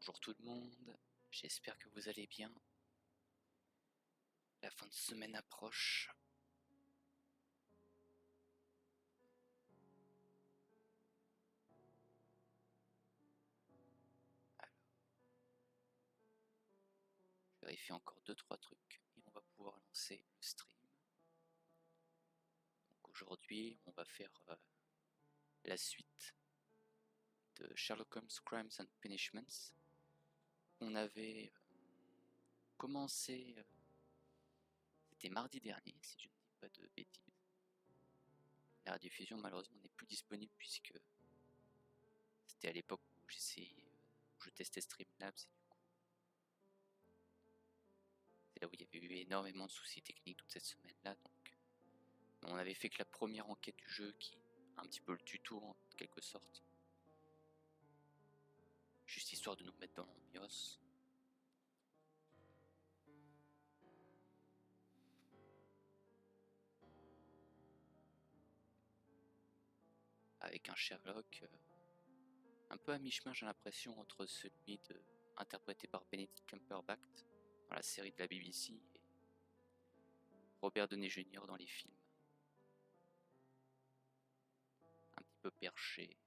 Bonjour tout le monde, j'espère que vous allez bien. La fin de semaine approche. Alors, je vérifie encore 2-3 trucs et on va pouvoir lancer le stream. Donc aujourd'hui, on va faire la suite de Sherlock Holmes Crimes and Punishments. On avait commencé, c'était mardi dernier, si je ne dis pas de bêtises. La rediffusion malheureusement n'est plus disponible puisque c'était à l'époque où je testais Streamlabs et du coup c'est là où il y avait eu énormément de soucis techniques toute cette semaine là. Donc on avait fait que la première enquête du jeu qui est un petit peu le tuto en quelque sorte. Juste histoire de nous mettre dans l'ambiance. Avec un Sherlock un peu à mi-chemin j'ai l'impression entre celui interprété par Benedict Cumberbatch dans la série de la BBC et Robert Downey Jr. dans les films. Un petit peu perché,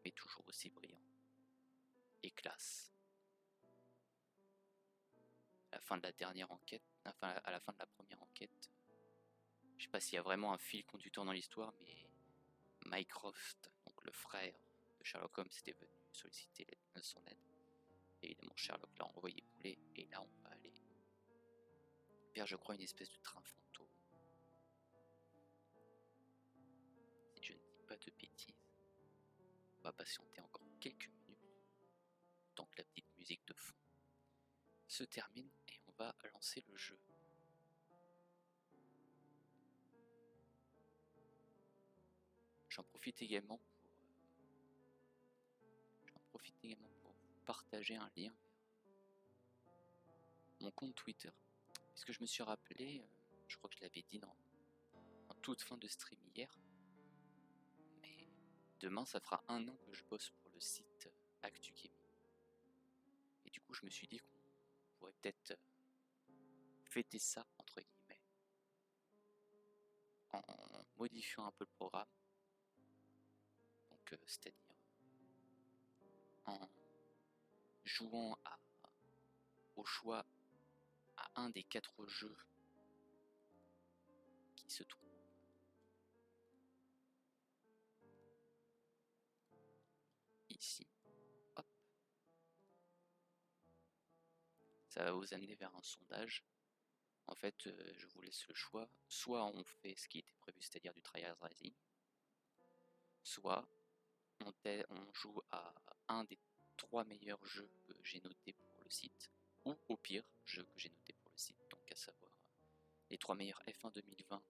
mais toujours aussi brillant et classe. À la fin de la dernière enquête, enfin à la fin de la première enquête, je sais pas s'il y a vraiment un fil conducteur dans l'histoire, mais Mycroft, donc le frère de Sherlock Holmes, était venu solliciter son aide. Et évidemment Sherlock l'a envoyé bouler, et là on va aller vers, je crois, une espèce de train fantôme. Si je ne dis pas de bêtises. On va patienter encore quelques minutes, tant que la petite musique de fond se termine, et on va lancer le jeu. J'en profite également pour vous partager un lien vers mon compte Twitter, puisque je me suis rappelé, je crois que je l'avais dit en toute fin de stream hier, mais demain ça fera 1 an que je bosse pour le site Actu Gaming. Et du coup je me suis dit qu'on pourrait peut-être fêter ça entre guillemets en modifiant un peu le programme. Donc c'est-à-dire en jouant au choix à un des 4 jeux qui se trouvent ici. Hop. Ça va vous amener vers un sondage. En fait, je vous laisse le choix. Soit on fait ce qui était prévu, c'est-à-dire du tryhard rising, soit on joue à un des 3 meilleurs jeux que j'ai notés pour le site, ou au pire, jeu que j'ai noté pour le site, donc à savoir les 3 meilleurs F1 2020,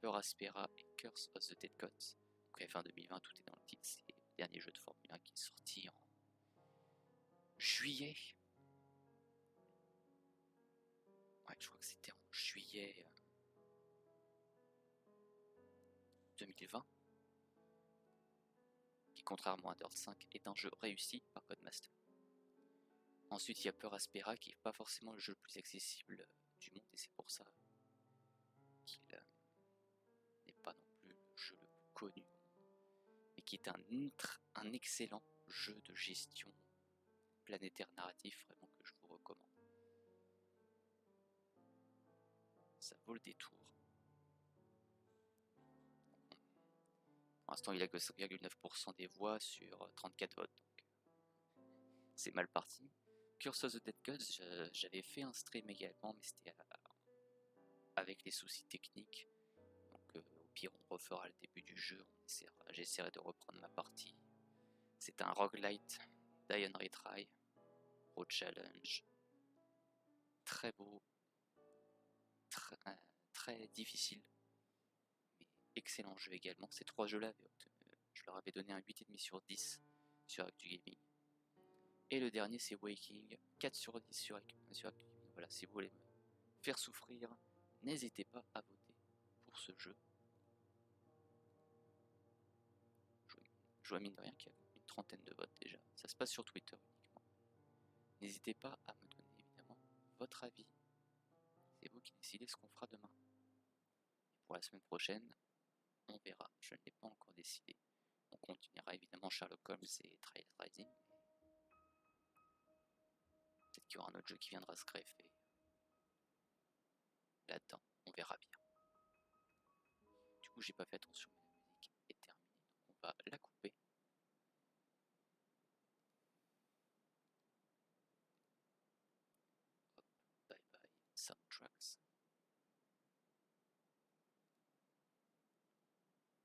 Peur Aspera et Curse of the Dead Gods. Donc F1 2020, tout est dans le titre, c'est le dernier jeu de Formule 1 qui est sorti en juillet. Ouais, je crois que c'était en juillet 2020. Qui, contrairement à Dirt 5, est un jeu réussi par Codemaster. Ensuite, il y a Peur Aspera, qui n'est pas forcément le jeu le plus accessible du monde, et c'est pour ça qu'il n'est pas non plus le jeu le plus connu, mais qui est un excellent jeu de gestion planétaire narratif, vraiment que je vous recommande. Ça vaut le détour. Pour l'instant, il a que 5,9% des voix sur 34 votes, donc c'est mal parti. Curse of the Dead Gods, j'avais fait un stream également, mais c'était avec les soucis techniques. Donc au pire, on refera le début du jeu, j'essaierai de reprendre ma partie. C'est un roguelite, die and retry, pro challenge, très beau, très difficile, mais excellent jeu également. Ces 3 jeux-là, je leur avais donné un 8,5 sur 10 sur Actu Gaming. Et le dernier, c'est Waking, 4 sur 10 sur Actu Gaming. Voilà, si vous voulez me faire souffrir, n'hésitez pas à voter pour ce jeu. Je vois mine de rien qu'il y a une 30aine de votes déjà. Ça se passe sur Twitter uniquement. N'hésitez pas à me donner évidemment votre avis. C'est vous qui décidez ce qu'on fera demain. Et pour la semaine prochaine, on verra. Je ne l'ai pas encore décidé. On continuera évidemment Sherlock Holmes et Trials Rising. Peut-être qu'il y aura un autre jeu qui viendra se greffer là-dedans. On verra bien. Du coup, j'ai pas fait attention, mais la musique est terminée. Donc on va la couper. Hop, bye bye, soundtracks.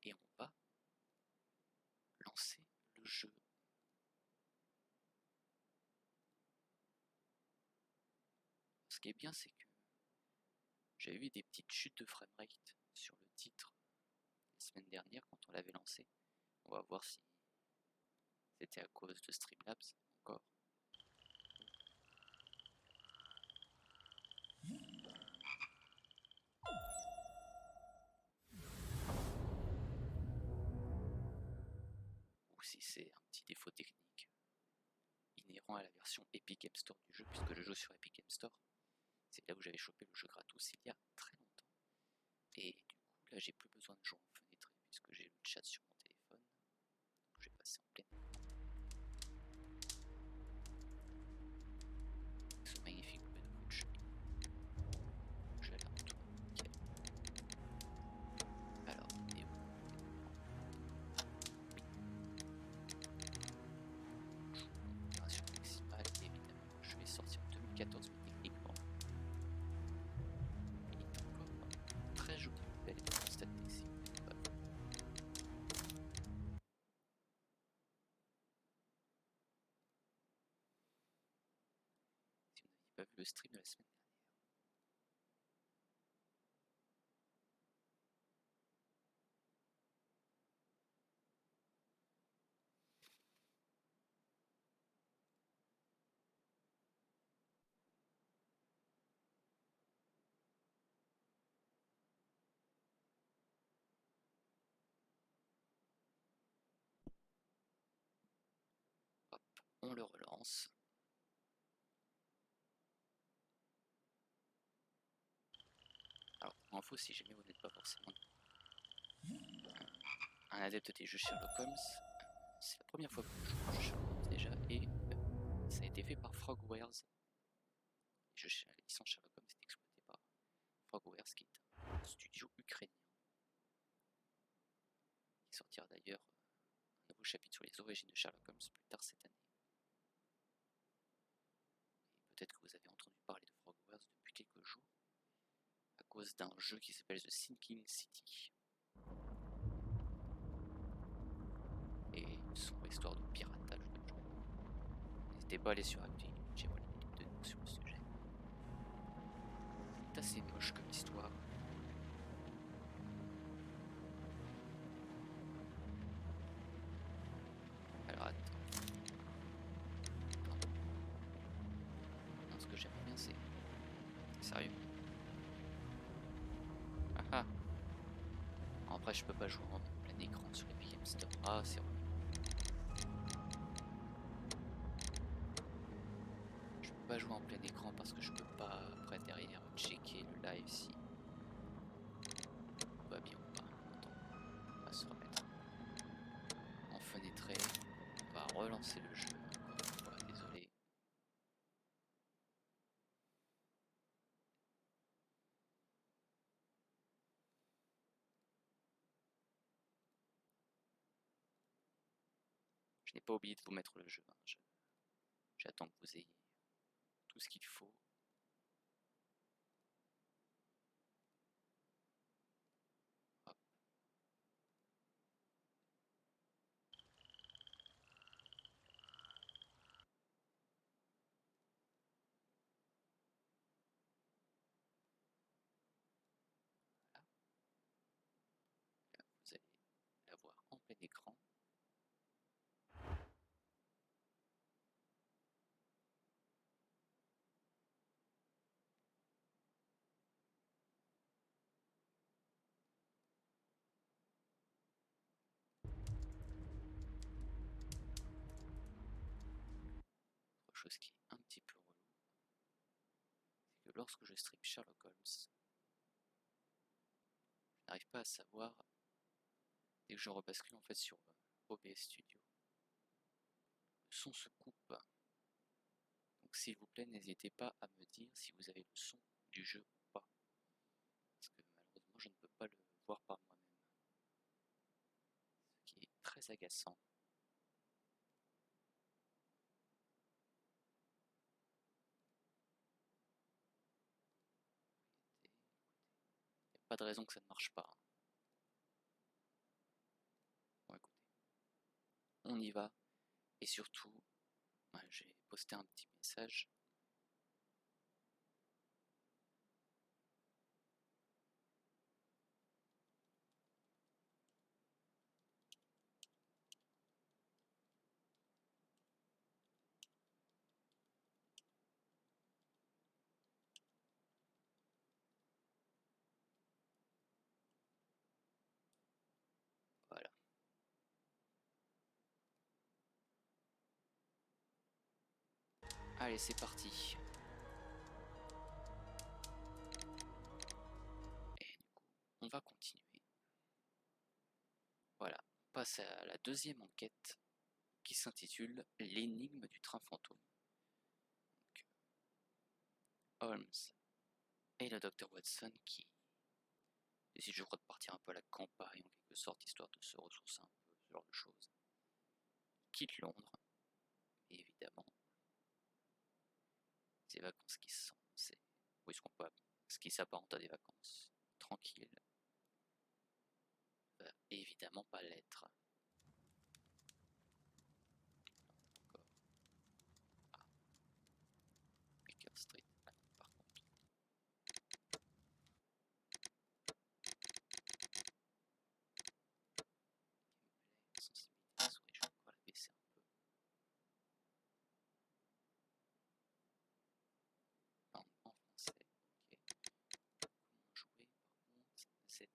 Et on va lancer le jeu. Ce qui est bien, c'est que j'avais vu des petites chutes de framerate sur le titre la semaine dernière quand on l'avait lancé. On va voir si c'était à cause de Streamlabs encore. Ou si c'est un petit défaut technique inhérent à la version Epic Game Store du jeu, puisque je joue sur Epic Game Store. C'est là où j'avais chopé le jeu gratos il y a très longtemps. Et du coup, là, j'ai plus besoin de jouer en fenêtré puisque j'ai le chat sur mon téléphone. Donc, je vais passer en plein écran. Ce magnifique bleu de couche. Je l'ai en tout. Nickel. Alors, vidéo. Opération maximale, évidemment. Je vais sortir en 2014, mais techniquement. Il est encore très joli. Vous allez le constater ici. Pas vu le stream de la semaine dernière. Hop, on le relance. Alors pour info, si jamais vous n'êtes pas forcément un adepte des jeux Sherlock Holmes, c'est la première fois que je joue aux jeux Sherlock Holmes déjà, et ça a été fait par Frogwares. La licence Sherlock Holmes est exploitée par Frogwares, qui est un studio ukrainien, qui sortira d'ailleurs un nouveau chapitre sur les origines de Sherlock Holmes plus tard cette année. Et peut-être que vous avez entendu parler de Frogwares depuis quelques jours, à cause d'un jeu qui s'appelle The Sinking City. Et une sombre histoire de piratage de jeu. N'hésitez pas à aller sur Actu, j'ai volé de nous sur le sujet. C'est assez moche comme histoire. Alors attends. Non, ce que j'aime bien c'est... Sérieux. Ah ah. Après je peux pas jouer en plein écran sur les Game Store. Ah c'est relou. Je peux pas jouer en plein écran parce que je peux pas après derrière checker le live si tout va bien ou pas. Attends, on va se remettre en fenêtré. On va relancer le jeu encore une fois, désolé. Je n'ai pas oublié de vous mettre le jeu, hein. J'attends que vous ayez tout ce qu'il faut. Hop. Voilà. Là, vous allez l'avoir en plein écran. chose qui est un petit peu relou, c'est que lorsque je stream Sherlock Holmes, je n'arrive pas à savoir, dès que je rebascule en fait sur OBS Studio, le son se coupe. Donc s'il vous plaît, n'hésitez pas à me dire si vous avez le son du jeu ou pas. Parce que malheureusement, je ne peux pas le voir par moi-même. Ce qui est très agaçant. Il n'y a pas de raison que ça ne marche pas. Bon, écoutez, on y va. Et surtout, j'ai posté un petit message. Voilà. Allez, c'est parti. Et du coup, on va continuer. Voilà, on passe à la deuxième enquête qui s'intitule l'énigme du train fantôme. Donc, Holmes et le docteur Watson qui décident, je crois, de partir un peu à la campagne en quelque sorte, histoire de se ressourcer un peu, ce genre de choses. Ils quittent Londres, et évidemment, ces vacances qui sont, où est-ce qu'on peut, ce qui s'apparente à des vacances tranquilles, va évidemment pas l'être. Encore. Ah. Baker Street. Ah, par contre. Gameplay, sensibilité, souris, je vais encore la baisser un peu. En français, ok. Comment jouer par contre, cette QSD.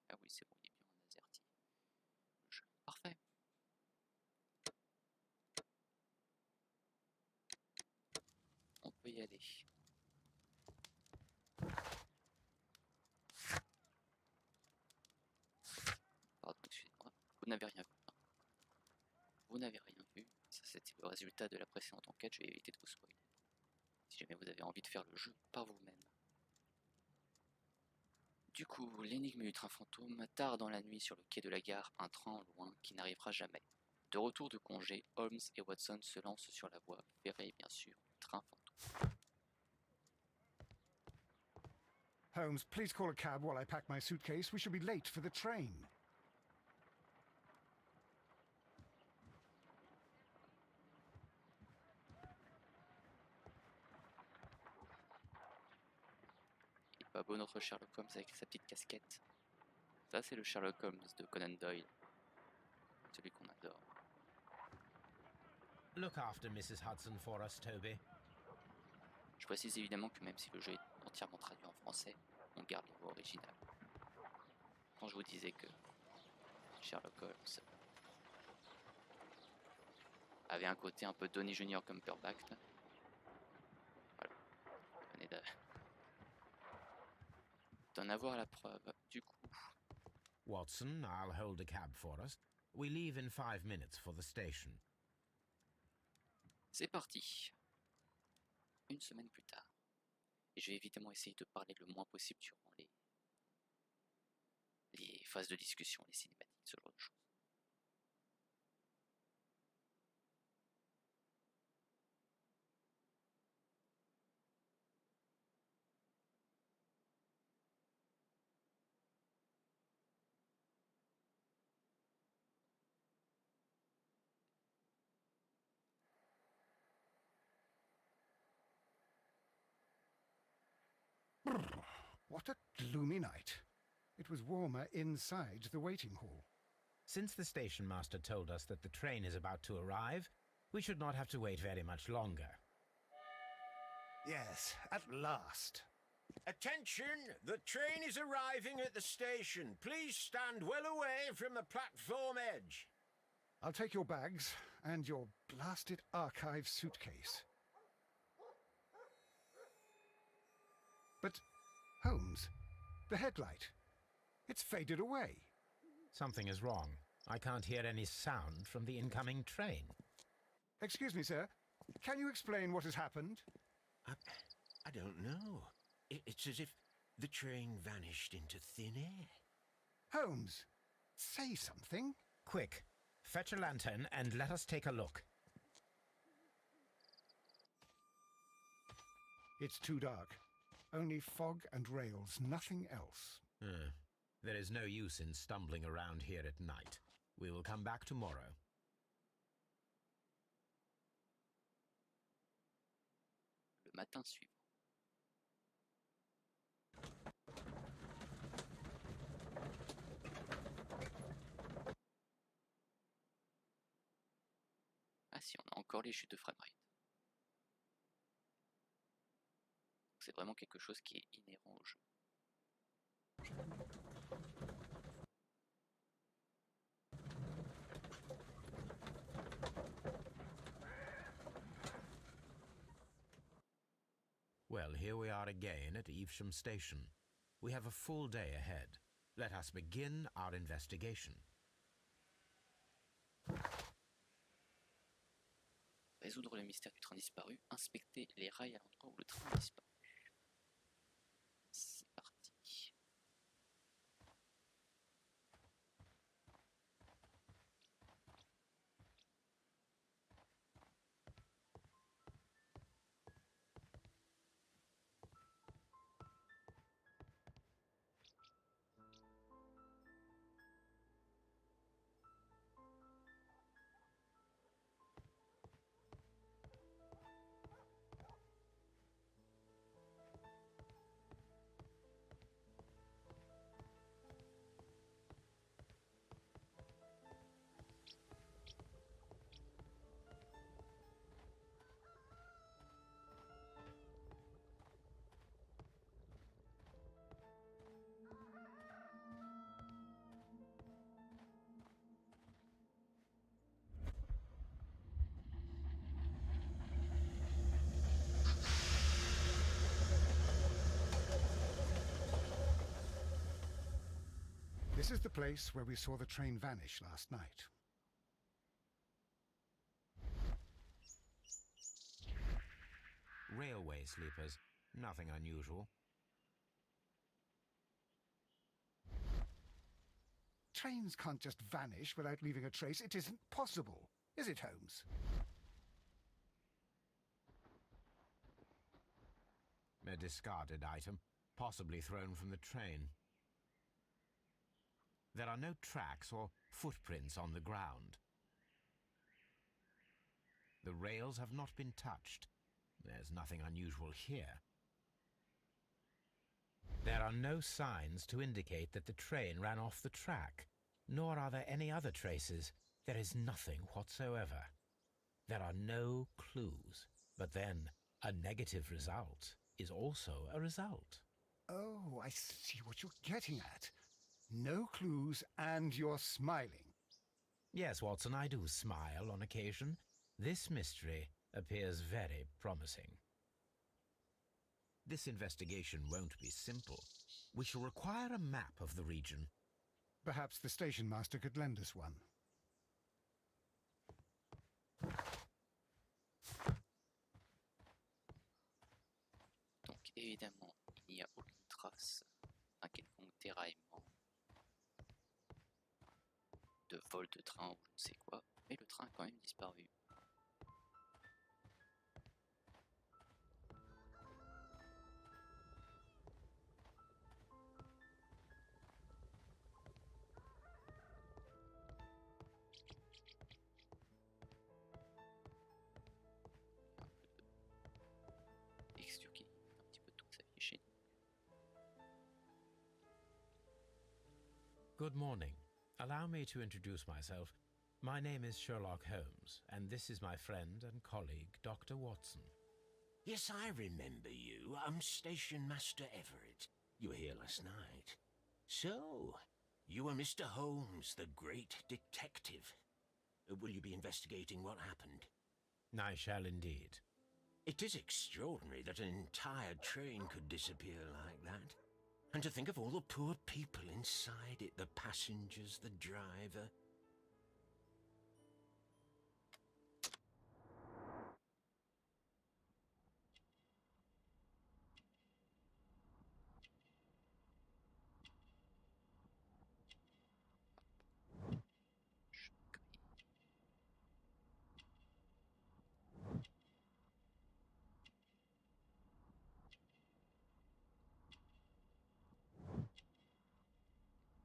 Ah oui, c'est bon, il est bien en AZERTY. Le jeu. Parfait. On peut y aller. Pardon, excusez-moi. Vous n'avez rien vu. Hein. Vous n'avez rien vu. Ça, c'était le résultat de la précédente enquête. Je vais éviter de vous spoiler. Si jamais vous avez envie de faire le jeu par vous-même. Du coup, l'énigme du train fantôme, tard dans la nuit sur le quai de la gare, un train au loin qui n'arrivera jamais. De retour de congé, Holmes et Watson se lancent sur la voie ferrée, bien sûr, du train fantôme. Holmes, please call a cab while I pack my suitcase. We should be late for the train. Il est pas beau notre Sherlock Holmes avec sa petite casquette. Ça, c'est le Sherlock Holmes de Conan Doyle. Celui qu'on adore. Look after Mrs. Hudson for us, Toby. Je précise évidemment que même si le jeu est entièrement traduit en français, on garde les voix originales. Quand je vous disais que Sherlock Holmes avait un côté un peu Donnie Junior comme Purback, voilà, vous venez d'en avoir la preuve. Du coup, Watson, I'll hold a cab for us. We leave in 5 minutes for the station. c'est parti. Une semaine plus tard. Et je vais évidemment essayer de parler le moins possible durant les phases de discussion, les cinématiques, ce genre de choses. What a gloomy night. It was warmer inside the waiting hall. Since the station master told us that the train is about to arrive, we should not have to wait very much longer. Yes, at last. Attention! The train is arriving at the station. Please stand well away from the platform edge. I'll take your bags and your blasted archive suitcase. But, Holmes, the headlight, it's faded away. Something is wrong. I can't hear any sound from the incoming train. Excuse me, sir. Can you explain what has happened? I don't know. It's as if the train vanished into thin air. Holmes, say something. Quick, fetch a lantern and let us take a look. It's too dark. Only fog and rails, nothing else. There is no use in stumbling around here at night. We will come back tomorrow. Le matin suivant. Ah si, on a encore les chutes de framerate. C'est vraiment quelque chose qui est inhérent au jeu. Well, here we are again at Evesham Station. We have a full day ahead. Let us begin our investigation. Résoudre le mystère du train disparu, inspecter les rails à l'endroit où le train a disparu. C'est parti. This is the place where we saw the train vanish last night. Railway sleepers. Nothing unusual. Trains can't just vanish without leaving a trace. It isn't possible, is it, Holmes? A discarded item, possibly thrown from the train. There are no tracks or footprints on the ground. The rails have not been touched. There's nothing unusual here. There are no signs to indicate that the train ran off the track, nor are there any other traces. There is nothing whatsoever. There are no clues. But then, a negative result is also a result. Oh, I see what you're getting at. No clues, and you're smiling. Yes, Watson, I do smile on occasion. This mystery appears very promising. This investigation won't be simple. We shall require a map of the region. Perhaps the station master could lend us one. Donc évidemment, il n'y a aucune trace d'un quelconque déraillement, de vol de train ou je ne sais quoi, mais le train a quand même disparu. Texture qui est un petit peu tout s'afficher. Good morning. Allow me to introduce myself. My name is Sherlock Holmes, and this is my friend and colleague, Dr. Watson. Yes, I remember you. I'm Station Master Everett. You were here last night. So, you are Mr. Holmes, the great detective. Will you be investigating what happened? I shall indeed. It is extraordinary that an entire train could disappear like that. And to think of all the poor people inside it, the passengers, the driver.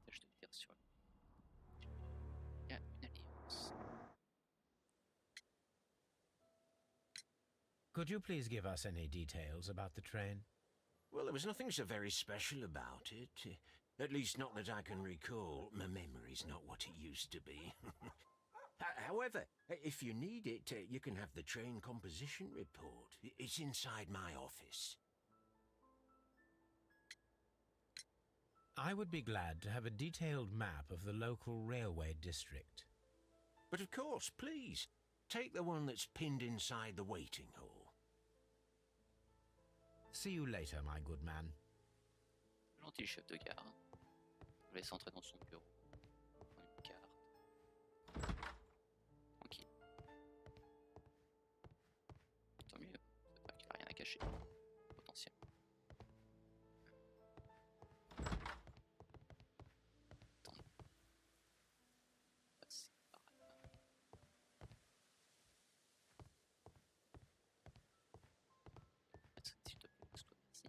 Tâche de terre sur il y a une alliance. Could you please give us any details about the train? Well, there was nothing so very special about it. At least not that I can recall. My memory's not what it used to be. However, if you need it, you can have the train composition report. It's inside my office. I would be glad to have a detailed map of the local railway district. But of course, please, take the one that's pinned inside the waiting hall. See you later, my good man. Gentil chef de gare. Je laisse entrer dans son bureau. Prendre une carte. Tranquille. Tant mieux. C'est pas qu'il a rien à cacher. Potentiellement. Attends. Passer par là. S'il te plaît, pose-toi, merci.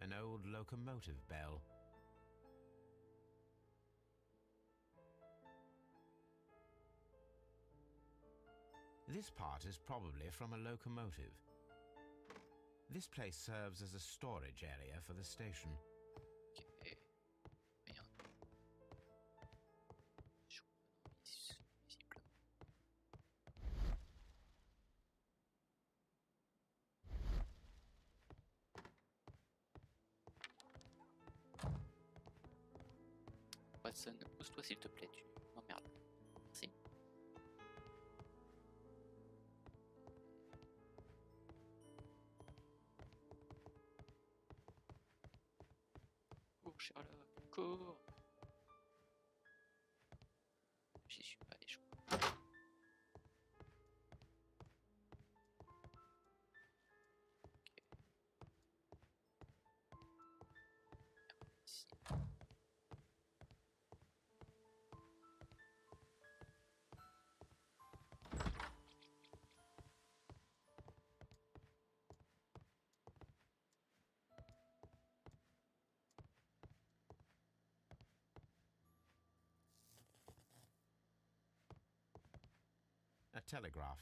An old locomotive bell. This part is probably from a locomotive. This place serves as a storage area for the station. Ok. Rien. Je visiblement. Watson, pose-toi s'il te plaît, tu m'emmerdes. Merci. Cours, Sherlock, cours. J'y suis pas allé, je crois. Ici. A telegraph.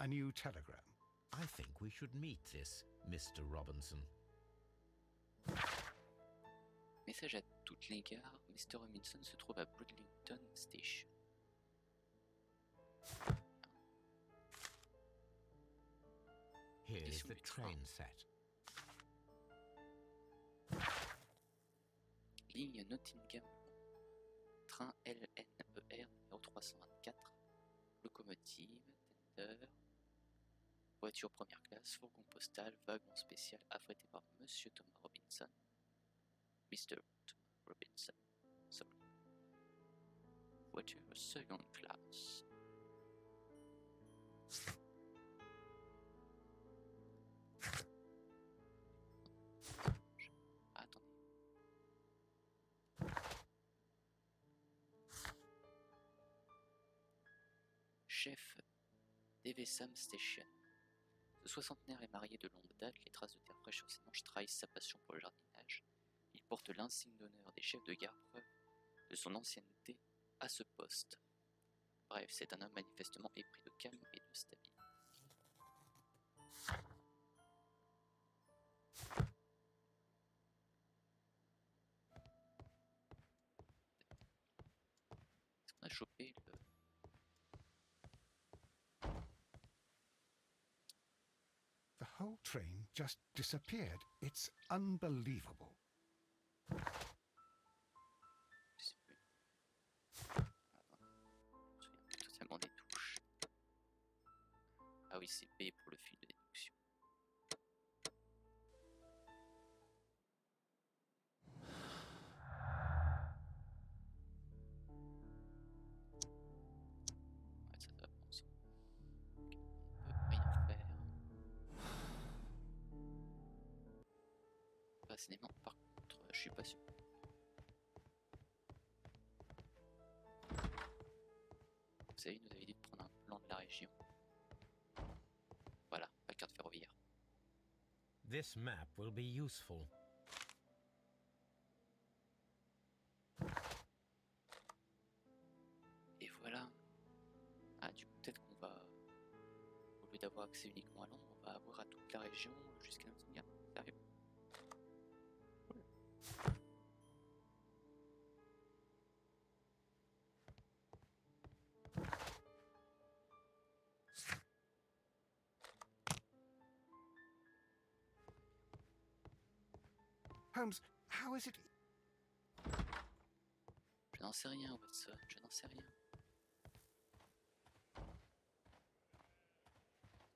A new telegram. I think we should meet this Mr. Robinson. Message à toutes les gares. Mr. Robinson se trouve à Bridlington Station. Here is Edition the du train. train set. Ligne Nottingham. Train LNER numéro 324. Locomotive, tender. Voiture première classe, fourgon postal, wagon spécial affrété par Monsieur Thomas Robinson. Mr. Thomas Robinson. Sorry. Voiture seconde classe. Attendez. Chef d'Evesham Station. Ce soixantenaire est marié de longue date, les traces de terre fraîche sur ses manches trahissent sa passion pour le jardinage. Il porte l'insigne d'honneur des chefs de gare, preuve de son ancienneté à ce poste. Bref, c'est un homme manifestement épris de calme et de stabilité. whole train just disappeared. It's unbelievable. Je sais plus. Je me souviens plus totalement des touches. Ah oui, c'est B pour le fil de déduction. Ouais, ça va prendre ça. On peut rien faire. Passionnément, par contre, je suis pas sûr. Vous savez, il nous avait dit de prendre un plan de la région. Voilà, la carte ferroviaire. This map will be useful. Et voilà. Ah, du coup, peut-être qu'on va, au lieu d'avoir accès uniquement à Londres, on va avoir à toute la région jusqu'à Nottingham. Sérieux. Cool. Holmes, how is it? Je n'en sais rien, Watson, je n'en sais rien.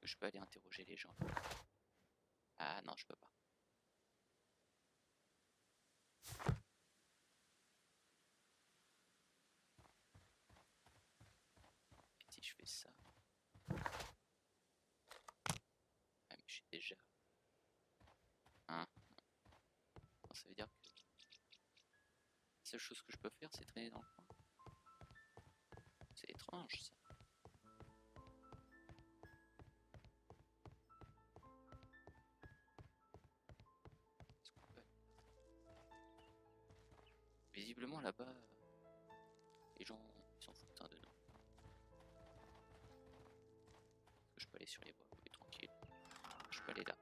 Je peux aller interroger les gens. Ah non, je peux pas. Et si je fais ça? Ah mais je suis déjà... Hein? Non, ça veut dire que... La seule chose que je peux faire, c'est traîner dans le coin. C'est étrange, ça. Est-ce qu'on peut... Visiblement, là-bas, les gens ils s'en foutent hein, de nous. Est-ce que je peux aller sur les voies? Oui, tranquille. Je peux aller là.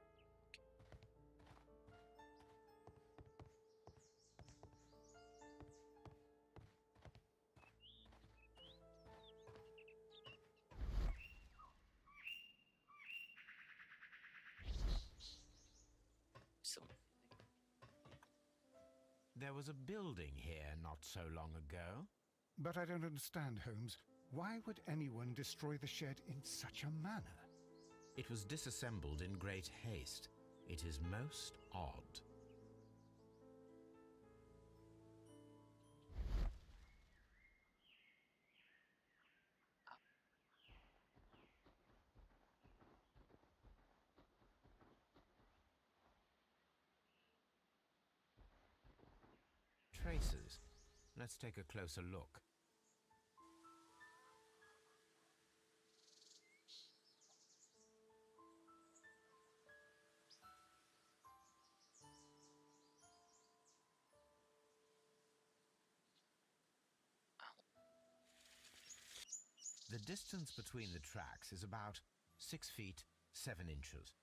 Ça, on l'a fait. There was a building here not so long ago. But I don't understand, Holmes. Why would anyone destroy the shed in such a manner? It was disassembled in great haste. It is most odd. Traces. Let's take a closer look. The distance between the tracks is about 6 feet 7 inches.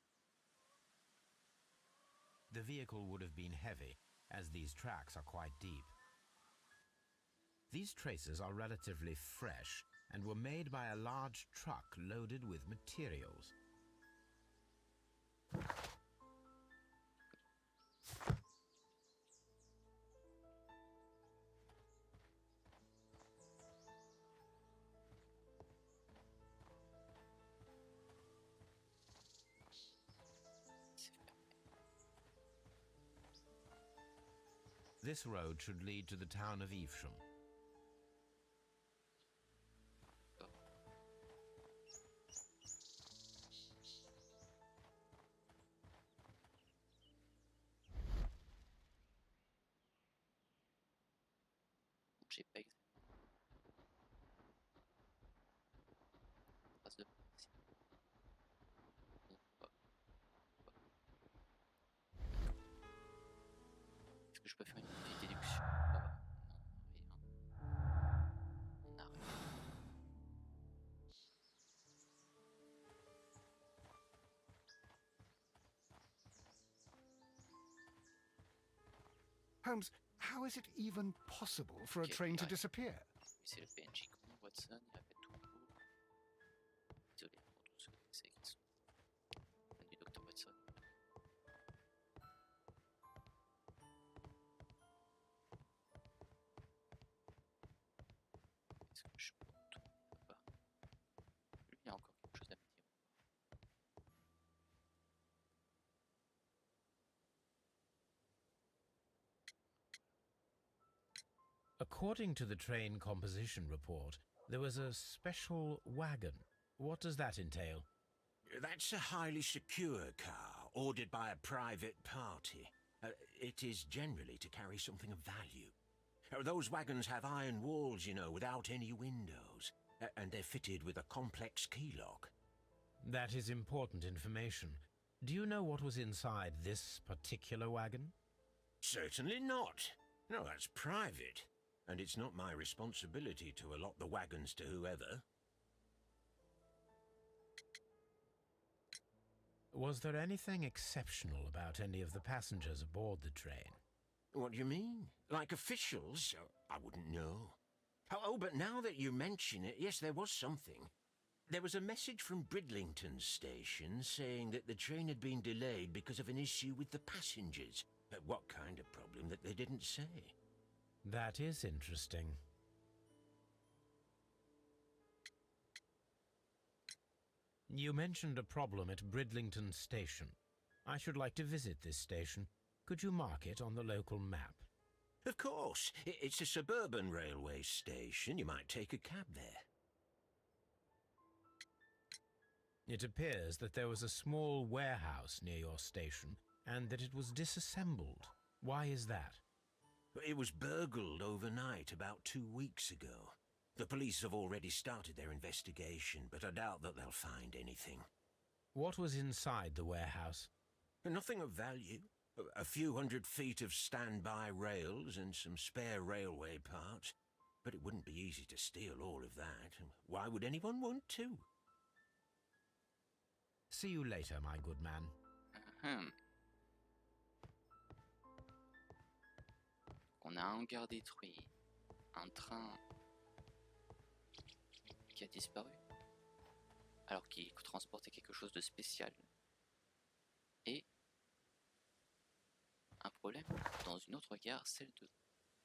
The vehicle would have been heavy, as these tracks are quite deep. These traces are relatively fresh and were made by a large truck loaded with materials. This road should lead to the town of Evesham. J'ai pas exactement. Trace de ici. Bon, hop. Est-ce que je peux faire une petite déduction? Non, rien. On arrête. Holmes, how is it even possible for a Okay, train to right. disappear? C'est le PNJ con, Watson, il a fait tout pour. Désolé pour tous ceux qui sont fans du Dr. Watson. According to the train composition report, there was a special wagon. What does that entail? That's a highly secure car, ordered by a private party. It is generally to carry something of value. Those wagons have iron walls, you know, without any windows, and they're fitted with a complex key lock. That is important information. Do you know what was inside this particular wagon? Certainly not. No, that's private, and it's not my responsibility to allot the wagons to whoever. Was there anything exceptional about any of the passengers aboard the train? What do you mean? Like officials? I wouldn't know. Oh, but now that you mention it, yes, there was something. There was a message from Bridlington station saying that the train had been delayed because of an issue with the passengers. What kind of problem that they didn't say? That is interesting. You mentioned a problem at Bridlington station. I should like to visit this station. Could you mark it on the local map? Of course. It's a suburban railway station. You might take a cab there. It appears that there was a small warehouse near your station and that it was disassembled. Why is that? It was burgled overnight about 2 weeks ago. The police have already started their investigation, but I doubt that they'll find anything. What was inside the warehouse? Nothing of value. A few hundred feet of standby rails and some spare railway parts. But it wouldn't be easy to steal all of that. Why would anyone want to? See you later, my good man. On a un hangar détruit, un train qui a disparu, alors qu'il transportait quelque chose de spécial, et un problème dans une autre gare, celle de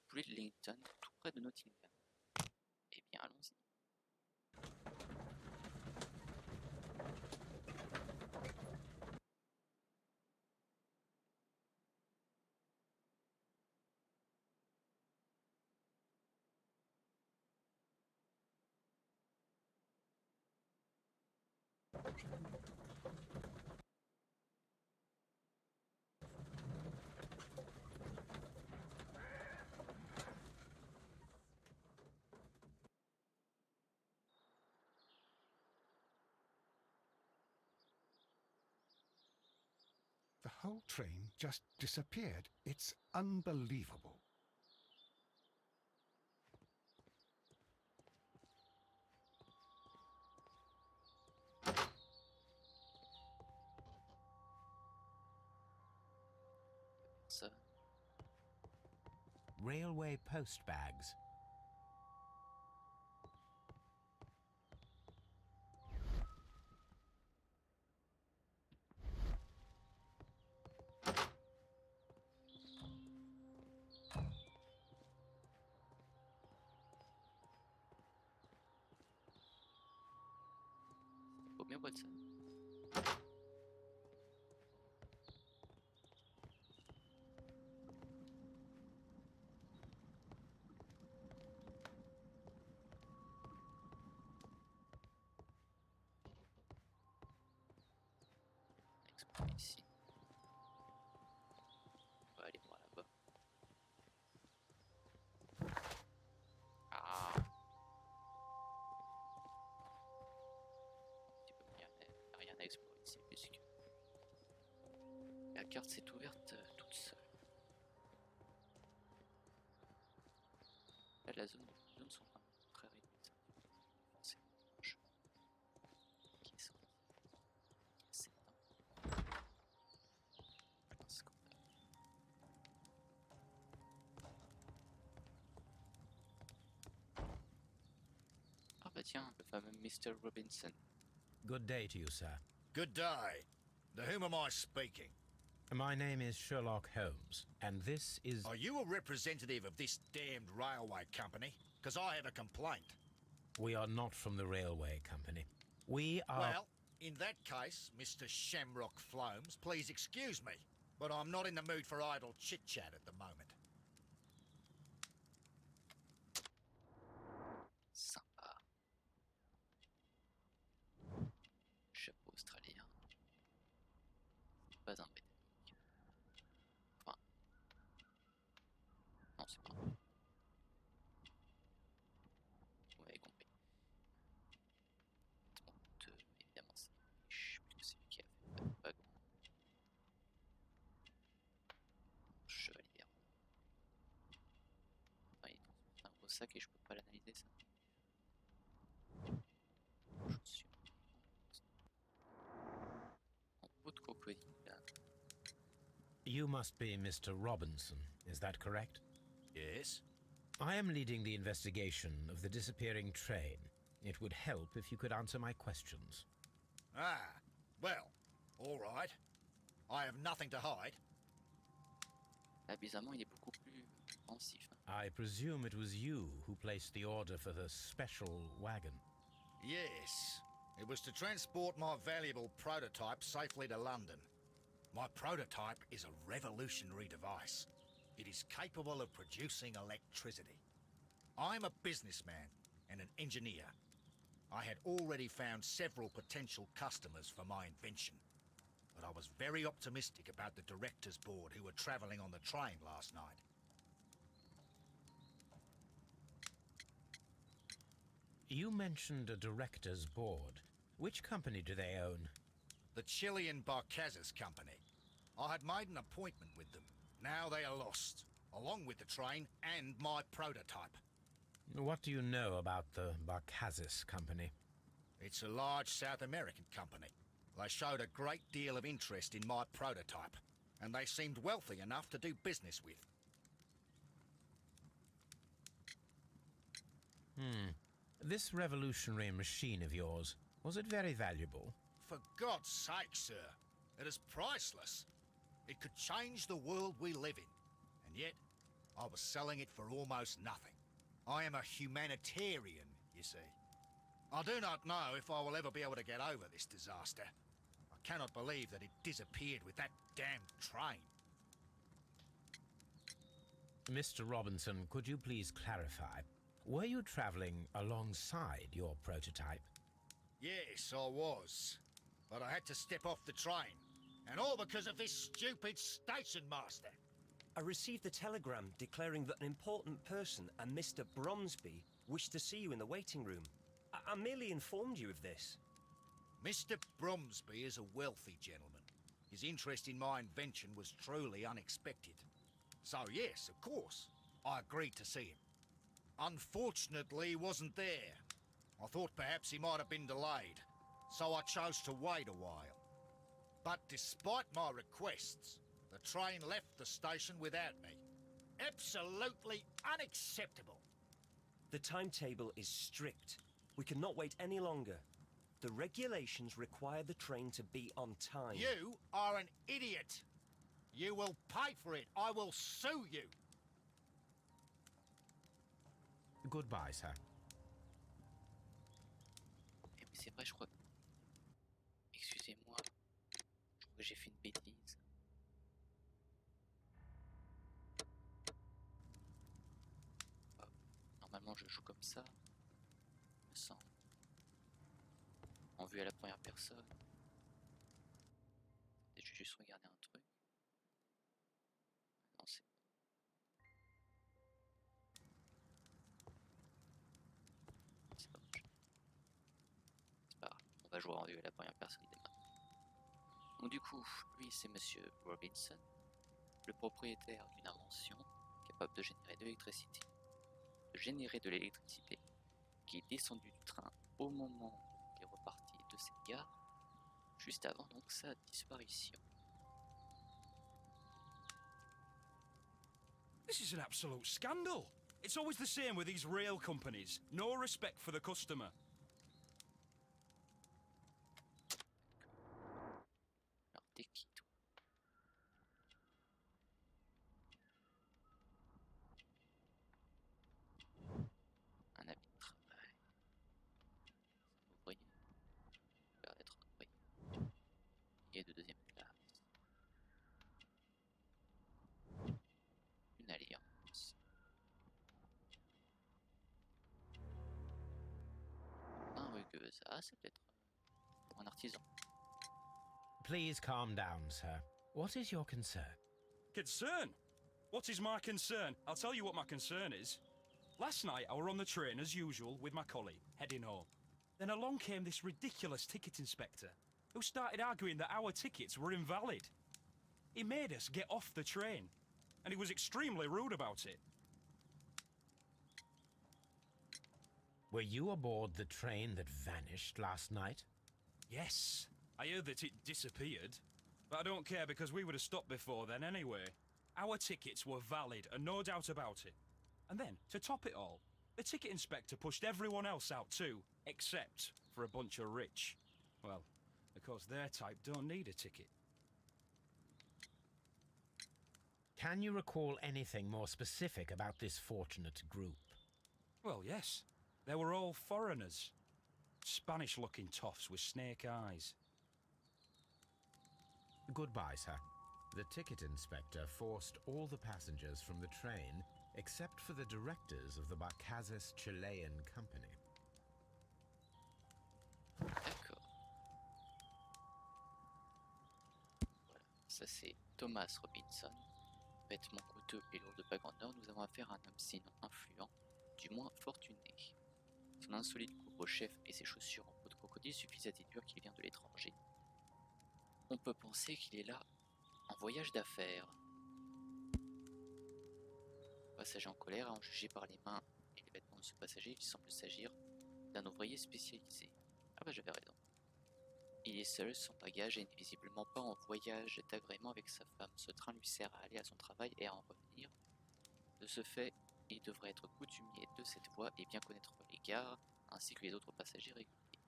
Bridlington, tout près de Nottingham. Eh bien, allons-y. The whole train just disappeared. It's unbelievable. Ça, Railway post bags. combien boîte ça? Ici. On va aller voir là-bas. Ah. Un petit peu bien, mais il n'y a rien à explorer ici puisque la carte s'est ouverte toute seule. Là, la zone, les zones sont vraiment très réduites. C'est un jeu qui est sorti. C'est un scandale. Ah bah tiens, le fameux Mr. Robinson. Good day to you, sir. Good day. To whom am I speaking? My name is Sherlock Holmes, and this is... Are you a representative of this damned railway company? Because I have a complaint. We are not from the railway company. We are... Well, in that case, Mr. Shamrock Flomes, please excuse me, but I'm not in the mood for idle chit-chat at the moment. pas un Britannique. Enfin, non, c'est pas un Britannique. Vous m'avez compris. Évidemment, c'est riche, puisque c'est lui qui a fait le wagon. Chevalier. Enfin, il transporte un gros sac et je peux pas l'analyser, ça. Chaussures. En peau de crocodile. You must be Mr. Robinson, is that correct? Yes? I am leading the investigation of the disappearing train. It would help if you could answer my questions. Ah, well, all right. I have nothing to hide. Là, bizarrement, il est beaucoup plus pensif. I presume it was you who placed the order for the special wagon. Yes. It was to transport my valuable prototype safely to London. My prototype is a revolutionary device. It is capable of producing electricity. I'm a businessman and an engineer. I had already found several potential customers for my invention, but I was very optimistic about the directors' board who were travelling on the train last night. You mentioned a director's board. Which company do they own? The Chilean Barcazes Company. I had made an appointment with them. Now they are lost, along with the train and my prototype. What do you know about the Barcazes Company? It's a large South American company. They showed a great deal of interest in my prototype, and they seemed wealthy enough to do business with. This revolutionary machine of yours, was it very valuable? For God's sake, sir, it is priceless. It could change the world we live in, and yet I was selling it for almost nothing. I am a humanitarian, you see. I do not know if I will ever be able to get over this disaster. I cannot believe that it disappeared with that damned train. Mr. Robinson, could you please clarify? Were you traveling alongside your prototype? Yes, I was. But I had to step off the train. And all because of this stupid station master. I received a telegram declaring that an important person, a Mr. Bromsby, wished to see you in the waiting room. I merely informed you of this. Mr. Bromsby is a wealthy gentleman. His interest in my invention was truly unexpected. So yes, of course, I agreed to see him. Unfortunately, he wasn't there. I thought perhaps he might have been delayed, so I chose to wait a while. But despite my requests, the train left the station without me. Absolutely unacceptable. The timetable is strict. We cannot wait any longer. The regulations require the train to be on time. You are an idiot. You will pay for it. I will sue you. Goodbye, sir. Et puis c'est vrai, je crois que... Excusez-moi, je crois que j'ai fait une bêtise. Hop. Normalement, je joue comme ça. Je me sens en vue à la première personne. Et je vais juste regarder un truc. Non, c'est dommage. C'est pas grave. On va jouer en vue à la première personne dès maintenant. Donc du coup, lui c'est Monsieur Robinson, le propriétaire d'une invention capable de générer de l'électricité, qui est descendu du train au moment où il est reparti de cette gare, juste avant donc sa disparition. This is an absolute scandal. It's always the same with these rail companies. No respect for the customer. Alors t'es qui toi? Un habit de travail. C'est un ouvrier. Il a l'air d'être un ouvrier. Il est de deuxième classe. Une alliance. Un rugueuse. Ah, c'est peut-être pour un artisan. Please calm down, sir. What is your concern? Concern? What is my concern? I'll tell you what my concern is. Last night I were on the train as usual with my colleague, heading home. Then along came this ridiculous ticket inspector, who started arguing that our tickets were invalid. He made us get off the train, and he was extremely rude about it. Were you aboard the train that vanished last night? Yes, I heard that it disappeared. But I don't care because we would have stopped before then anyway. Our tickets were valid and no doubt about it. And then, to top it all, the ticket inspector pushed everyone else out too, except for a bunch of rich. Well, because their type don't need a ticket. Can you recall anything more specific about this fortunate group? Well, yes. They were all foreigners. Spanish-looking toffs with snake eyes. Goodbye, sir. The ticket inspector forced all the passengers from the train except for the directors of the Barcazes Chilean Company. D'accord. Voilà, ça c'est Thomas Robinson. Vêtements coûteux et lourds de pas grandeur, nous avons affaire à un homme sinon influent, du moins fortuné. Son insolite couvre-chef et ses chaussures en peau de crocodile suffisent à déduire qu'il vient de l'étranger. On peut penser qu'il est là en voyage d'affaires. Passager en colère, en jugé par les mains et les vêtements de ce passager, il semble s'agir d'un ouvrier spécialisé. Ah bah j'avais raison. Il est seul, sans bagage et n'est visiblement pas en voyage d'agrément avec sa femme. Ce train lui sert à aller à son travail et à en revenir. De ce fait, il devrait être coutumier de cette voie et bien connaître les gares ainsi que les autres passagers réguliers.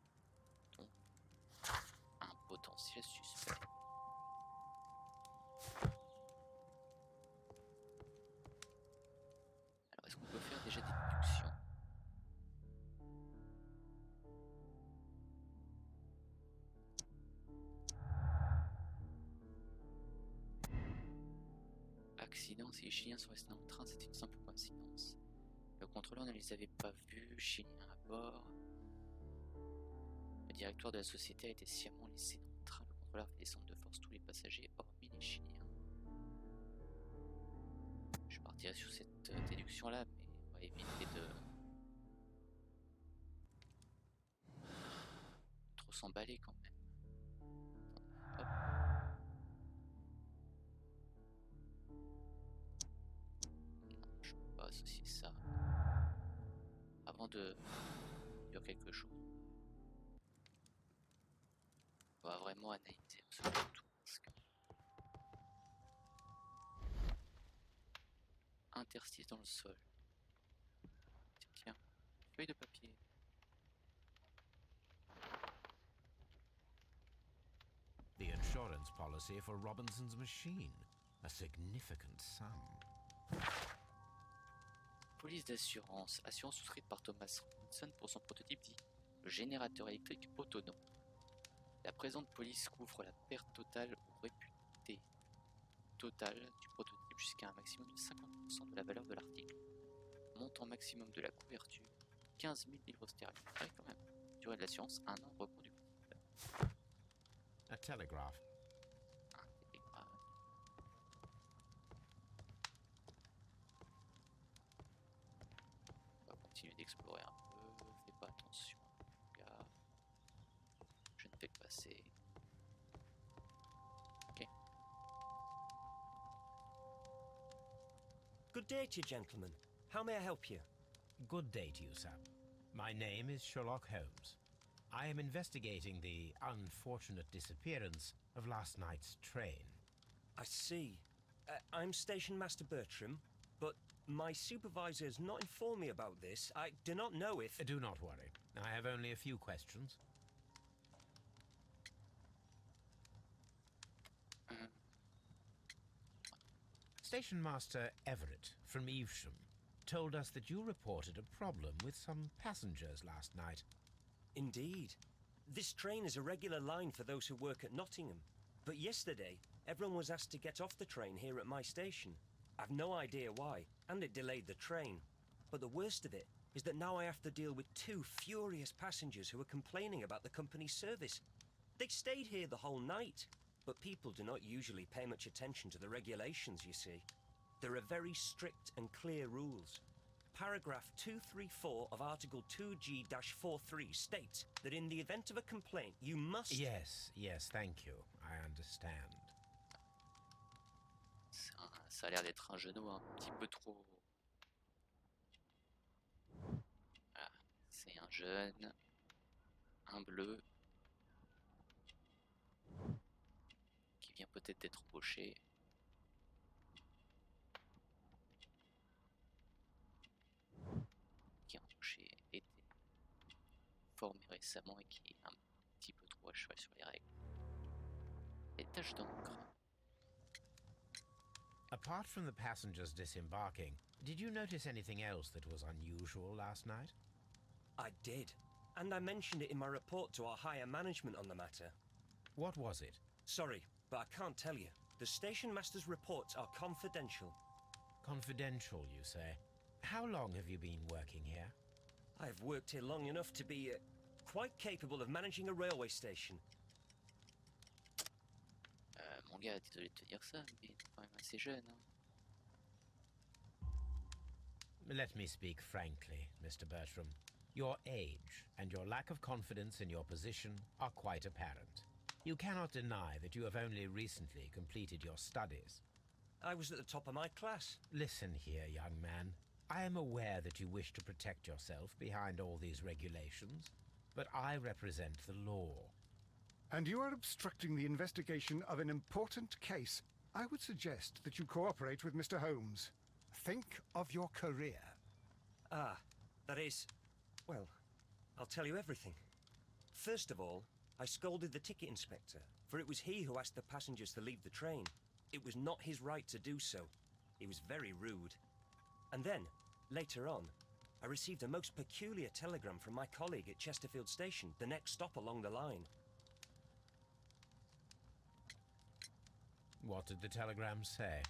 Donc, un potentiel suspect. Alors, est-ce qu'on peut faire déjà des déductions? Accident, si les Chiliens sont restés dans le train, c'était une simple coïncidence. Le contrôleur ne les avait pas vus, Chiliens à bord. Le directoire de la société a été sciemment laissé dans le train. Le contrôleur fait descendre de force tous les passagers, hormis les Chiliens. Je partirai sur cette déduction-là, mais on va éviter de trop s'emballer quand même. Hop. Non, je peux pas associer ça. Avant de dire quelque chose, on va vraiment analyser absolument tout. Parce que interstice dans le sol. Tiens, feuille de papier. The insurance policy for Robinson's machine. A significant sum. Police d'assurance. Assurance souscrite par Thomas Robinson pour son prototype dit le générateur électrique autonome. La présente police couvre la perte totale ou réputée totale du prototype jusqu'à un maximum de 50% de la valeur de l'article. Montant maximum de la couverture 15 000 livres sterling. Ouais, quand même. Durée de l'assurance 1 an reconductible. A telegraph. Un télégraphe. On va continuer d'explorer un peu. Fais pas attention à mon gars. Je ne fais que passer. Ok. Good day to you, gentlemen. How may I help you? Good day to you, sir. My name is Sherlock Holmes. I am investigating the unfortunate disappearance of last night's train. I see. I'm Station Master Bertram, but my supervisor has not informed me about this. I do not know if... Do not worry. I have only a few questions. Station Master Everett from Evesham told us that you reported a problem with some passengers last night. Indeed. This train is a regular line for those who work at Nottingham. But yesterday, everyone was asked to get off the train here at my station. I've no idea why, and it delayed the train. But the worst of it is that now I have to deal with 2 furious passengers who are complaining about the company's service. They stayed here the whole night. but people do not usually pay much attention to the regulations, you see. There are very strict and clear rules. Paragraph 234 of Article 2G-43 states that in the event of a complaint, you must... Yes, thank you. I understand. Ça a l'air d'être un genou un petit peu trop... Voilà, c'est un jeune, un bleu, qui vient peut-être d'être embauché. Qui est embauché, été formé récemment et qui est un petit peu trop à cheval sur les règles. Les taches d'encre. Apart from the passengers disembarking, did you notice anything else that was unusual last night? I did, and I mentioned it in my report to our higher management on the matter. What was it? Sorry, but I can't tell you. The station master's reports are confidential. Confidential, you say? How long have you been working here? I've worked here long enough to be quite capable of managing a railway station. Mon gars, désolé de te dire ça, mais t'es quand même assez jeune. Hein. Let me speak frankly, Mr. Bertram. Your age and your lack of confidence in your position are quite apparent. You cannot deny that you have only recently completed your studies. I was at the top of my class. Listen here, young man. I am aware that you wish to protect yourself behind all these regulations, but I represent the law. And you are obstructing the investigation of an important case. I would suggest that you cooperate with Mr. Holmes. Think of your career. Ah, that is... well, I'll tell you everything. First of all, I scolded the ticket inspector, for it was he who asked the passengers to leave the train. It was not his right to do so. He was very rude. And then, later on, I received a most peculiar telegram from my colleague at Chesterfield Station, the next stop along the line. What did the telegram say?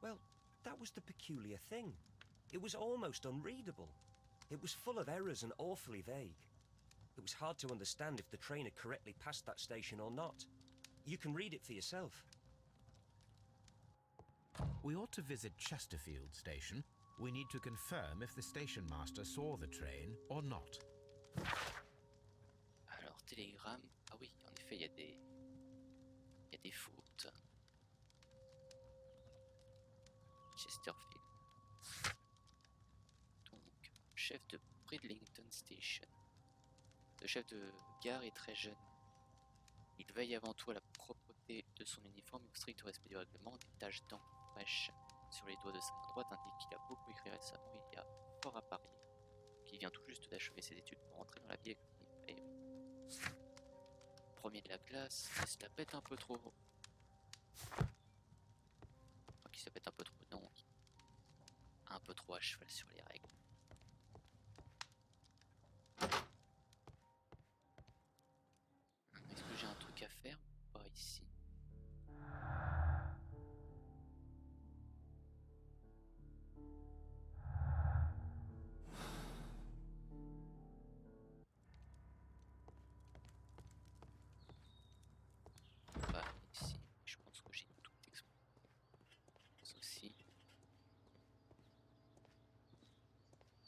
Well, that was the peculiar thing. It was almost unreadable. It was full of errors and awfully vague. It was hard to understand if the train had correctly passed that station or not. You can read it for yourself. We ought to visit Chesterfield Station. We need to confirm if the station master saw the train or not. Alors, télégramme. Ah oui, en effet, il y a des fautes. Chesterfield. Donc, chef de Bridlington Station. Le chef de gare est très jeune. Il veille avant tout à la propreté de son uniforme et au strict respect du règlement. Des taches d'encre fraîches sur les doigts de sa main droite indiquent qu'il a beaucoup écrit récemment. Il y a fort à parier qu'il vient tout juste d'achever ses études pour entrer dans la vie active. Et premier de la classe, il se la pète un peu trop. Enfin, qu'il se la pète un peu trop, non. Un peu trop à cheval sur les règles. Est-ce que j'ai un truc à faire ou pas ici? Pas ici. Je pense que j'ai tout exploré. Aussi.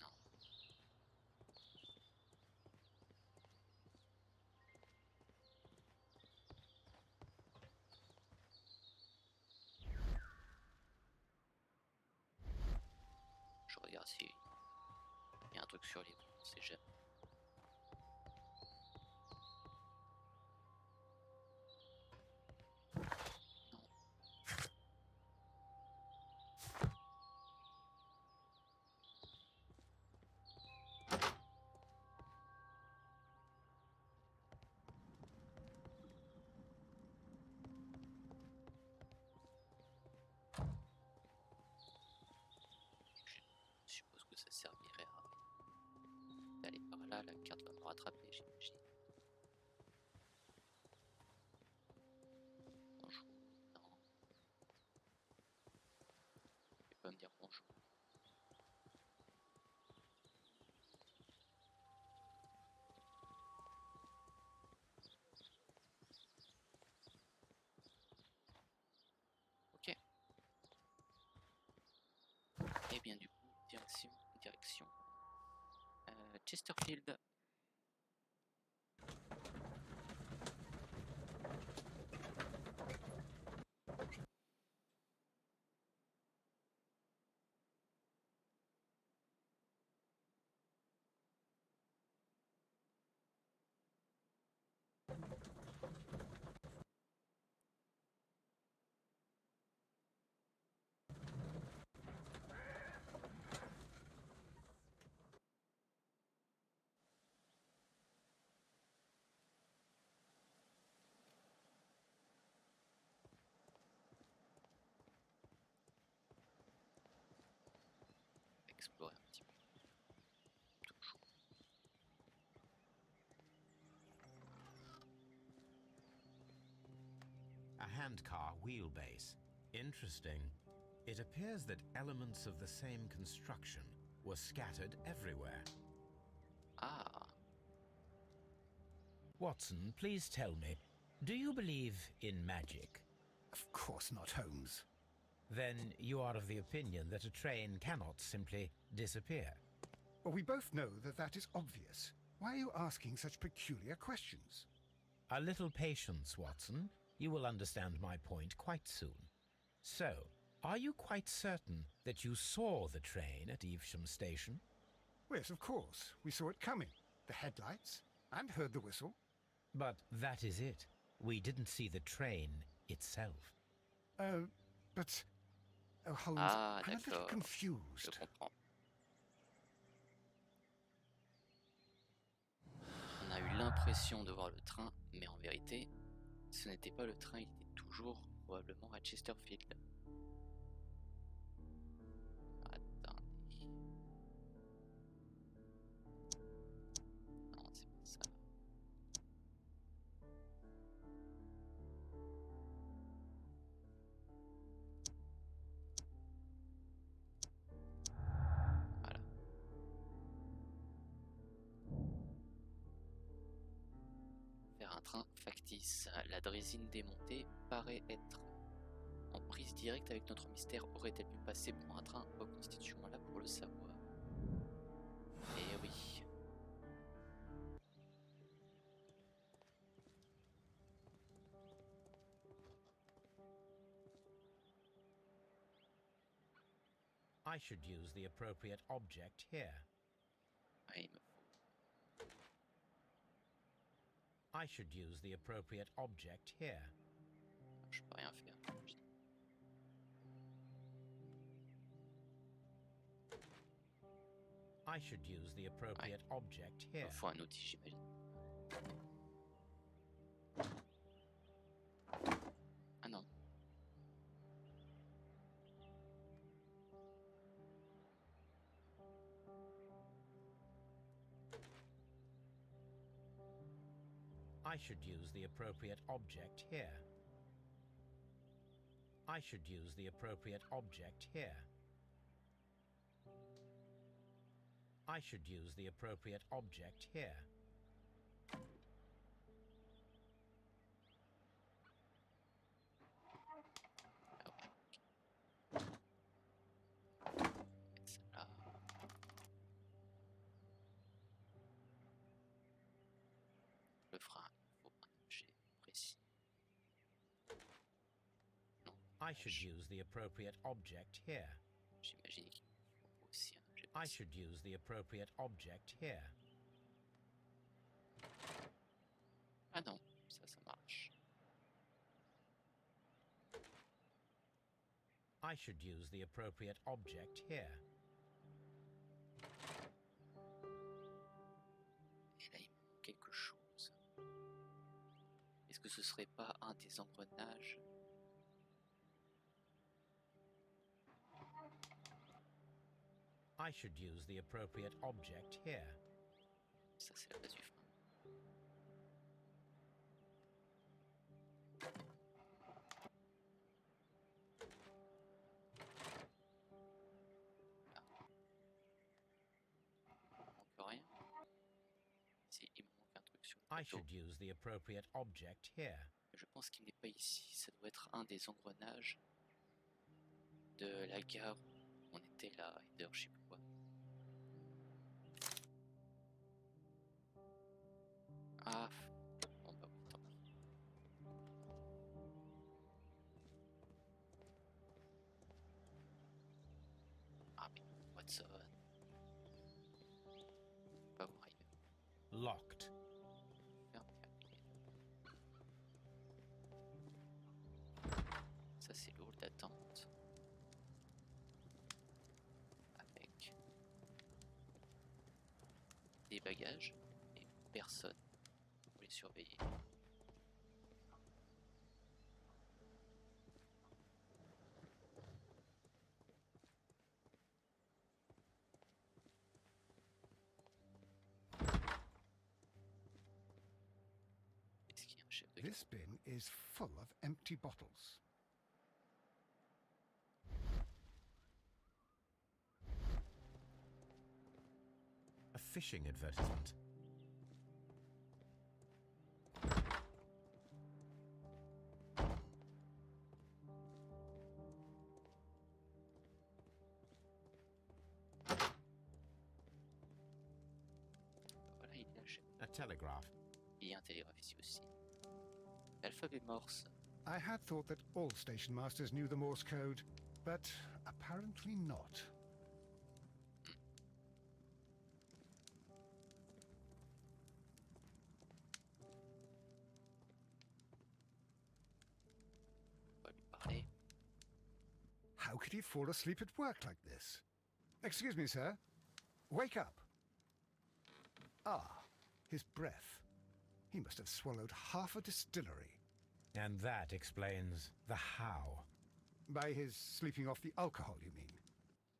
Non. Je regarde s'il y a un truc sur les bons, on sait jamais. Non. Je suppose que ça servirait à d'aller par là, la carte va me rattraper, j'imagine. Bonjour, non. Je vais pas me dire bonjour. Chesterfield. Explorer un petit peu. Toujours. A handcar wheelbase. Interesting. It appears that elements of the same construction were scattered everywhere. Ah, Watson, please tell me, do you believe in magic? Of course not, Holmes. Then you are of the opinion that a train cannot simply disappear. Well, we both know that that is obvious. Why are you asking such peculiar questions? A little patience, Watson. You will understand my point quite soon. So, are you quite certain that you saw the train at Evesham Station? Yes, of course. We saw it coming. The headlights, and heard the whistle. But that is it. We didn't see the train itself. But... Oh, Holmes, Ah, I'm a little d'accord. Je confused. comprends. On a eu l'impression de voir le train, mais en vérité, ce n'était pas le train, il était toujours probablement à Chesterfield. Attendez. Non, c'est pas ça. Voilà. Faire un train factice. La drésine démontée paraît être en prise directe avec notre mystère. Aurait-elle pu passer pour un train? Reconstituons-la pour le savoir. Eh oui. I should use the appropriate object here. Ah, il me faut. I should use the appropriate object here. Je peux rien faire. I should use the appropriate object Il here. me faut un outil, j'imagine. Ah non. I should use the appropriate object here. I should use the appropriate object here. I should use the appropriate object here. Mettre ça là. Le frein, il faut un objet précis. Non, I should use the appropriate object here. j'imagine qu'il faut aussi un objet I précis. should use the appropriate object here. Ah non, ça marche. I should use the appropriate object here. Et là, il me manque quelque chose. Est-ce que ce serait pas un des engrenages? I should use the appropriate object here. Ça, c'est la base du frein. Là. Il me manque rien. Si, il me manque un truc sur le I plateau. should use the appropriate object here. Je pense qu'il n'est pas ici. Ça doit être un des engrenages de la gare où on était là, et d'ailleurs, je sais plus quoi. Ah, bon bah oui, tant pis. Ah mais, Watson. Pas voir ailleurs. Locked. Fermé, appliqué. Ça c'est le hall d'attente. Avec des bagages et personne pour les surveiller. Est-ce qu'il y a un chef de This bin is full of empty bottles. A fishing advertisement. Voilà, il y a un chef. A telegraph. Il y a un télégraphe ici aussi. L'alphabet morse. I had thought that all station masters knew the Morse code, but apparently not. On va lui parler. How could he fall asleep at work like this? Excuse me, sir. Wake up. Ah, his breath. He must have swallowed half a distillery. And that explains the how. By his sleeping off the alcohol, you mean?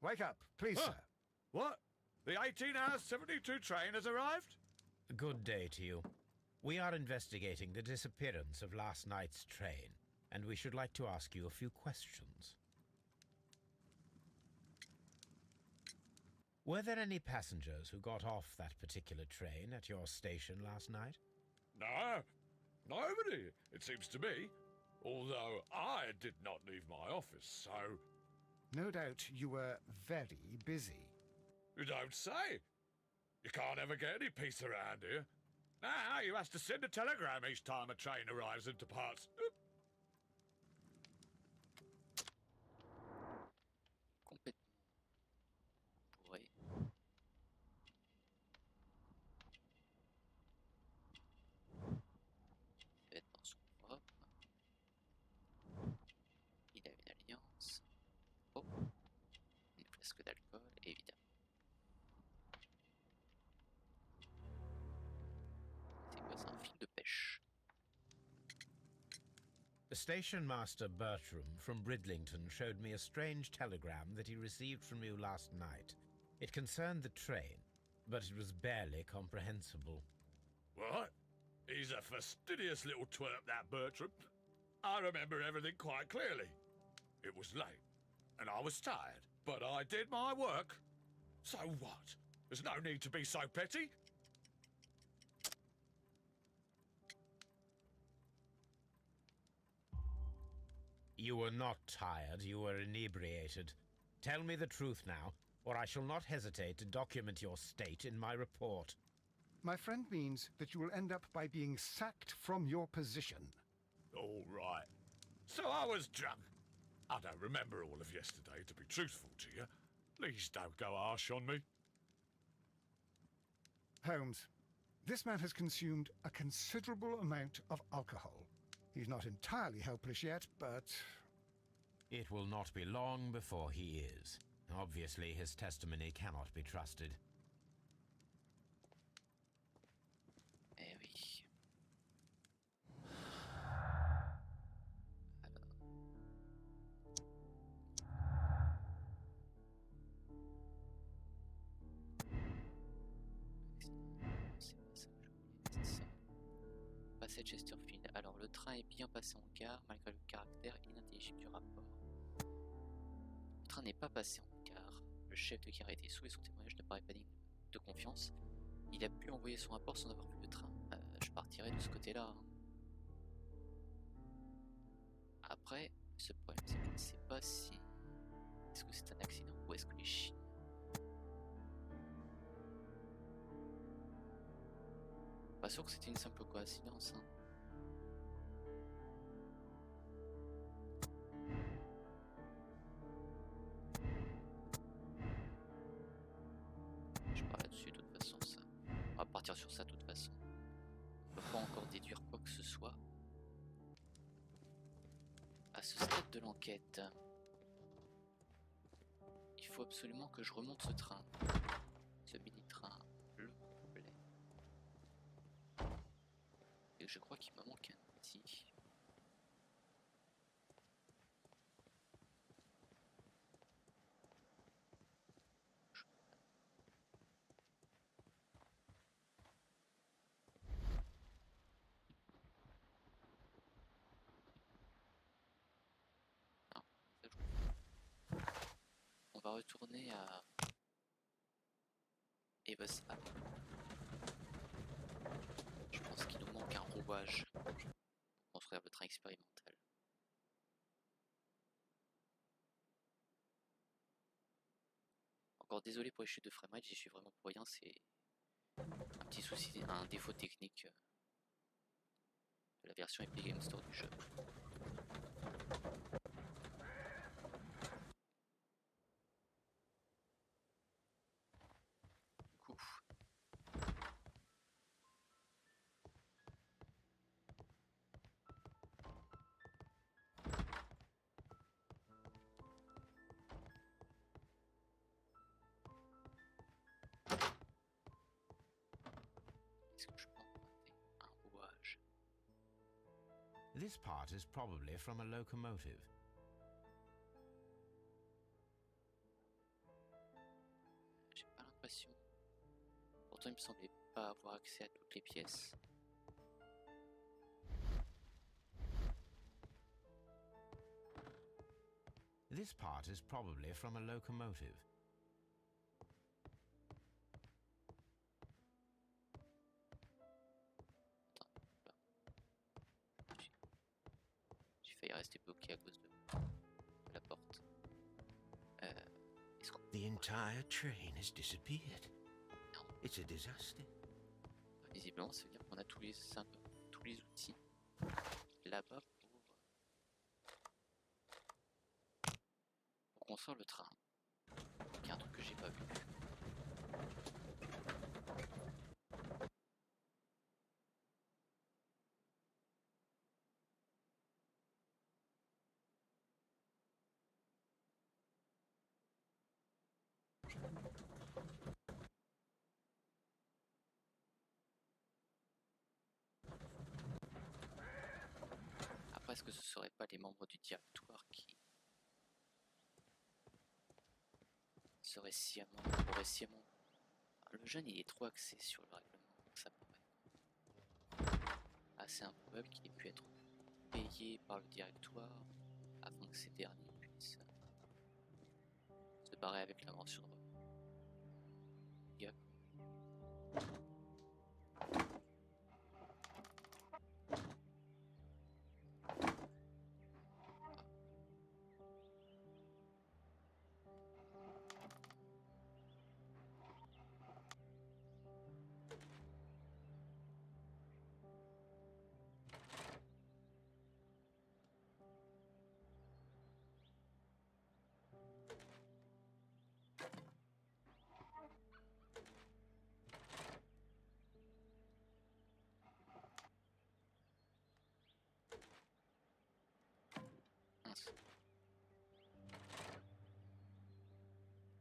Wake up, please, Huh. sir. What? The 18-hour 72 train has arrived? Good day to you. We are investigating the disappearance of last night's train, and we should like to ask you a few questions. Were there any passengers who got off that particular train at your station last night? No, nobody, it seems to me. Although I did not leave my office, so... No doubt you were very busy. You don't say. You can't ever get any peace around here. Now you have to send a telegram each time a train arrives and departs. Complètement bourré. Les vêtements sont propres. Il a une alliance. Oh, une flasque d'alcool, évidemment. C'est quoi, c'est un fil de pêche? Station Master Bertram from Bridlington showed me a strange telegram that he received from you last night. It concerned the train, but it was barely comprehensible. What? He's a fastidious little twerp, that Bertram. I remember everything quite clearly. It was late, and I was tired, but I did my work. So what? There's no need to be so petty. You were not tired, you were inebriated. Tell me the truth now, or I shall not hesitate to document your state in my report. My friend means that you will end up by being sacked from your position. All right. So I was drunk. I don't remember all of yesterday, to be truthful to you. Please don't go harsh on me. Holmes, this man has consumed a considerable amount of alcohol. He's not entirely helpless yet, but... It will not be long before he is. Obviously, his testimony cannot be trusted. Eh oui. Passé de Chesterfield. Alors, le train est bien passé en gare, malgré le caractère inintelligible du rapport. Le train n'est pas passé en gare. Le chef de gare a été sous et son témoignage ne paraît pas digne de confiance. Il a pu envoyer son rapport sans avoir vu le train. Je partirai de ce côté-là. Hein. Après, ce problème, c'est que je ne sais pas si... Est-ce que c'est un accident ou est-ce que les Chines... Pas sûr que c'était une simple coïncidence. Hein. Je pars là-dessus de toute façon, ça. On va partir sur ça de toute façon. On ne peut pas encore déduire quoi que ce soit. À ce stade de l'enquête, il faut absolument que je remonte ce train. Ce mini-train, le plaît. Et je crois qu'il me manque un outil. Non, ça joue. On va retourner à Evas. Je pense qu'il nous manque un rouage pour construire le train expérimental. Encore désolé pour les chutes de framerate, j'y suis vraiment pour rien, c'est un petit souci, un défaut technique de la version Epic Games Store du jeu. Du coup, est-ce que je peux emprunter un rouage? This part is probably from a locomotive. J'ai pas l'impression. Pourtant, il me semblait pas avoir accès à toutes les pièces. This part is probably from a locomotive. J'ai failli rester bloqué à cause de la porte. Est-ce qu'on... The entire train has disappeared. It's a disaster. Visiblement, ça veut dire qu'on a tous les outils là-bas pour construire le train. Il y a un truc que j'ai pas vu. Après, est-ce que ce serait pas les membres du directoire qui auraient sciemment... Le jeune, il est trop axé sur le règlement, donc ça paraît assez improbable qu'il ait pu être payé par le directoire afin que ces derniers puissent se barrer avec l'invention de gars.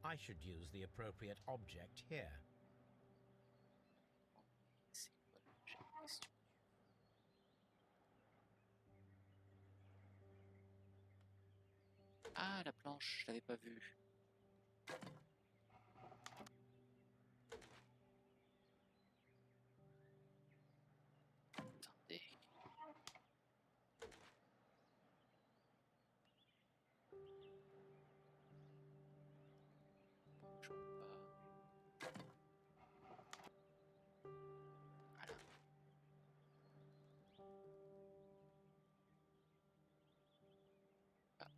I should use the appropriate object here. C'est quoi l'objet en question? Ah, la planche, je l'avais pas vue. Attendez. Je peux pas. Voilà. Ah.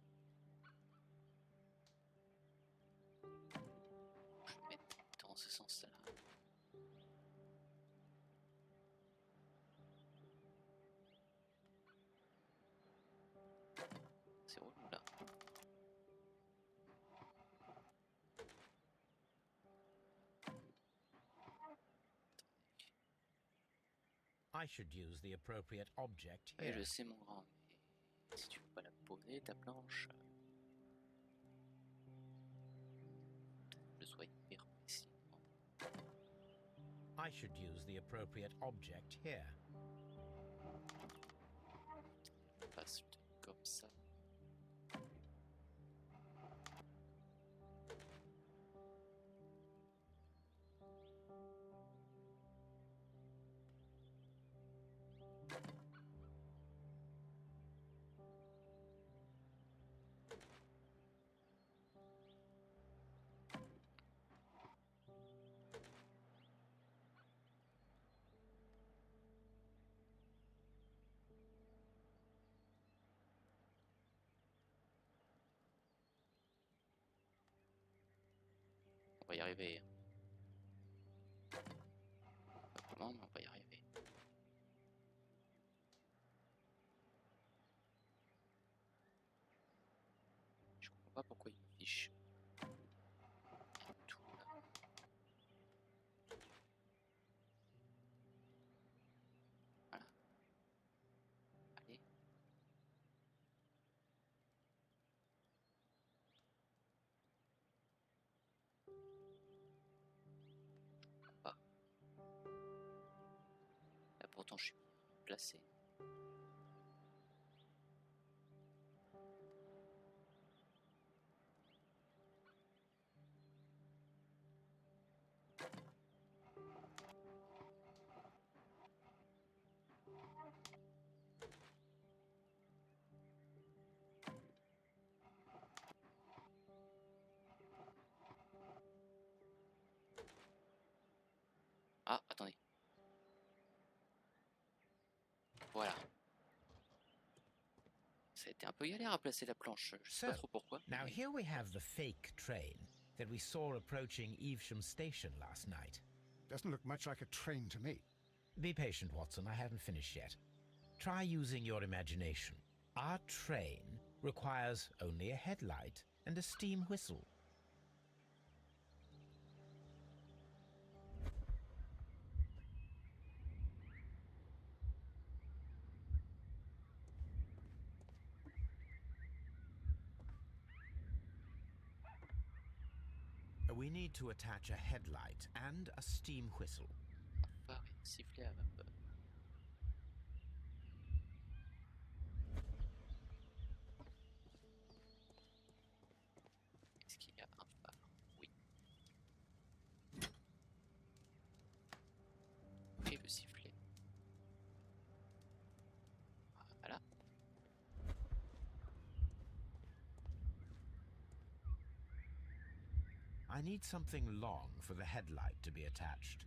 I should use the appropriate object Oui, here. je sais, mon grand, mais si tu veux pas la poser, ta planche, je souhaite faire ici. I should use the appropriate object here. Je passe le truc comme ça. On va y arriver. Pas comment, mais on va y arriver. Je comprends pas pourquoi il me fiche tout là. Voilà. Allez. Pas. Là pourtant je suis placé. Ah, attendez. Voilà. Ça a été un peu galère à placer la planche. Je sais pas So, trop pourquoi. now mais- here we have the fake train that we saw approaching Evesham Station last night. Doesn't look much like a train to me. Be patient, Watson, I haven't finished yet. Try using your imagination. Our train requires only a headlight and a steam whistle. We need to attach a headlight and a steam whistle. Phare et un sifflet à vapeur. Est-ce qu'il y a un phare? Oui. Et le sifflet. Voilà. I need something long for the headlight to be attached.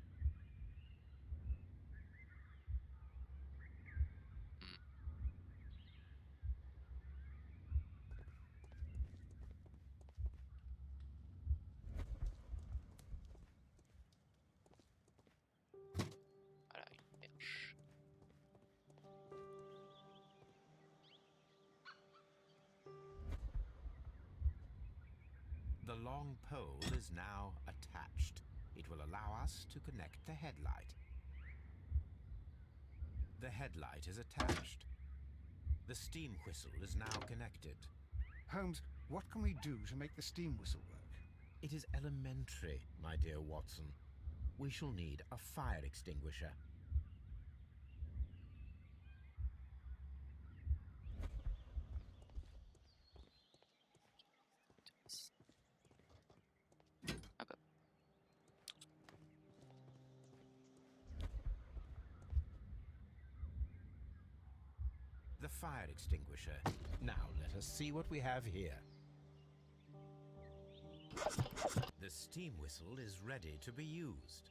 Voilà, une perche. The long pole is now attached. It will allow us to connect the headlight. The headlight is attached. The steam whistle is now connected. Holmes, what can we do to make the steam whistle work? It is elementary, my dear Watson. We shall need a fire extinguisher. Ah bah. The fire extinguisher. Now let us see what we have here. The steam whistle is ready to be used.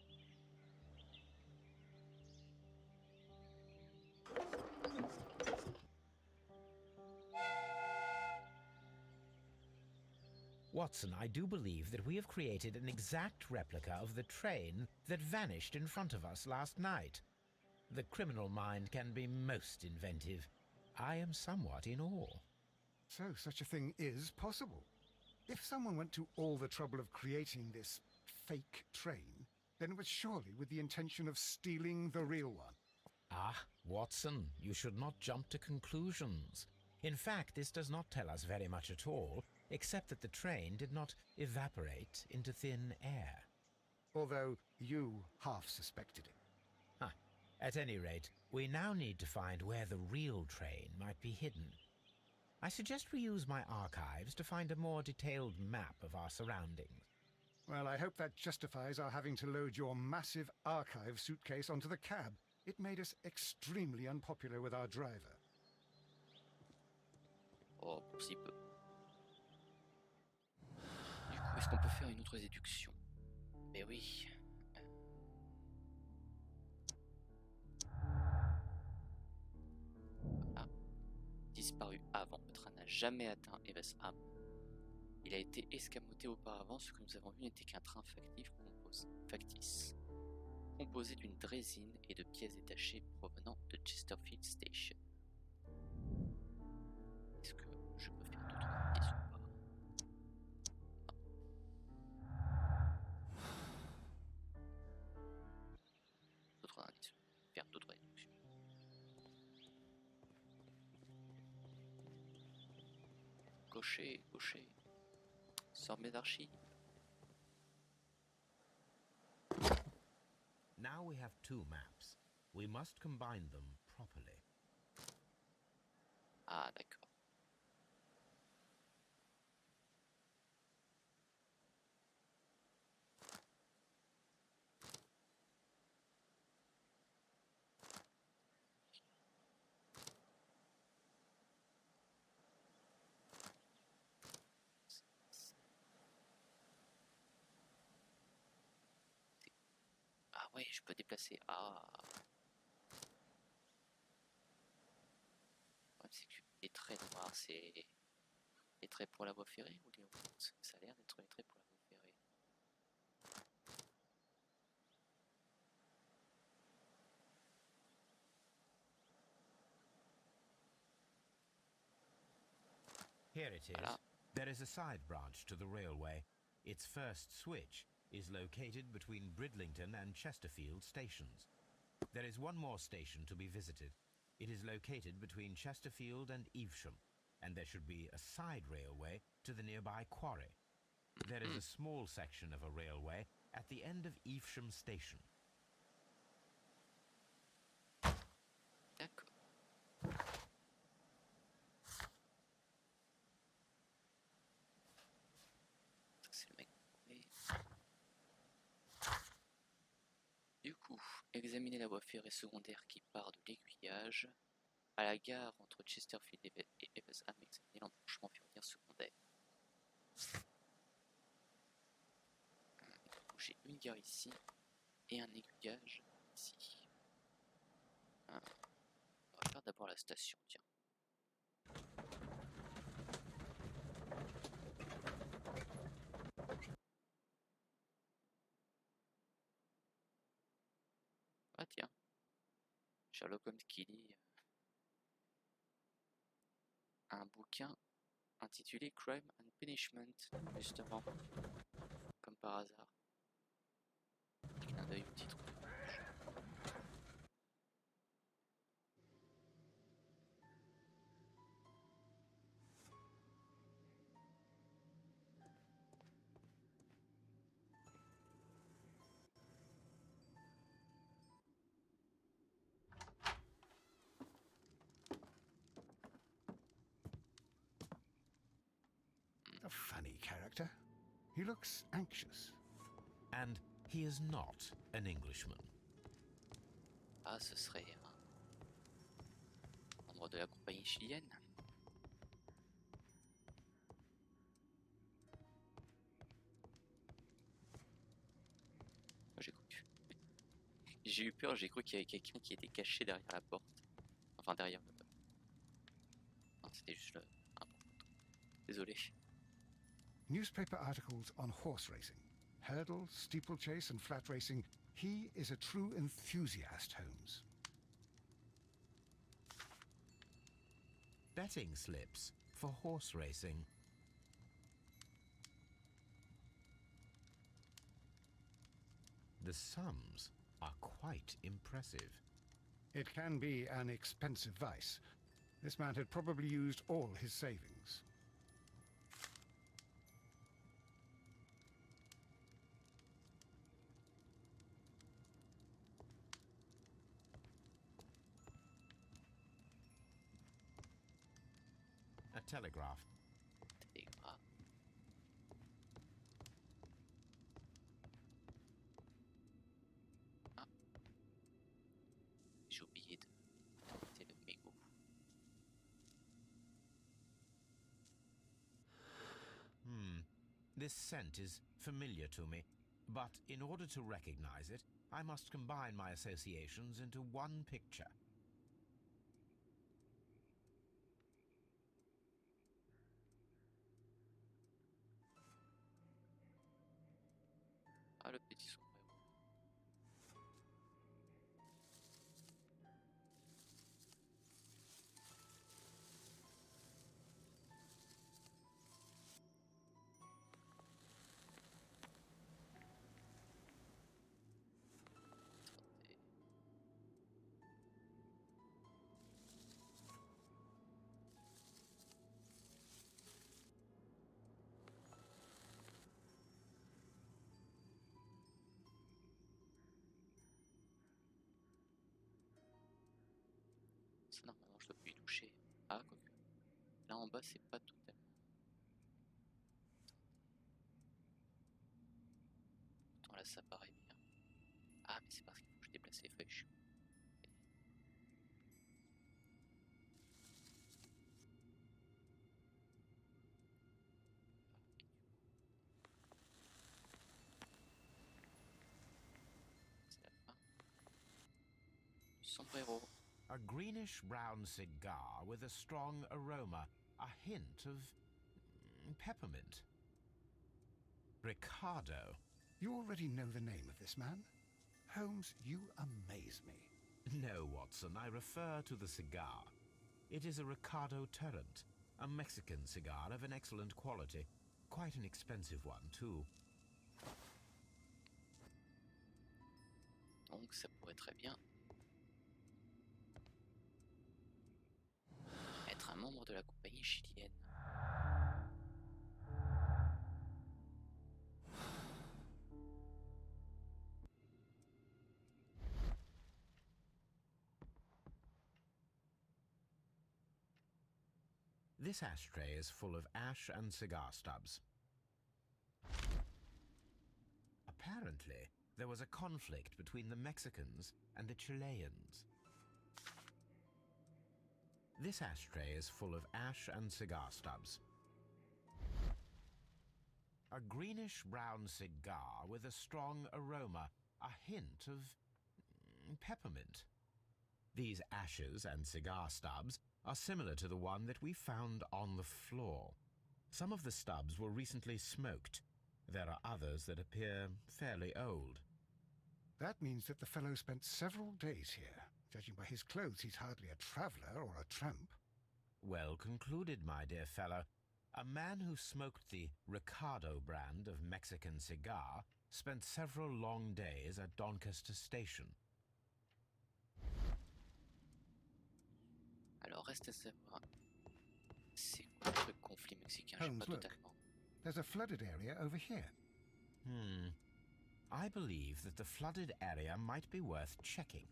Watson, I do believe that we have created an exact replica of the train that vanished in front of us last night. The criminal mind can be most inventive. I am somewhat in awe. So such a thing is possible. If someone went to all the trouble of creating this fake train, then it was surely with the intention of stealing the real one. Ah, Watson, you should not jump to conclusions. In fact, this does not tell us very much at all, except that the train did not evaporate into thin air. Although you half suspected it. Huh. At any rate, we now need to find where the real train might be hidden. I suggest we use my archives to find a more detailed map of our surroundings. Well, I hope that justifies our having to load your massive archive suitcase onto the cab. It made us extremely unpopular with our driver. Oh, pour si peu. Du coup, est-ce qu'on peut faire une autre déduction? Mais oui. Ah. Disparu avant. Le train n'a jamais atteint Evesham. Il a été escamoté auparavant. Ce que nous avons vu n'était qu'un train factice, composé d'une draisine et de pièces détachées provenant de Chesterfield Station. Est-ce que je peux faire d'autres indices ou pas? D'autres indices. Faire d'autres déductions. Cocher. Sors mes archives. Now we have two maps. We must combine them properly. Ah, d'accord. Ah ouais, je peux déplacer. Ah. Le problème, c'est que les traits noirs, c'est les traits pour la voie ferrée ou les routes? Ça a l'air d'être les traits pour la voie ferrée. Here it is. Voilà. There is a side branch to the railway. Its first switch is located between Bridlington and Chesterfield stations. There is one more station to be visited. It is located between Chesterfield and Evesham, and there should be a side railway to the nearby quarry. There is a small section of a railway at the end of Evesham station. D'accord. C'est le mec. Du coup, examiner la voie ferrée secondaire qui part de l'aiguillage à la gare entre Chesterfield et Evesham, examiner l'embranchement ferroviaire secondaire. J'ai une gare ici et un aiguillage ici. On va faire d'abord la station, tiens. Ah tiens, Sherlock Holmes qui lit un bouquin intitulé Crime and Punishment, justement, comme par hasard. Clin d'œil au titre. A funny character. He looks anxious. And he is not an Englishman. Ah, ce serait un membre de la compagnie chilienne. Moi, j'ai eu peur, j'ai cru qu'il y avait quelqu'un qui était caché derrière la porte. Enfin, derrière le... Non, c'était juste un porte. Désolé. Newspaper articles on horse racing. Hurdle, steeplechase and flat racing. He is a true enthusiast, Holmes. Betting slips for horse racing. The sums are quite impressive. It can be an expensive vice. This man had probably used all his savings. A telegraph. Télégraphe. Ah. J'ai oublié de mettre le mégot. This scent is familiar to me, but in order to recognize it, I must combine my associations into one picture. Ah, le petit sombrero. Ça, normalement, je dois plus y toucher. Ah, quoique. Là en bas, c'est pas totalement. Pourtant, là, ça paraît bien. Ah, mais c'est parce qu'il faut que je déplace les feuilles. C'est la fin. Sombrero. A greenish-brown cigar with a strong aroma, a hint of peppermint. Ricardo. You already know the name of this man? Holmes, you amaze me. No, Watson, I refer to the cigar. It is a Ricardo Turrent, a Mexican cigar of an excellent quality. Quite an expensive one, too. Donc, ça pourrait très bien être un membre de la compagnie chilienne. This ashtray is full of ash and cigar stubs. Apparently, there was a conflict between the Mexicans and the Chileans. This ashtray is full of ash and cigar stubs. A greenish-brown cigar with a strong aroma, a hint of peppermint. These ashes and cigar stubs are similar to the one that we found on the floor. Some of the stubs were recently smoked. There are others that appear fairly old. That means that the fellow spent several days here. Judging by his clothes, he's hardly a traveller or a tramp. Well concluded, my dear fellow. A man who smoked the Ricardo brand of Mexican cigar spent several long days at Doncaster Station. Alors, reste à savoir, c'est quoi le conflit mexicain? Je sais Holmes, pas look. totalement. There's a flooded area over here. I believe that the flooded area might be worth checking.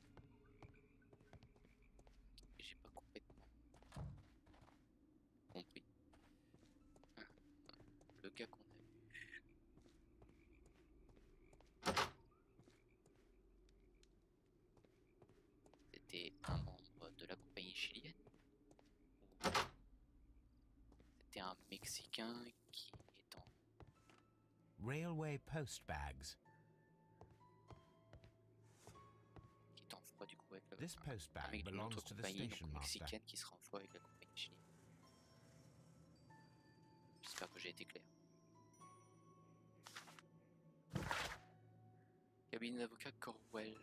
J'ai pas complètement compris. Le gars qu'on a vu. C'était un membre de la compagnie chilienne? Ou c'était un Mexicain qui est en... Railway post bags. qui est en froid du coup avec le... This post un bag mec d'une belongs autre to the compagnie, station donc master. mexicaine, qui sera en froid avec la compagnie chilienne. J'espère que j'ai été clair. Cabinet d'avocat Corwell.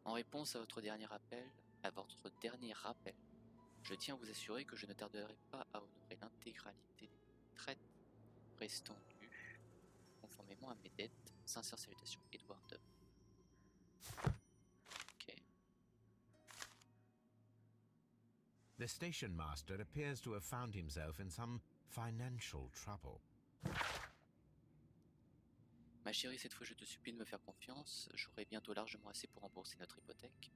En réponse à votre dernier rappel, je tiens à vous assurer que je ne tarderai pas à honorer l'intégralité des traites restant dues, conformément à mes dettes. Sincères salutations, Edward. Ok. The station master appears to have found himself in some financial trouble. Ma chérie, cette fois je te supplie de me faire confiance. J'aurai bientôt largement assez pour rembourser notre hypothèque.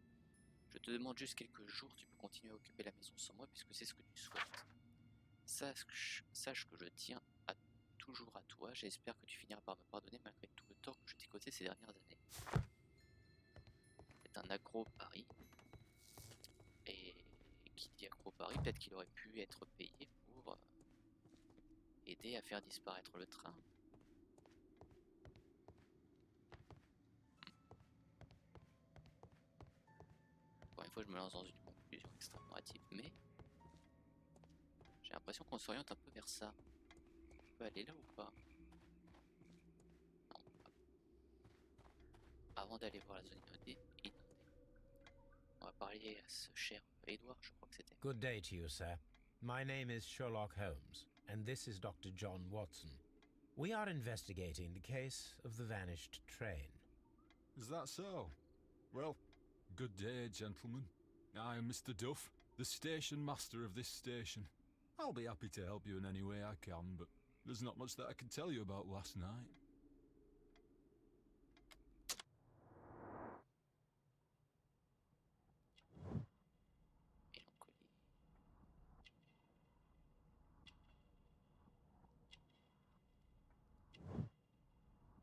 Je te demande juste quelques jours, tu peux continuer à occuper la maison sans moi puisque c'est ce que tu souhaites. Sache que je tiens toujours à toi. J'espère que tu finiras par me pardonner malgré tout le tort que je t'ai causé ces dernières années. C'est un accro Paris. Et qui dit accro Paris, peut-être qu'il aurait pu être payé pour aider à faire disparaître le train. Encore une fois, je me lance dans une conclusion extrêmement hâtive, mais j'ai l'impression qu'on s'oriente un peu vers ça. On peut aller là ou pas? Non, pas. Avant d'aller voir la zone inondée, on va parler à ce cher Edward, je crois que c'était. Good day to you, sir. My name is Sherlock Holmes, and this is Dr. John Watson. We are investigating the case of the vanished train. Is that so? Well, good day, gentlemen. I am Mr. Duff, the station master of this station. I'll be happy to help you in any way I can, but there's not much that I can tell you about last night.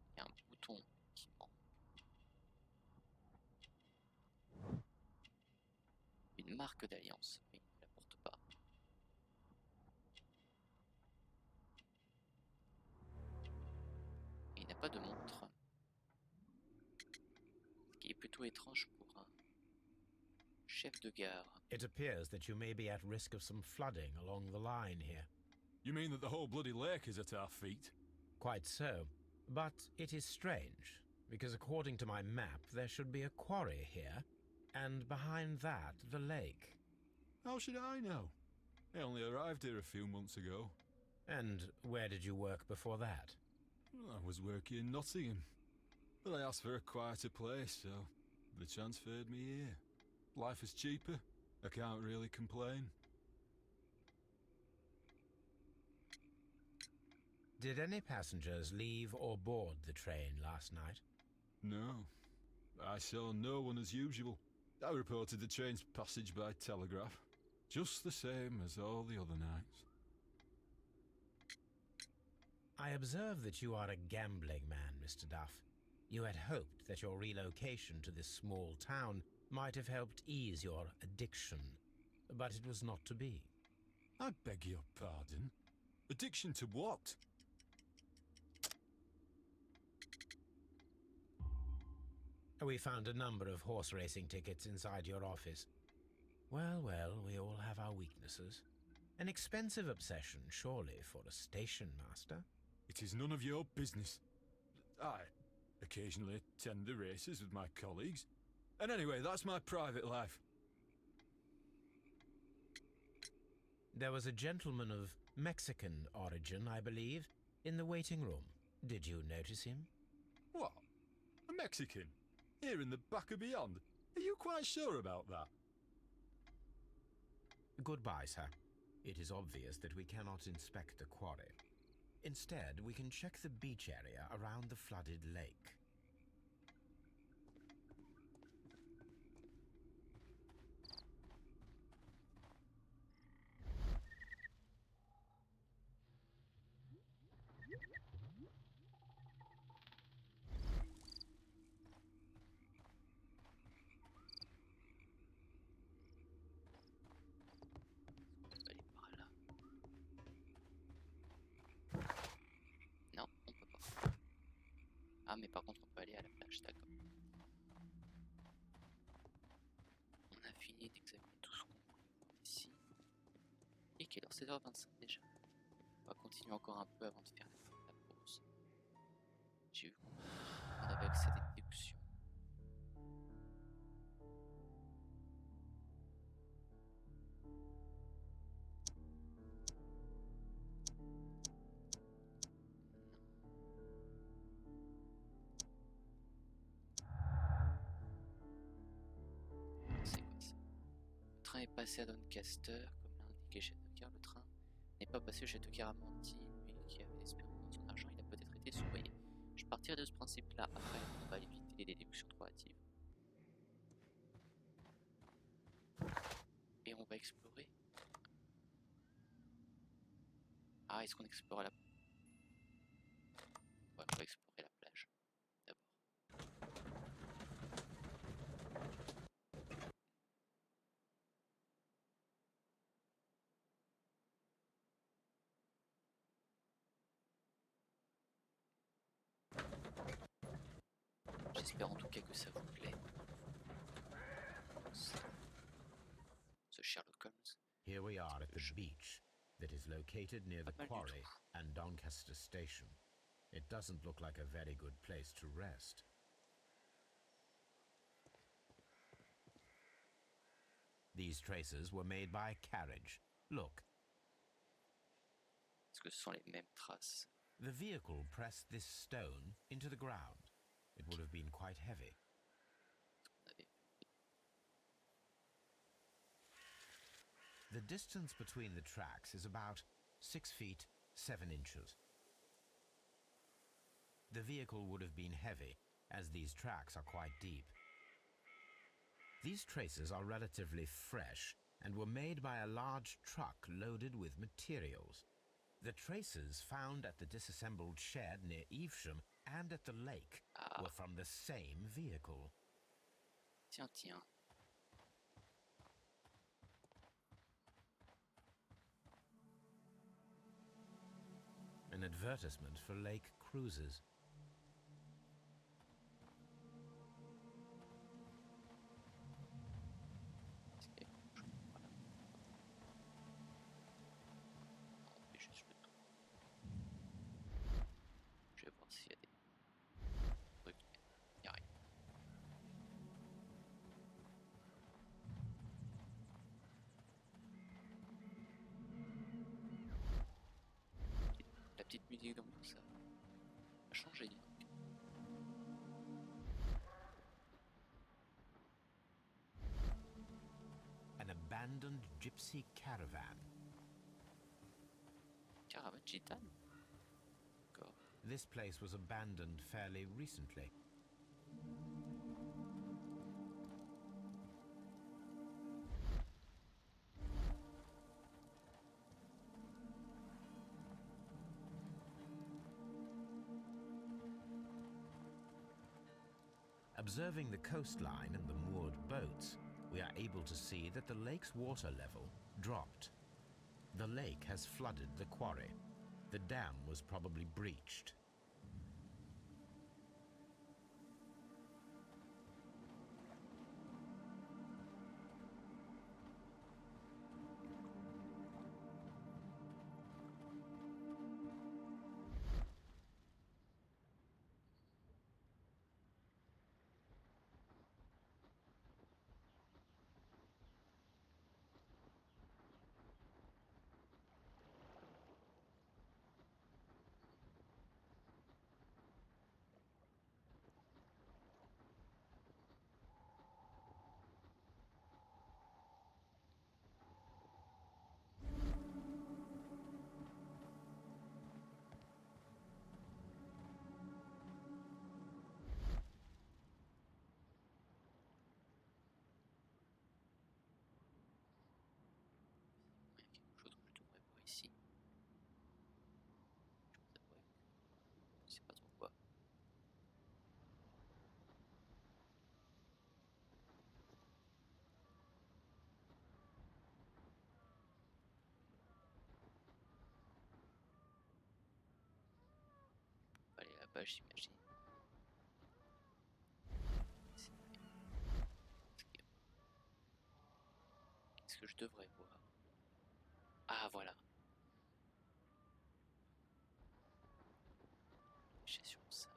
Il y a un bouton qui manque. Une marque d'alliance, mais il ne la porte pas. Et il n'a pas de montre. Ce qui est plutôt étrange pour un chef de gare. It appears that you may be at risk of some flooding along the line here. You mean that the whole bloody lake is at our feet? Quite so. But it is strange, because according to my map, there should be a quarry here, and behind that, the lake. How should I know? I only arrived here a few months ago. And where did you work before that? I was working in Nottingham, but I asked for a quieter place, so they transferred me here. Life is cheaper. I can't really complain. Did any passengers leave or board the train last night? No. I saw no one as usual. I reported the train's passage by telegraph, just the same as all the other nights. I observe that you are a gambling man, Mr. Duff. You had hoped that your relocation to this small town might have helped ease your addiction, but it was not to be. I beg your pardon? Addiction to what? We found a number of horse racing tickets inside your office. Well, well, we all have our weaknesses. An expensive obsession, surely, for a station master. It is none of your business. I occasionally attend the races with my colleagues. And anyway, that's my private life. There was a gentleman of Mexican origin, I believe, in the waiting room. Did you notice him? What? A Mexican? Here in the back of beyond? Are you quite sure about that? Goodbye, sir. It is obvious that we cannot inspect the quarry. Instead, we can check the beach area around the flooded lake. Ah, mais par contre, on peut aller à la plage, d'accord. On a fini d'examiner tout ce qu'on voulait ici. Et qu'il est 16h25 déjà. On va continuer encore un peu avant de faire la pause. J'ai vu qu'on avait accès à des déductions. passé à Doncaster, comme l'a indiqué Châteaucar, le train n'est pas passé au Châteaucar à Monty, lui qui avait espéré prendre son argent, il a peut-être été surveillé. Je partirai de ce principe-là, après on va éviter les déductions trop hâtives. Et on va explorer. Ah, est-ce qu'on explore la... Ouais, on va explorer la plage, d'abord. J'espère en tout cas que ça vous plaît. Ce Sherlock Holmes. Here we are at the beach that is located near the Pas mal du quarry tout. and Doncaster station. It doesn't look like a very good place to rest. These traces were made by a carriage. Look, Est-ce que ce sont les mêmes traces? the vehicle pressed this stone into the ground. It would have been quite heavy. On avait... The distance between the tracks is about 6 feet 7 inches. The vehicle would have been heavy, as these tracks are quite deep. These traces are relatively fresh and were made by a large truck loaded with materials. The traces found at the disassembled shed near Evesham and at the lake were from the same vehicle. Tiens, tiens. An advertisement for lake cruises. Est-ce qu'il y a quelque chose? Voilà. On fait juste le tour. Je vais voir s'il y a des trucs. Il n'y a rien. La petite musique d'ambiance, ça a changé. An abandoned gypsy caravan. Caravane gitane? D'accord. This place was abandoned fairly recently. Observing the coastline and the moored boats, we are able to see that the lake's water level dropped. The lake has flooded the quarry. The dam was probably breached. Il y a quelque chose que je devrais voir ici. Je sais pas trop quoi. On va aller là-bas, j'imagine. Qu'est-ce que je devrais voir? Ah, voilà. J'ai sur ça.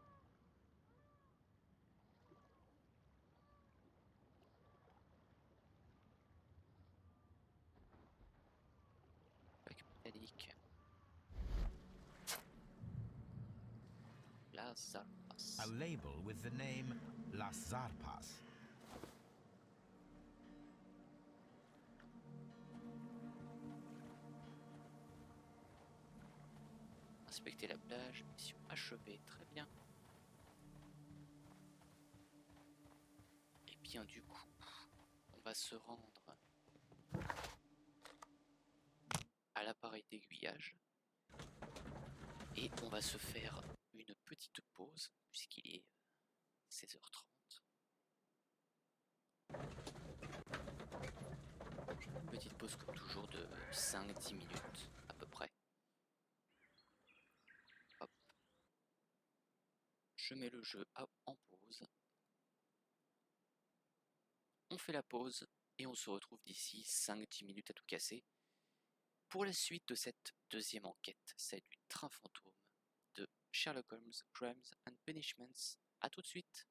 Plaque métallique. La Zarpas. A label with the name Las Zarpas. Inspecter la plage, mission achevée, très bien. Et bien du coup, on va se rendre à l'appareil d'aiguillage et on va se faire une petite pause puisqu'il est 16h30. Une petite pause comme toujours de 5-10 minutes à peu près. Hop. Je mets le jeu en pause. On fait la pause et on se retrouve d'ici 5-10 minutes à tout casser pour la suite de cette deuxième enquête, celle du train fantôme de Sherlock Holmes, Crimes and Punishments. A tout de suite.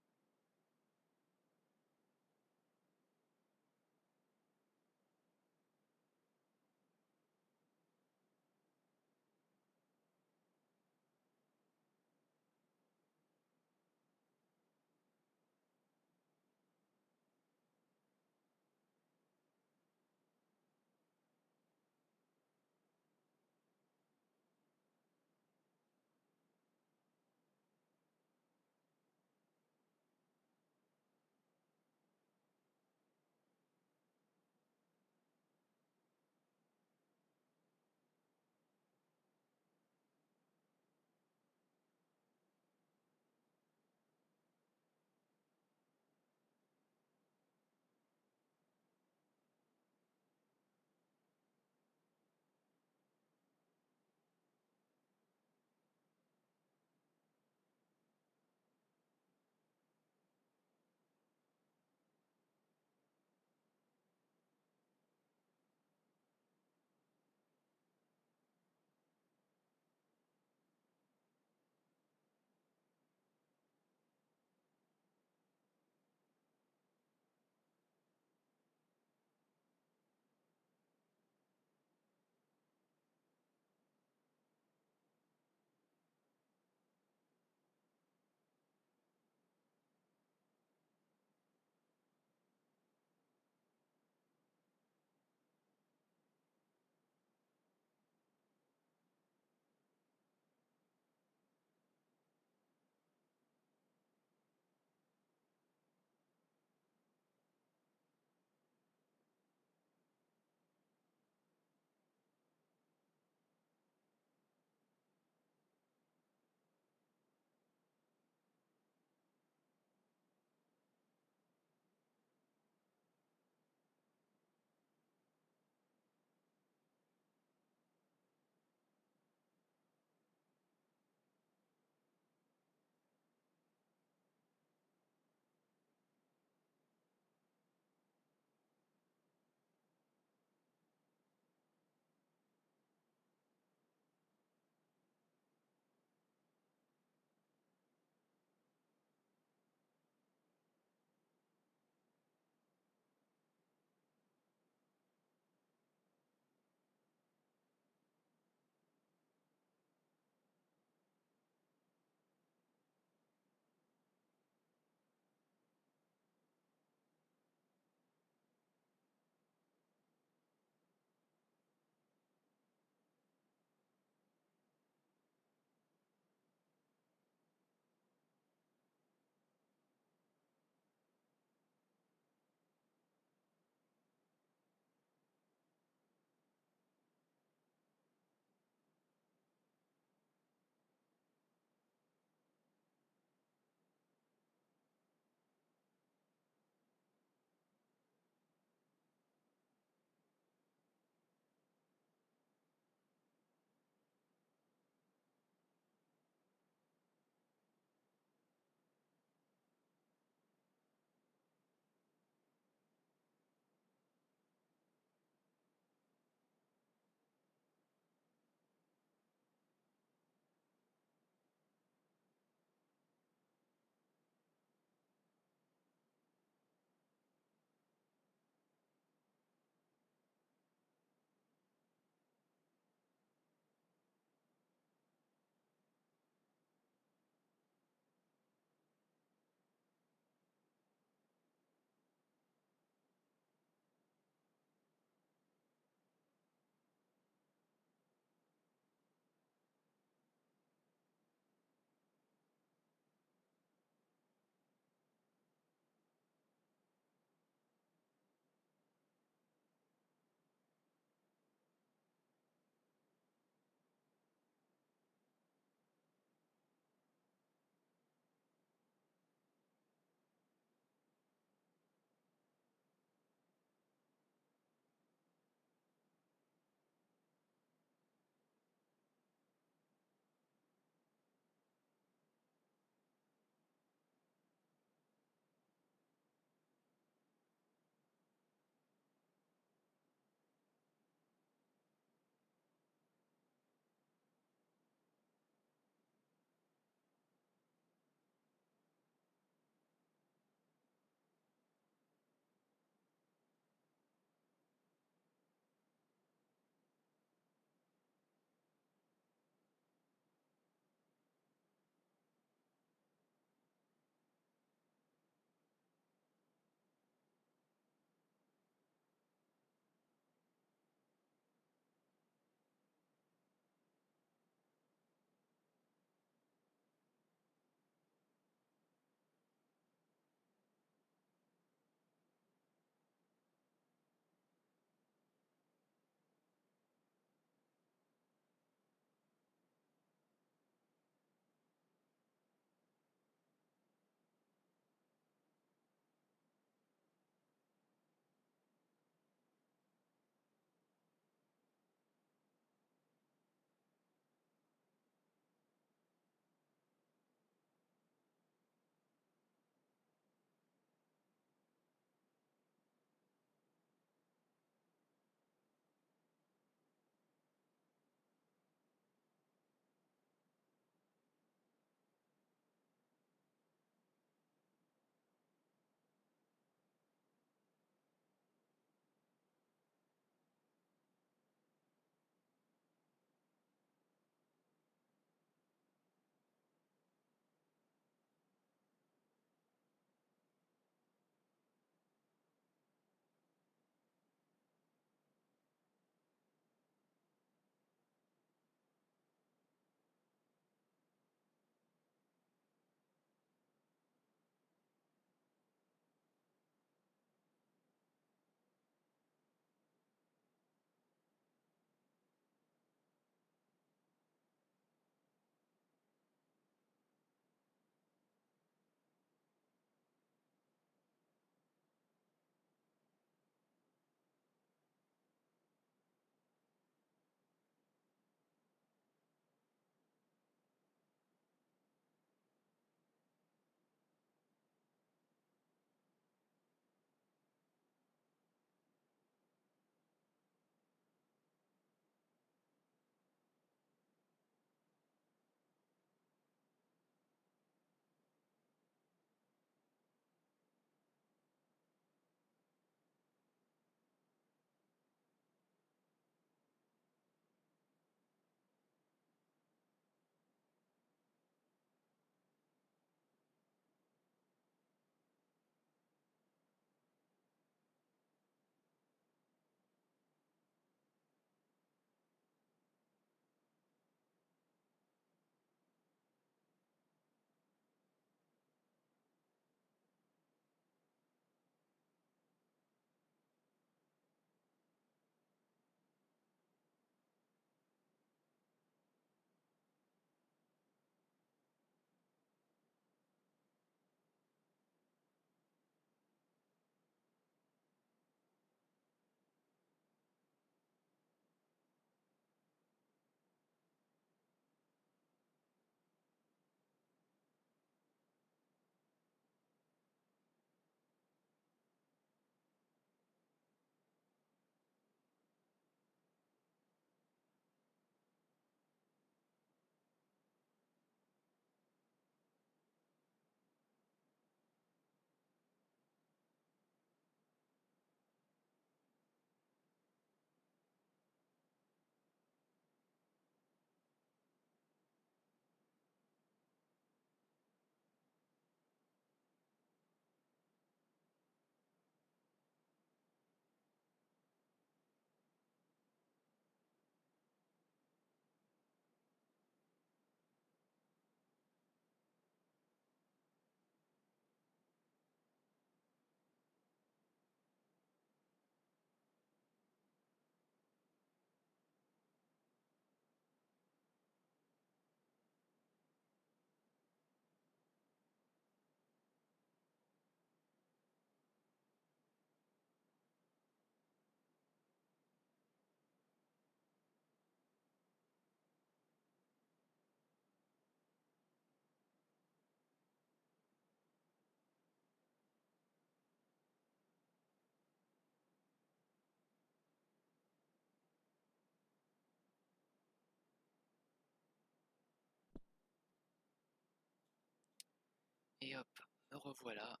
Et hop, me revoilà.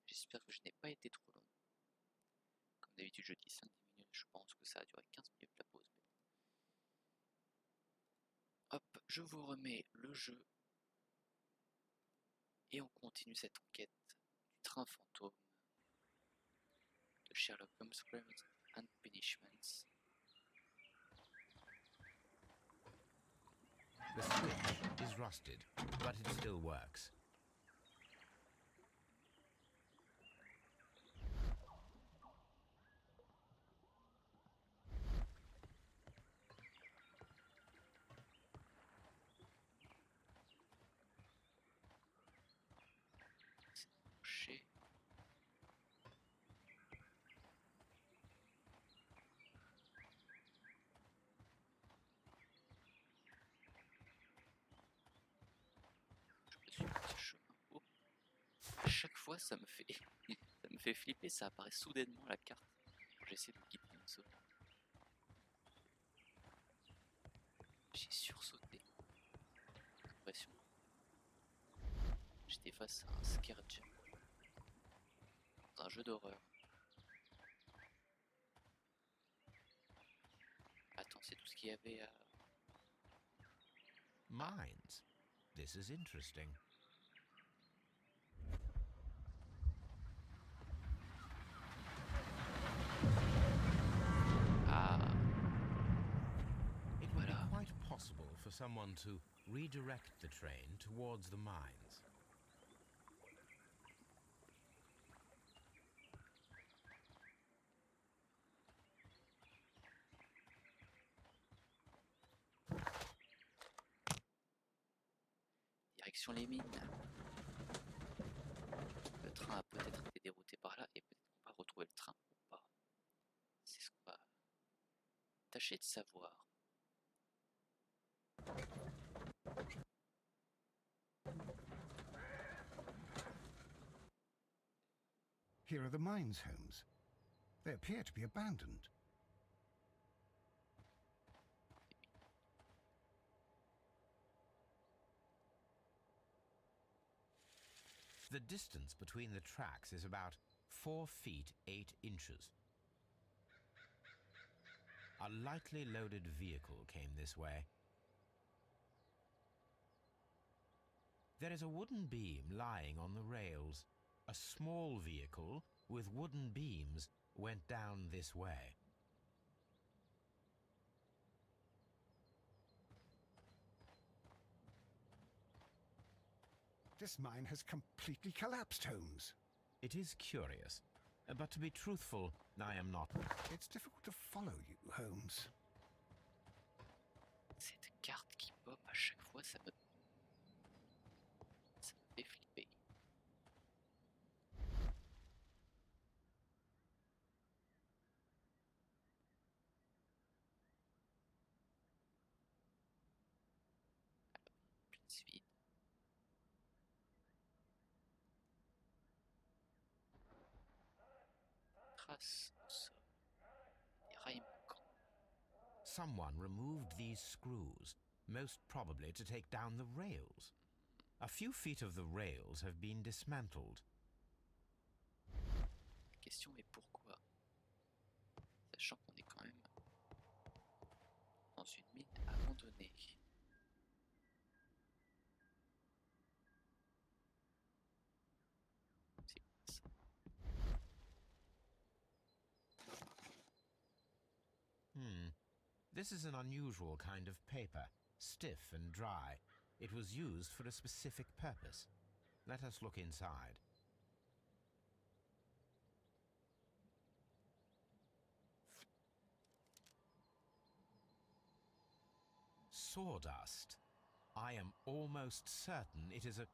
J'espère que je n'ai pas été trop long. Comme d'habitude, je dis 5-10 minutes. Je pense que ça a duré 15 minutes la pause. Mais bon. Hop, je vous remets le jeu. Et on continue cette enquête du train fantôme de Sherlock Holmes Crimes and Punishments. The switch is rusted, but it still works. C'est branché. Je me suis mis ce chemin haut. À chaque fois, ça me fait, ça me fait flipper. Ça apparaît soudainement à la carte. J'essaie de quitter une zone. J'ai sursauté. J'ai l'impression. J'étais face à un scare jam. Dans un jeu d'horreur. Attends, c'est tout ce qu'il y avait à... Mines. This is interesting. Ah. It would be quite possible for someone to redirect the train towards the mines. Direction les mines. Le train a peut-être été dérouté par là et peut-être qu'on va retrouver le train ou pas. C'est ce qu'on va tâcher de savoir. Here are the mines, Holmes. They appear to be abandoned. The distance between the tracks is about 4 feet 8 inches. A lightly loaded vehicle came this way. There is a wooden beam lying on the rails. A small vehicle with wooden beams went down this way. This mine has completely collapsed, Holmes. It is curious, but to be truthful, I am not. It's difficult to follow you, Holmes. Cette carte qui pop à chaque fois, ça me fait flipper. Place vide. Trace au sol. Des rails manquants. Someone removed these screws, most probably to take down the rails. A few feet of the rails have been dismantled. La question est pourquoi? Sachant qu'on est quand même dans une mine abandonnée. C'est quoi ça? This is an unusual kind of paper, stiff and dry. It was used for a specific purpose. Let us look inside. Sawdust. I am almost certain it is a...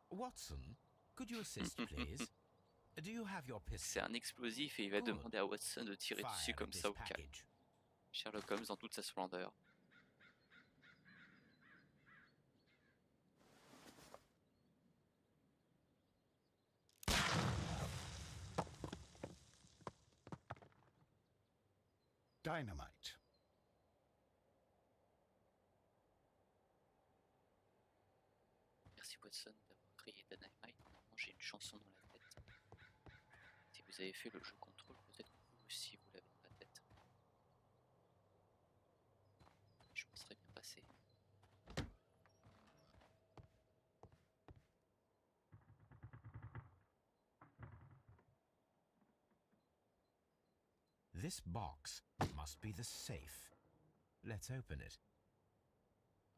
Watson, could you assist, please? Do you have your pistol? C'est un explosif et il va demander à Watson de tirer dessus Fire comme this ça au calme. package. Sherlock Holmes dans toute sa splendeur. Dynamite. Merci Watson d'avoir crié Dynamite, normalement j'ai une chanson dans la tête. Si vous avez fait le jeu contrôle, peut-être que vous aussi vous l'avez dans la tête. Je m'en serais bien passé. This box must be the safe. Let's open it.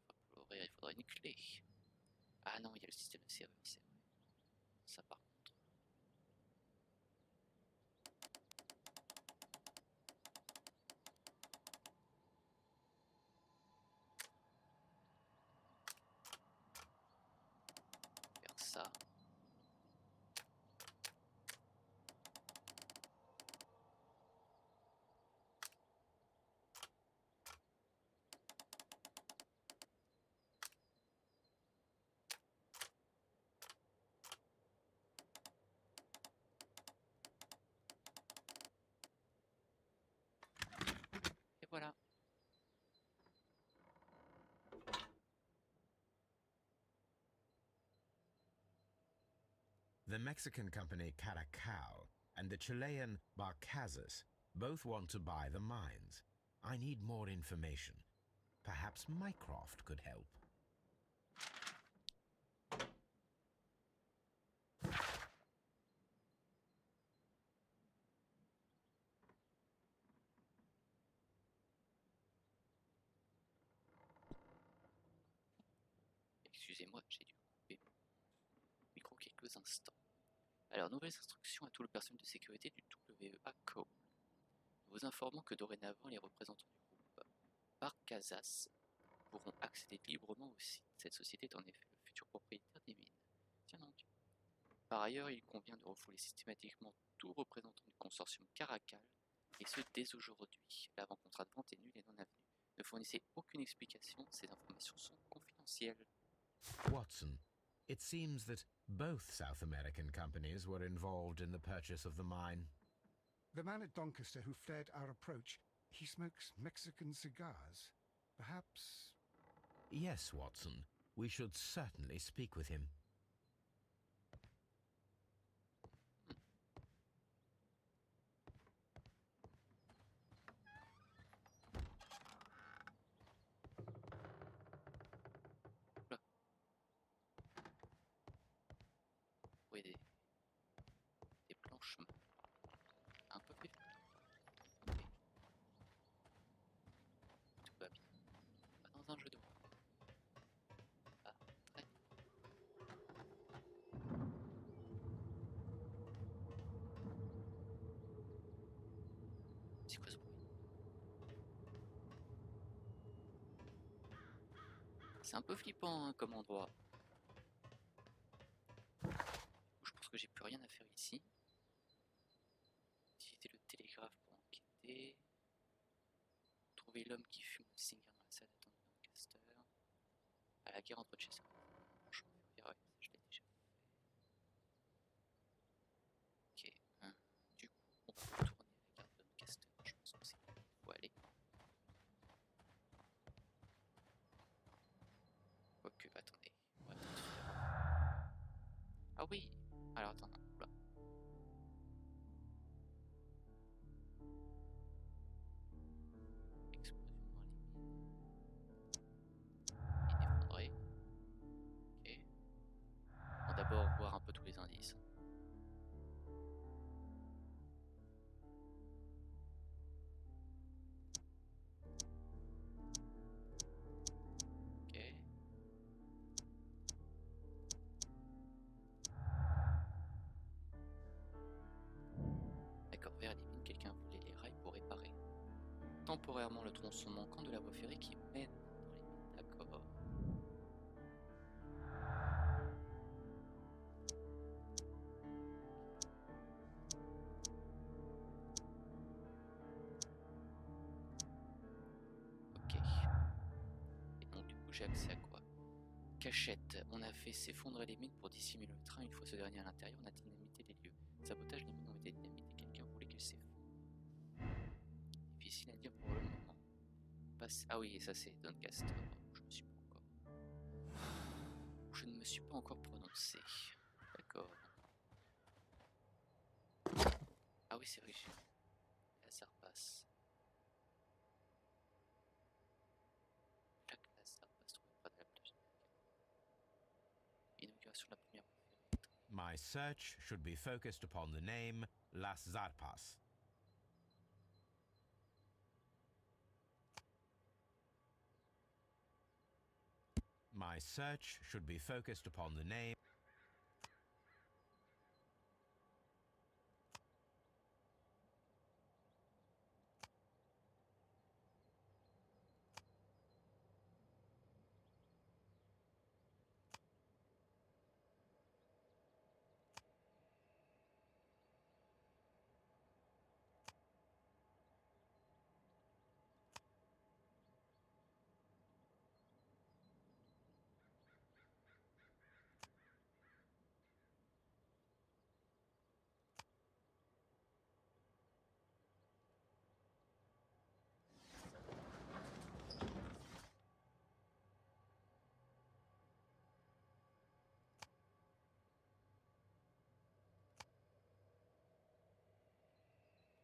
Pour l'ouvrir, il faudrait une clé. Ah non, il y a le système de serrure, c'est vrai. Ça par contre. Faire ça. Et voilà. The Mexican company Caracal and the Chilean Barcazas both want to buy the mines. I need more information. Perhaps Mycroft could help. Excusez-moi, j'ai dû couper mon micro quelques instants. Alors, nouvelles instructions à tout le personnel de sécurité du WEA Code. Nous vous informons que dorénavant, les représentants du groupe Barcazas pourront accéder librement au site. Cette société est en effet le futur propriétaire des mines. Tiens donc. Par ailleurs, il convient de refouler systématiquement tout représentant du consortium Caracal, et ce dès aujourd'hui. L'avant-contrat de vente est nul et non avenu. Ne fournissez aucune explication, ces informations sont confidentielles. Watson, it seems that both South American companies were involved in the purchase of the mine. The man at Doncaster who flared our approach, he smokes Mexican cigars. Perhaps... Yes, Watson. We should certainly speak with him. Oui, des planches un peu plus. Ok. Tout va bien. Pas dans un jeu de rôle. Ah, très. C'est quoi ce bruit? C'est un peu flippant hein, comme endroit. Je pense que j'ai plus rien à faire ici. Utiliser le télégraphe pour enquêter. Trouver l'homme qui fume le cigare dans la salle d'attente de Doncaster. À la guerre entre Chester et le chemin ferroviaire, ouais, je l'ai déjà fait. Ok, du coup, on va retourner à la gare de Doncaster. Je pense que c'est là qu'il faut aller. Quoique, attendez, on va peut-être faire... Ah oui. Alors attends, non, oula. Explosion dans les mines. Mine effondrée. Ok. On va d'abord voir un peu tous les indices. Ok. D'accord, vers les mines, quelqu'un voulait les rails pour réparer temporairement le tronçon manquant de la voie ferrée qui mène dans les mines. D'accord. Ok. Et donc du coup j'ai accès à quoi? Cachette. On a fait s'effondrer les mines pour dissimuler le train. Une fois ce dernier à l'intérieur, on a dynamité les lieux. Sabotage, les mines ont été dynamitées. Quelqu'un voulait qu'elles s'effondrent. Difficile à dire pour le moment. Ah oui, ça c'est Doncaster. Je ne me suis pas encore prononcé. D'accord. Ah oui, c'est vrai, j'ai la sarpasse. La sarpasse trouvée près de la plage. Inauguration de la première préférée. My search should be focused upon the name Las Zarpas. My search should be focused upon the name.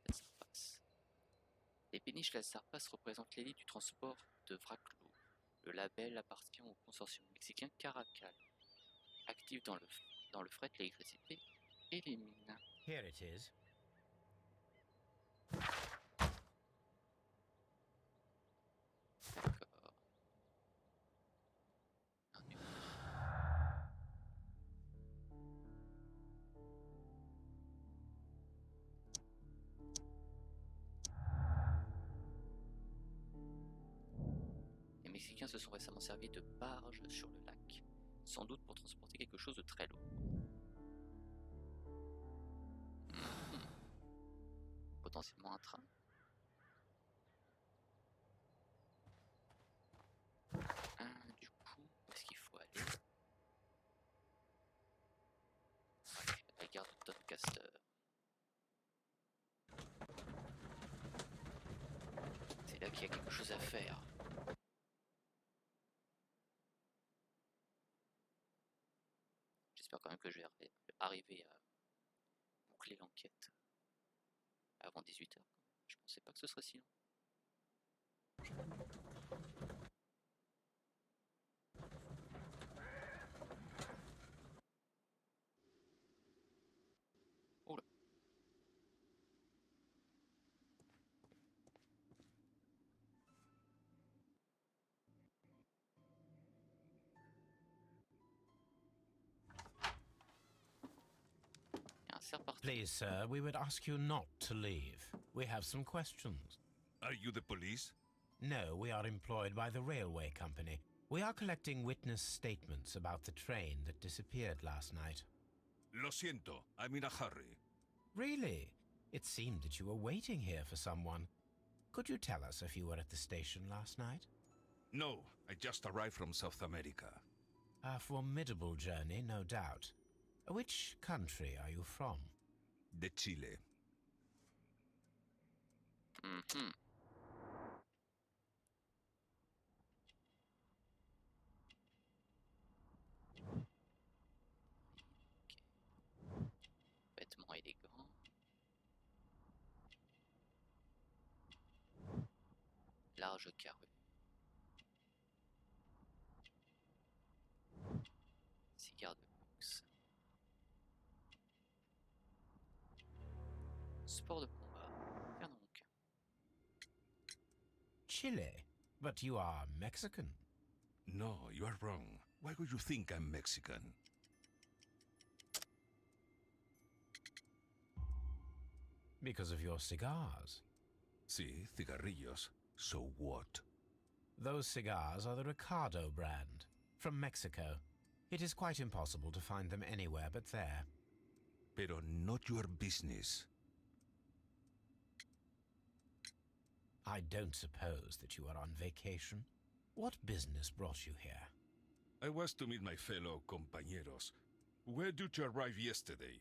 La sarpasse. Les péniches La Sarpasse représentent l'élite du transport de vrac lourd. Le label appartient au consortium mexicain Caracal, actif dans le fret, l'électricité et les mines. Here it is. D'accord. Les Mexicains se sont récemment servis de barges sur le lac, sans doute pour transporter quelque chose de très lourd. Potentiellement un train. Du coup, où est-ce qu'il faut aller? La gare de Doncaster. C'est là qu'il y a quelque chose à faire. J'espère quand même que je vais arriver à boucler l'enquête avant 18h. Je pensais pas que ce serait si long. Oula. Please, sir, we would ask you not to leave. We have some questions. Are you the police? No, we are employed by the railway company. We are collecting witness statements about the train that disappeared last night. Lo siento, I'm in a hurry. Really? It seemed that you were waiting here for someone. Could you tell us if you were at the station last night? No, I just arrived from South America. A formidable journey, no doubt. Which country are you from? De Chile. Mm-hmm. Vêtements élégants. Large carré. Cigare de luxe. Sport de combat. Faire donc. Chile? But you are Mexican. No, you are wrong. Why would you think I'm Mexican? Because of your cigars. Sí, cigarrillos. So what? Those cigars are the Ricardo brand, from Mexico. It is quite impossible to find them anywhere but there. Pero not your business. I don't suppose that you are on vacation. What business brought you here? I was to meet my fellow compañeros. Where did you arrive yesterday?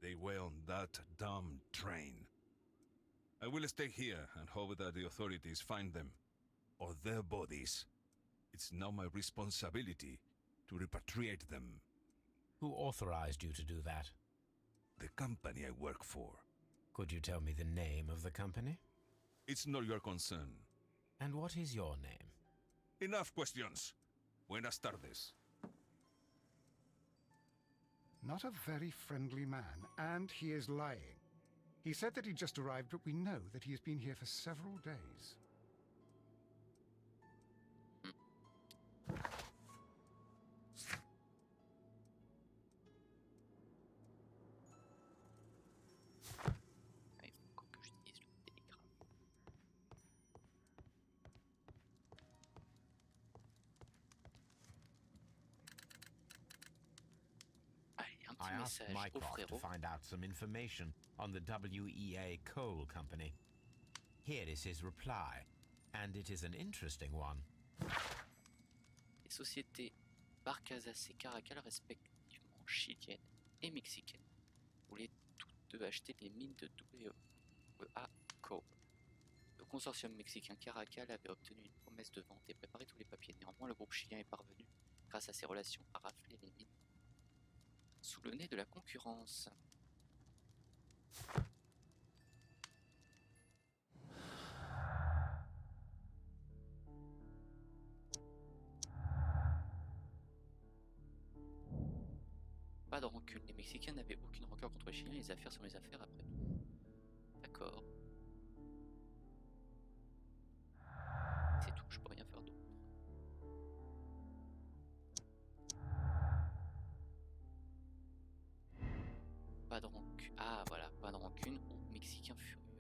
They were on that damn train. I will stay here and hope that the authorities find them, or their bodies. It's now my responsibility to repatriate them. Who authorized you to do that? The company I work for. Could you tell me the name of the company? It's not your concern. And what is your name? Enough questions. Buenas tardes. Not a very friendly man, and he is lying. He said that he just arrived, but we know that he has been here for several days. Ah, il faut encore que j'utilise le télégramme. Allez, un petit I asked message au Mycroft to frérot. find out some information on the WEA Coal Company. Here is his reply, and it is an interesting one. Les sociétés Barcazas et Caracal, respectivement chiliennes et mexicaines, voulaient toutes deux acheter les mines de WEA Coal. Le consortium mexicain Caracal avait obtenu une promesse de vente et préparé tous les papiers. Néanmoins, le groupe chilien est parvenu, grâce à ses relations, à rafler les mines sous le nez de la concurrence. Pas de rancune, les Mexicains n'avaient aucune rancœur contre les Chiliens, les affaires sont les affaires après tout. D'accord. C'est tout, je peux rien faire d'autre. Pas de rancune. Ah voilà, pas de rancune aux Mexicains furieux.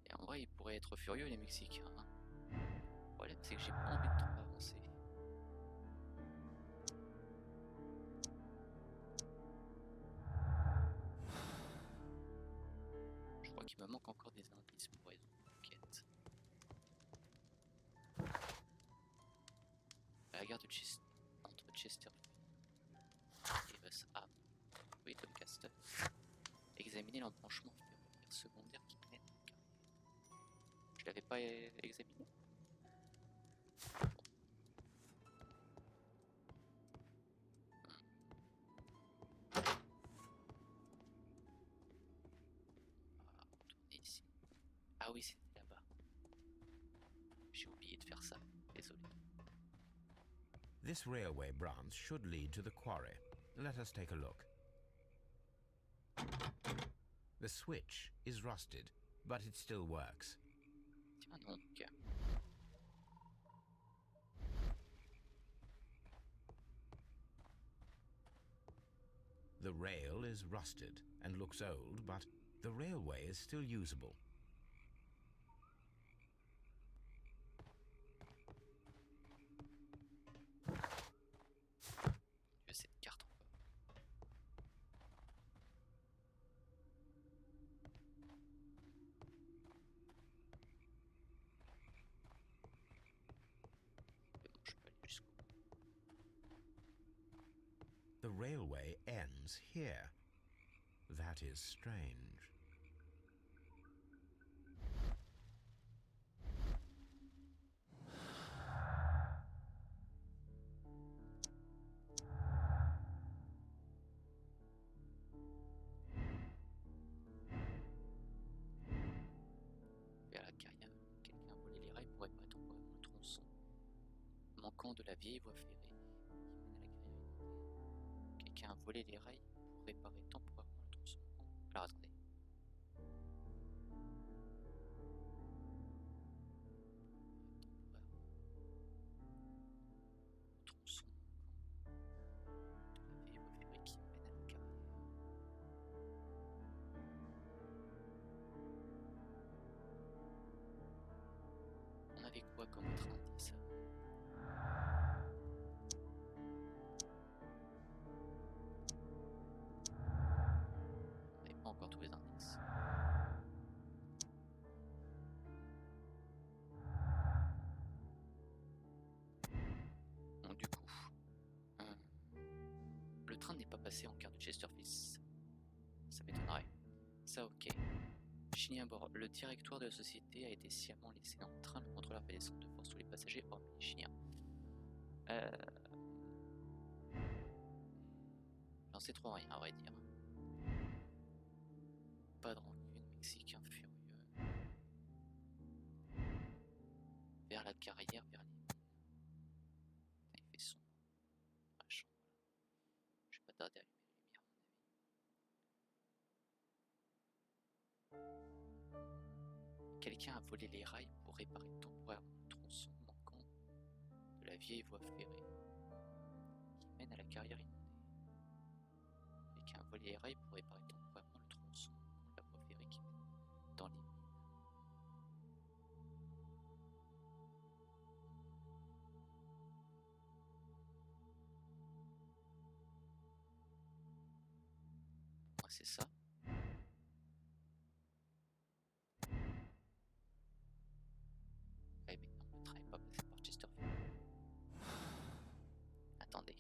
Et en vrai, ils pourraient être furieux les Mexicains. Hein. Le problème, c'est que j'ai pas envie de trop avancer. Je crois qu'il me manque encore des indices pour résoudre l'enquête. La gare de entre Chesterfield et West Ham, oui, Doncaster. Examiner l'embranchement ferroviaire secondaire qui mène au carrière. Je l'avais pas examiné. Ah oui, c'était là-bas. J'ai oublié de faire ça. Désolé. This railway branch should lead to the quarry. Let us take a look. The switch is rusted, but it still works. Tiens donc. The rail is rusted and looks old, but the railway is still usable. Cette carte encore. Mais bon, je peux aller jusqu'au bout. The railway ends here. That is strange. Vers la carrière, quelqu'un a volé les rails pour réparer temporairement le tronçon manquant de la vieille voie ferrée qui mène à la carrière. Quelqu'un a volé les rails pour réparer temporairement le tronçon. Alors attendez. Tronçon manquant de la vieille voie ferrée qui mène à la carrière. On avait quoi comme autre indice? On n'avait pas encore tous les indices. Donc du coup, le train n'est pas passé en quart de Chesterfield. Ça m'étonnerait. Ça ok. Chilien à bord. Le directoire de la société a été sciemment laissé dans le train. Le contrôleur fait descendre de force tous les passagers hormis les Chiliens. J'en sais trop rien, à vrai dire. Pas de rancune, Mexicain furieux. Vers la carrière, vers les mines. Il fait sombre. Machin, voilà. Je vais pas tarder à allumer les lumières, à mon avis. Quelqu'un a volé les rails pour réparer temporairement le tronçon manquant de la vieille voie ferrée qui mène à la carrière inondée. Quelqu'un a volé les rails pour réparer temporairement le tronçon de la voie ferrée qui mène dans les mines. Moi, c'est ça. Ouais, mais non, le train n'est pas passé par Chesterfield. Attendez.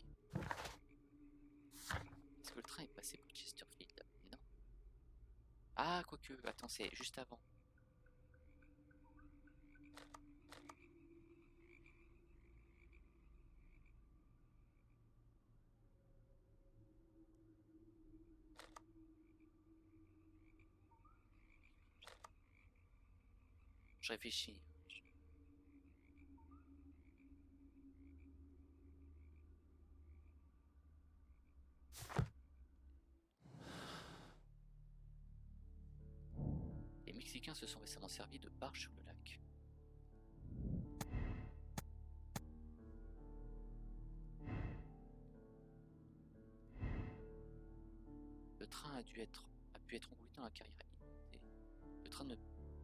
Est-ce que le train est passé par Chesterfield? Mais non. Ah, quoique, attends, c'est juste avant. Je réfléchis. Les Mexicains se sont récemment servis de barges sur le lac. Le train a pu être englouti dans la carrière inondée. Le train ne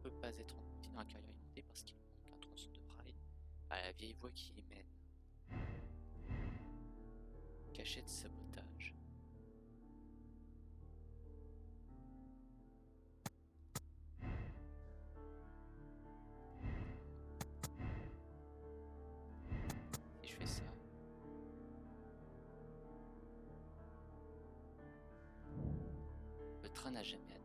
peut pas être englouti dans la carrière inondée parce qu'il manque un tronçon de rail à la vieille voie qui y mène. Cachette sabotage. Si je fais ça. Le train n'a jamais atteint.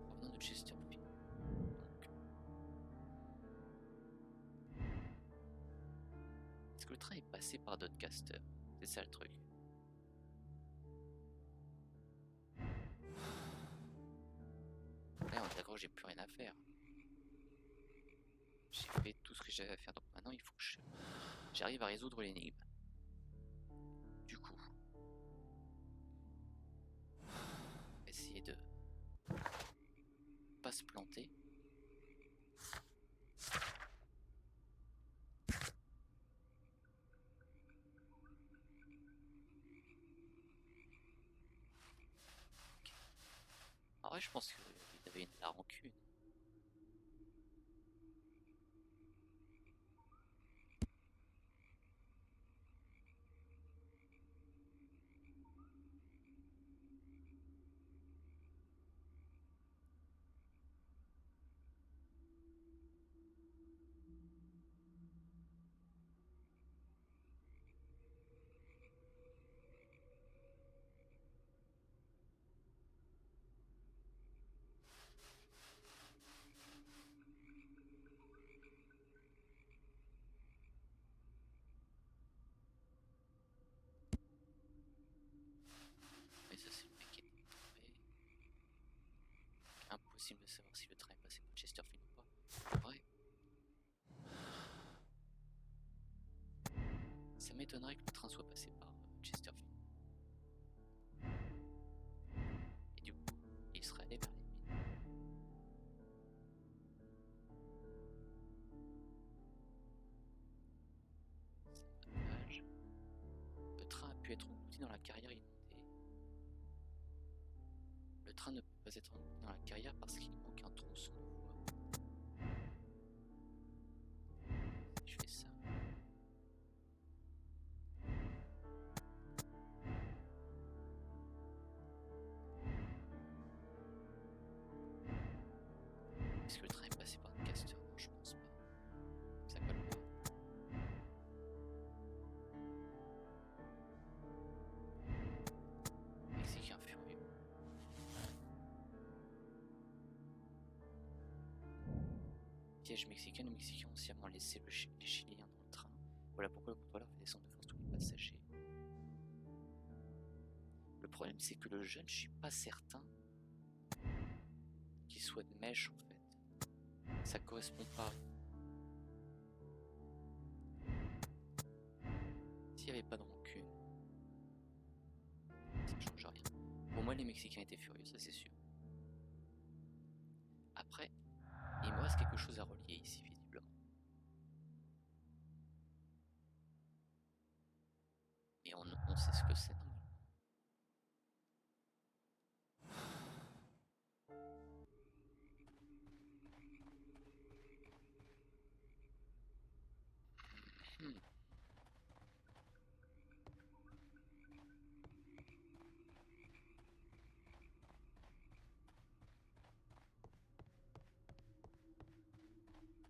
Provenant de Chesterfield. Donc. Est-ce que le train est passé par Doncaster? C'est ça le truc. Là, on est d'accord, j'ai plus rien à faire. J'ai fait tout ce que j'avais à faire, donc maintenant il faut que j'arrive à résoudre l'énigme. Du coup, essayer de pas se planter. Okay. En vrai, je pense qu'il avait de la rancune. Mais ça, c'est le mec qui est tombé. Impossible de savoir si le train est passé par Chesterfield ou pas. En vrai, ça m'étonnerait que le train soit passé par Chesterfield. Et du coup, il serait allé vers les mines. Sabotage. Le train a pu être englouti dans la carrière inondée. Le train ne peut pas être englouti dans la carrière parce qu'il manque un tronçon de voie. Si je fais ça. Est-ce que le train est passé par Doncaster? Non, je pense pas. Ça colle pas. Mexicain furieux. piège mexicain, les Mexicains ont sciemment laissé les Chiliens dans le train. Voilà pourquoi le contrôleur fait descendre de force tous les passagers. Le problème, c'est que le jeune, je suis pas certain qu'il soit de mèche, en fait. Ça correspond pas. S'il n'y avait pas de rancune, ça change rien. Pour moi, les Mexicains étaient furieux, ça c'est sûr. Après, il me reste quelque chose à relier ici, visiblement. Et on sait ce que c'est normalement.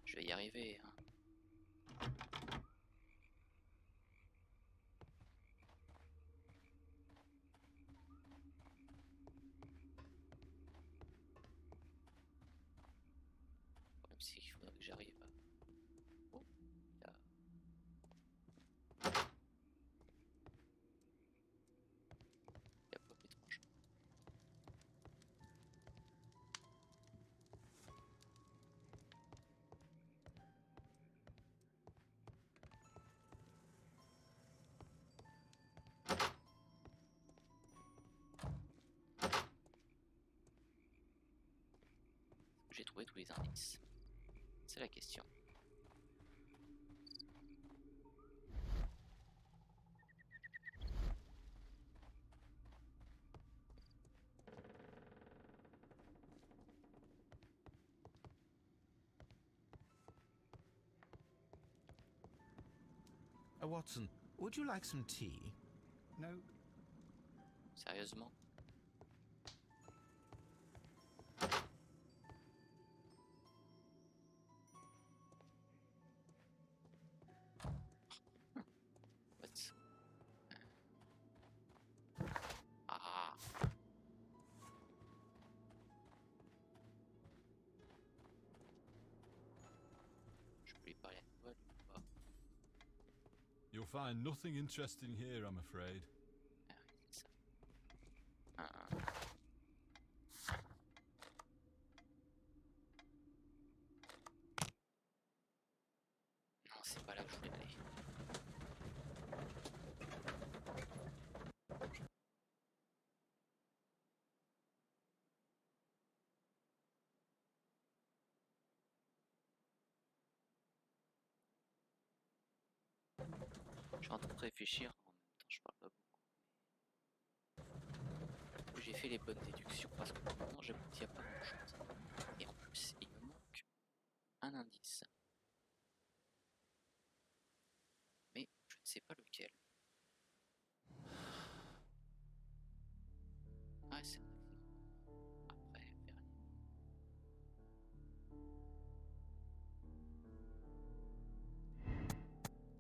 Je vais y arriver, hein. Le problème, c'est qu'il faudrait que j'arrive à... Oh, là. La pomme étrange. J'ai trouvé tous les indices. C'est la question. Watson, would you like some tea? No, Sérieusement? What? Ah. Je peux lui parler à toi, lui, ou pas? You'll find nothing interesting here, I'm afraid. Ah oui, c'est ça. Ah. Non, c'est pas là que je voulais aller. Je suis en train de réfléchir, en même temps je parle pas beaucoup. J'ai fait les bonnes déductions parce que pour le moment j'aboutis à pas grand chose. Et en plus il me manque un indice. Mais je ne sais pas lequel. Ah c'est un accident. Après vers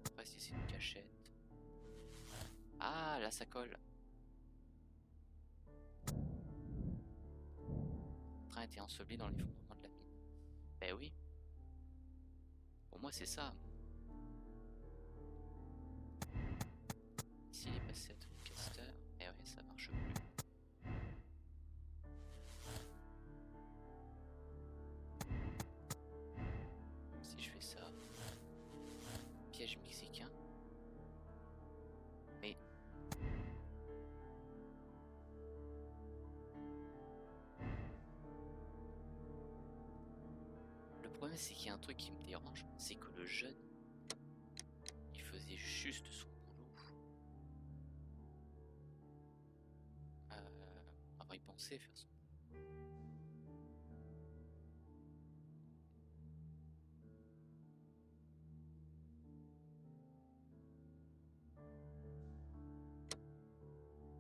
après si c'est une cachette. Ah là ça colle. Le train était enseveli dans l'effondrement de la mine. Ben oui. Pour moi c'est ça. S'il est passé à Twicaster, eh ouais ça marche plus. Si je fais ça, piège mexicain. Mais le problème c'est qu'il y a un truc qui me dérange, c'est que le jeune, il faisait juste son boulot. Enfin, il pensait faire son boulot.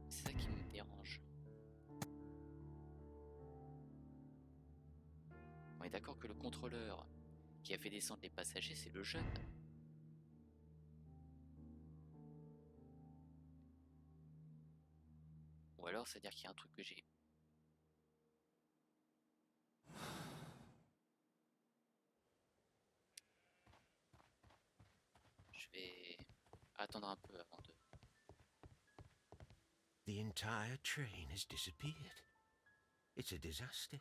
C'est ça qui me dérange. On est d'accord que le contrôleur qui a fait descendre les passagers, c'est le jeune. Ou alors, c'est-à-dire qu'il y a un truc que j'ai... the entire train has disappeared. It's a disaster.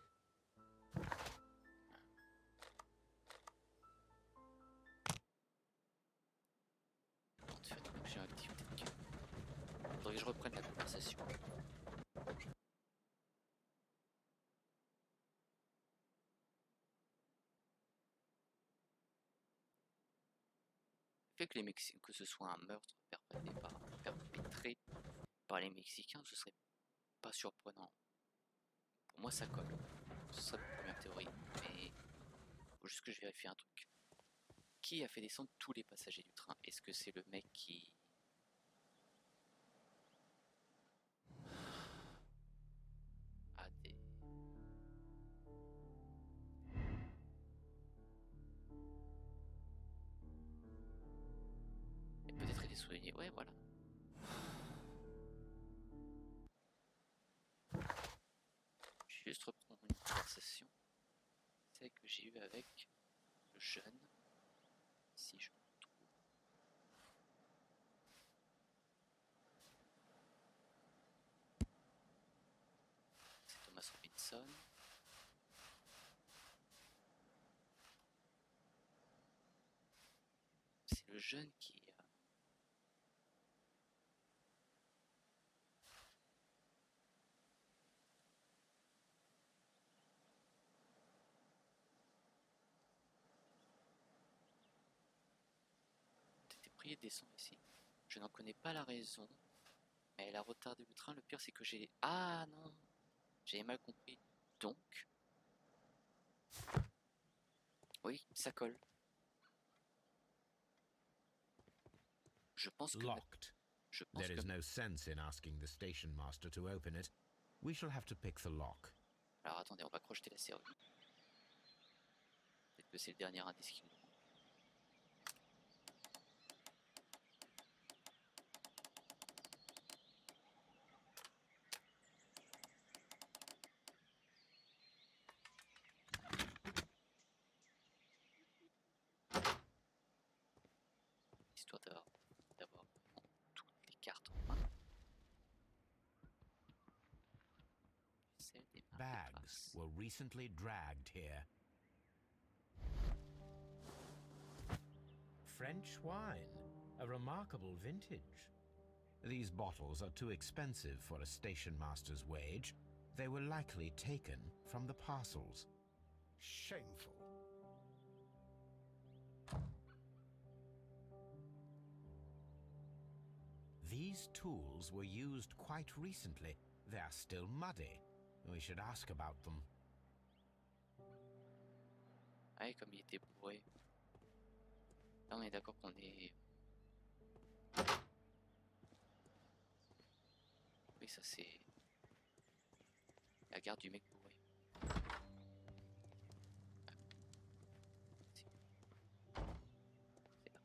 Faire une option active. Faudrait que je reprenne la conversation. Le fait que que ce soit un meurtre perpétré par les Mexicains, ce serait pas surprenant. Pour moi, ça colle. Ce serait ma première théorie. Mais faut juste que je vérifie un truc. Qui a fait descendre tous les passagers du train? Est-ce que c'est le mec qui... a des... Et peut-être des souvenirs. Ouais, voilà. Je vais juste reprendre une conversation. Celle que j'ai eue avec le jeune. Si je le retrouve. C'est Thomas Robinson. C'est le jeune qui et descend ici. Je n'en connais pas la raison, mais elle a retardé le train. Le pire, c'est que j'ai... Ah non, j'avais mal compris. Donc... Oui, ça colle. Je pense que... Locked. There is no sense in asking the station master to open it. We shall have to pick the lock. Alors attendez, on va crocheter la serrure. Peut-être que c'est le dernier indice qui nous manque. Histoire d'avoir toutes les cartes en main. Bags were recently dragged here. French wine, a remarkable vintage. These bottles are too expensive for a station master's wage. They were likely taken from the parcels. Shameful. These tools were used quite recently. They are still muddy. We should ask about them. Ah, comme il était bourré. Là, on est d'accord qu'on est... Oui, ça c'est... la garde du mec bourré. C'est là.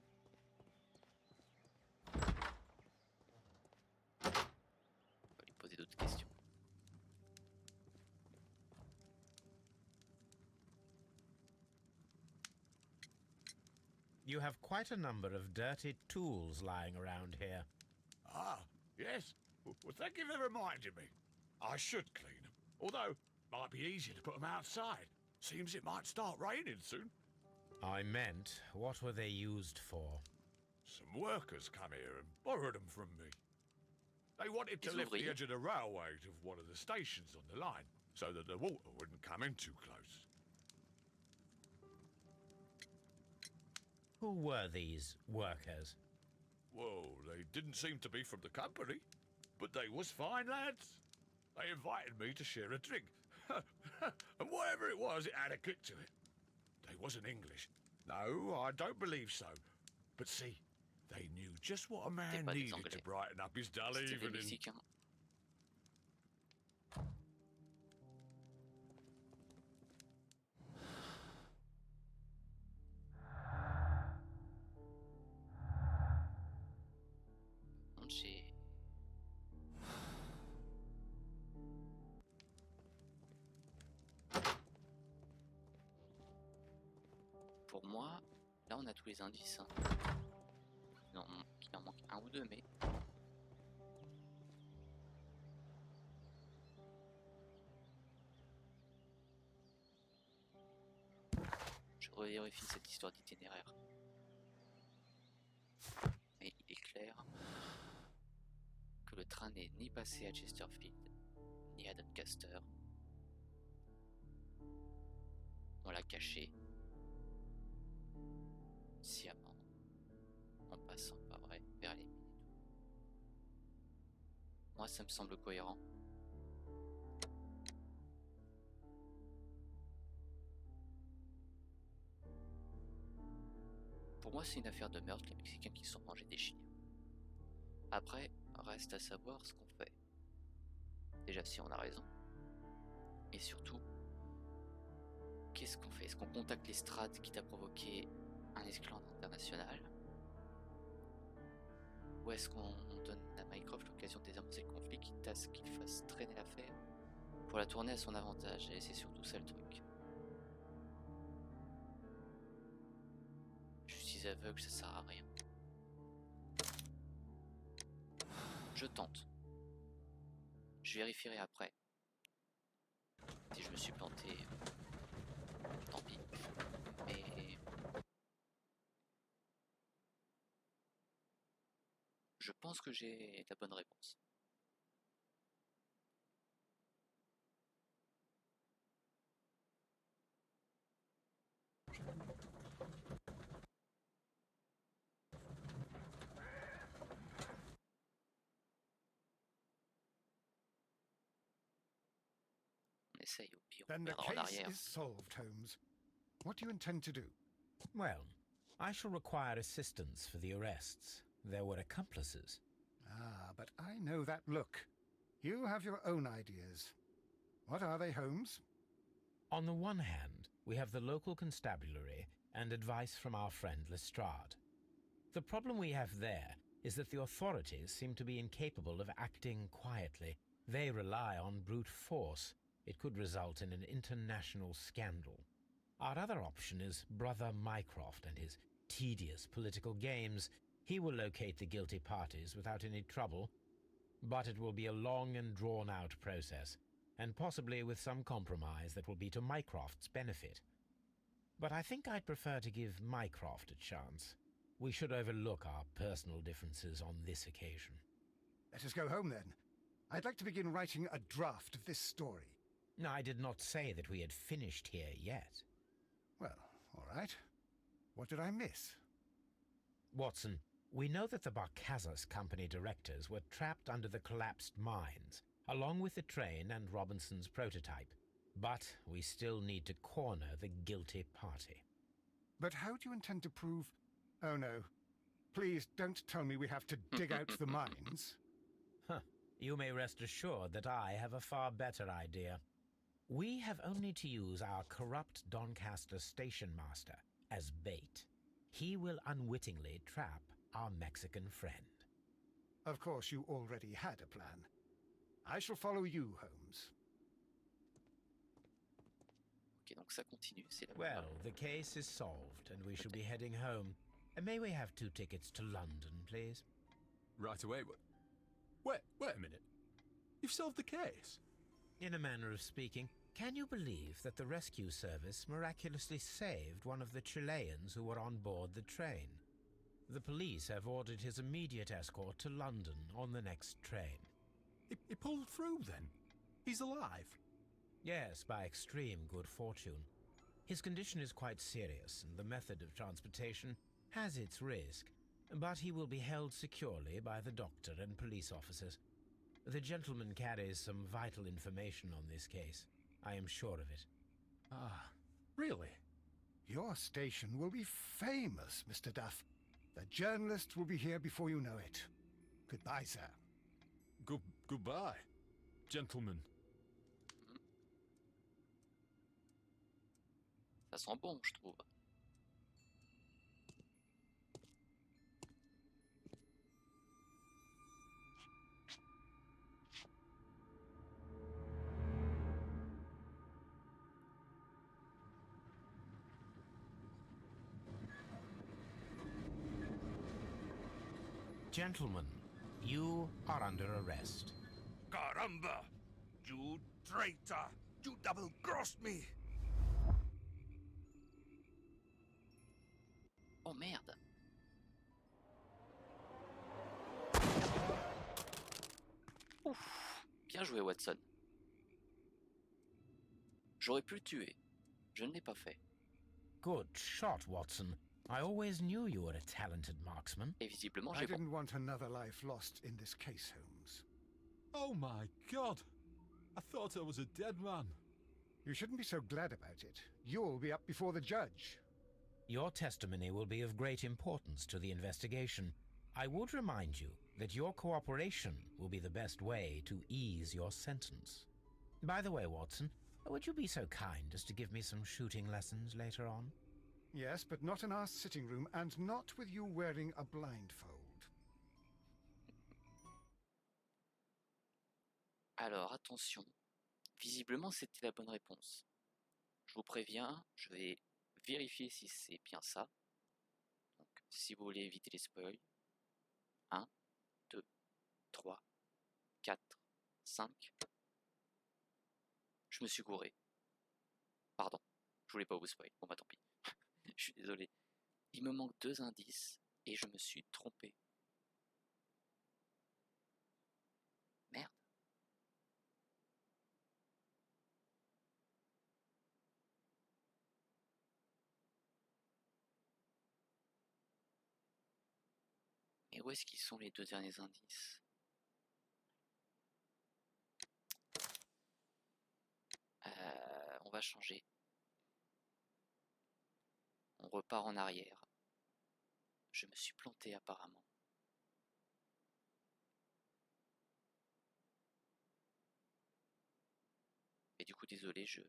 On va lui poser d'autres questions. You have quite a number of dirty tools lying around here. Ah, yes. Well, thank you for reminding me. I should clean them. Although, might be easier to put them outside. Seems it might start raining soon. I meant, what were they used for? Some workers come here and borrowed them from me. They wanted to lift the edge of the railway to one of the stations on the line, so that the water wouldn't come in too close. Who were these workers? Well, they didn't seem to be from the company, but they was fine lads. They invited me to share a drink. And whatever it was, it had a kick to it. They wasn't English. No, I don't believe so. But see, they knew just what a man needed to brighten up his dull evening. Pour moi, là on a tous les indices. Hein. Non, il en manque un ou deux, mais... revérifie cette histoire d'itinéraire. Mais il est clair que le train n'est ni passé à Chesterfield, ni à Doncaster. On l'a caché sciemment, en passant, pas vrai, vers les mines et tout. Moi, ça me semble cohérent. Pour moi, c'est une affaire de meurtre, les Mexicains qui se sont mangés des chiens. Après, reste à savoir ce qu'on fait. Déjà, si on a raison. Et surtout, qu'est-ce qu'on fait? Est-ce qu'on contacte l'estrade qui t'a provoqué un esclandre international? Ou est-ce qu'on donne à Mycroft l'occasion de désamorcer le conflit, quitte à ce qu'il fasse traîner l'affaire pour la tourner à son avantage? Et c'est surtout ça le truc. Je suis aveugle, ça sert à rien. Je tente. Je vérifierai après. Si je me suis planté, tant pis. Mais je pense que j'ai la bonne réponse. On essaye au pire, on Then the reviendra en case arrière. is solved, Holmes. What do you intend to do? Well, I shall require assistance for the arrests. There were accomplices. Ah, but I know that look. You have your own ideas. What are they, Holmes? On the one hand, we have the local constabulary and advice from our friend Lestrade. The problem we have there is that the authorities seem to be incapable of acting quietly. They rely on brute force. It could result in an international scandal. Our other option is Brother Mycroft and his tedious political games. He will locate the guilty parties without any trouble, but it will be a long and drawn-out process, and possibly with some compromise that will be to Mycroft's benefit. But I think I'd prefer to give Mycroft a chance. We should overlook our personal differences on this occasion. Let us go home, then. I'd like to begin writing a draft of this story. I did not say that we had finished here yet. Well, all right. What did I miss? Watson, we know that the Barcazas Company directors were trapped under the collapsed mines, along with the train and Robinson's prototype. But we still need to corner the guilty party. But how do you intend to prove... Oh, no. Please don't tell me we have to dig out the mines. You may rest assured that I have a far better idea. We have only to use our corrupt Doncaster station master as bait. He will unwittingly trap our Mexican friend. Of course, you already had a plan. I shall follow you, Holmes. Ok, donc ça continue, c'est la Well, the case is solved, and we shall be heading home. May we have 2 tickets to London, please? Right away. Wait a minute. You've solved the case? In a manner of speaking, can you believe that the rescue service miraculously saved one of the Chileans who were on board the train? The police have ordered his immediate escort to London on the next train. He pulled through, then? He's alive? Yes, by extreme good fortune. His condition is quite serious, and the method of transportation has its risk, but he will be held securely by the doctor and police officers. The gentleman carries some vital information on this case. I am sure of it. Ah, really? Your station will be famous, Mr. Duff. The journalists will be here before you know it. Goodbye, sir. Goodbye, gentlemen. Ça sent bon, je trouve. Gentlemen, you are under arrest. Caramba! You traitor! You double-crossed me! Oh merde! Ouf! Bien joué, Watson. J'aurais pu le tuer. Je ne l'ai pas fait. Good shot, Watson. I always knew you were a talented marksman. Et visiblement, I j'ai bon. didn't want another life lost in this case, Holmes. Oh my god! I thought I was a dead man. You shouldn't be so glad about it. You'll be up before the judge. Your testimony will be of great importance to the investigation. I would remind you that your cooperation will be the best way to ease your sentence. By the way, Watson, would you be so kind as to give me some shooting lessons later on? Yes, but not in our sitting room, and not with you wearing a blindfold. Alors, attention. Visiblement, c'était la bonne réponse. Je vous préviens, je vais vérifier si c'est bien ça. Donc, si vous voulez éviter les spoils. 1, 2, 3, 4, 5. Je me suis gouré. Pardon, je voulais pas vous spoil. Bon bah tant pis. Je suis désolé. Il me manque 2 indices et je me suis trompé. Merde. Mais où est-ce qu'ils sont les 2 derniers indices? On va changer. On repart en arrière. Je me suis planté apparemment. Et du coup, désolé, je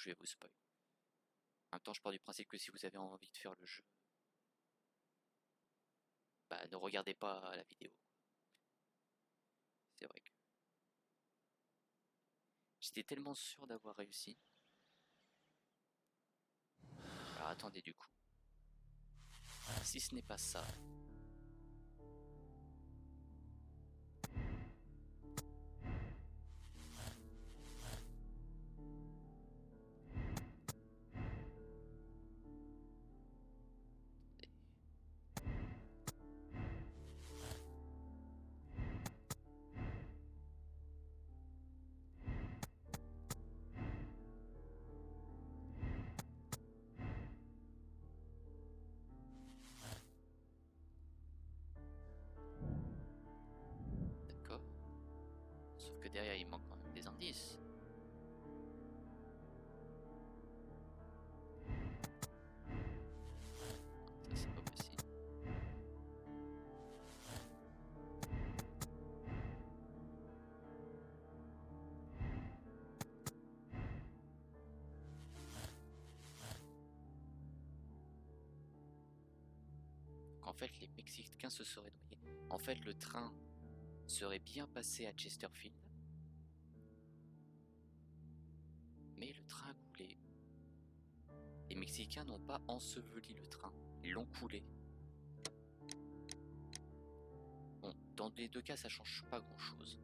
vais vous spoil. En même temps, je pars du principe que si vous avez envie de faire le jeu, bah ne regardez pas la vidéo. C'est vrai que j'étais tellement sûr d'avoir réussi. Alors attendez du coup. Si ce n'est pas ça. D'accord. Sauf que derrière il manque quand même des indices. Ça c'est pas possible. En fait les Mexicains se seraient noyés. En fait le train serait bien passé à Chesterfield, mais le train a coulé. Les Mexicains n'ont pas enseveli le train, ils l'ont coulé. Bon, dans les 2 cas ça change pas grand chose.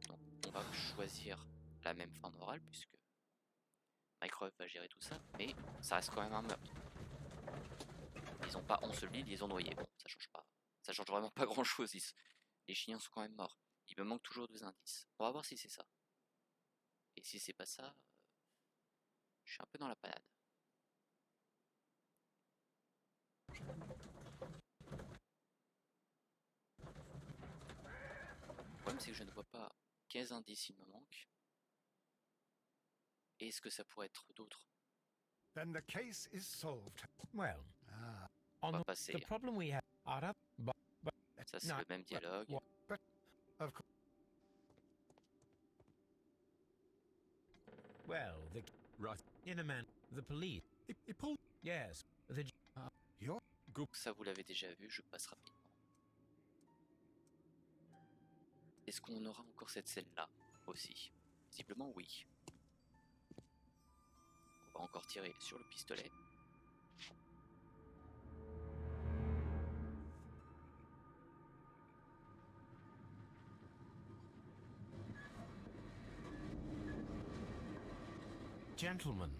Donc on va choisir la même fin morale puisque Mycroft va gérer tout ça, mais ça reste quand même un meurtre. Ils ont pas enseveli, ils les ont noyés. Bon, ça change pas. Ça change vraiment pas grand chose. Les chiens sont quand même morts. Il me manque toujours 2 indices. On va voir si c'est ça. Et si c'est pas ça, je suis un peu dans la panade. Le problème c'est que je ne vois pas quels indices il me manque. Et est-ce que ça pourrait être d'autres? Then the case is solved. Well, On on va the passer. problem we have are but Ça c'est le même dialogue. But, of course, well, the Right. in a man, the police. He pulled. Yes, the you're Ça vous l'avez déjà vu, je passe rapidement. Est-ce qu'on aura encore cette scène-là aussi? Visiblement oui. On va encore tirer sur le pistolet. Gentlemen,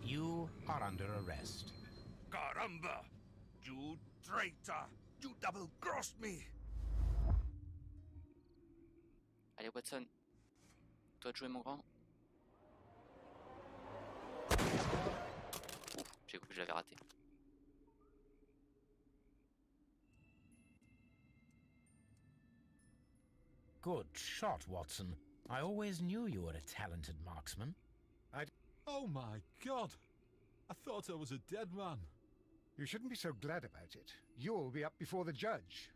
You are under arrest. Caramba! You traitor! You double-crossed me! Allez Watson, toi de jouer mon grand. Ouf, j'ai cru que je l'avais raté. Good shot, Watson. I always knew you were a talented marksman. Oh my god! I thought I was a dead man. You shouldn't be so glad about it. You'll be up before the judge.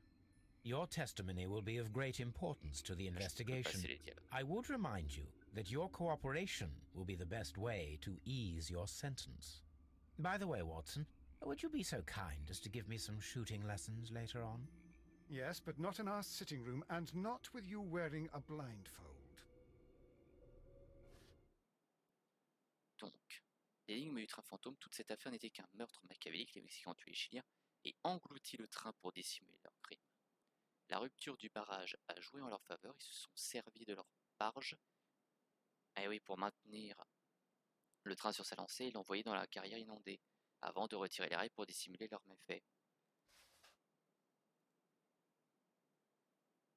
Your testimony will be of great importance to the investigation. I would remind you that your cooperation will be the best way to ease your sentence. By the way, Watson, would you be so kind as to give me some shooting lessons later on? Yes, but not in our sitting room, and not with you wearing a blindfold. Donc, l'énigme du train fantôme, toute cette affaire n'était qu'un meurtre machiavélique. Les Mexicains ont tué les Chiliens et englouti le train pour dissimuler leur crime. La rupture du barrage a joué en leur faveur. Ils se sont servis de leur barge, pour maintenir le train sur sa lancée et l'envoyer dans la carrière inondée, avant de retirer les rails pour dissimuler leurs méfaits.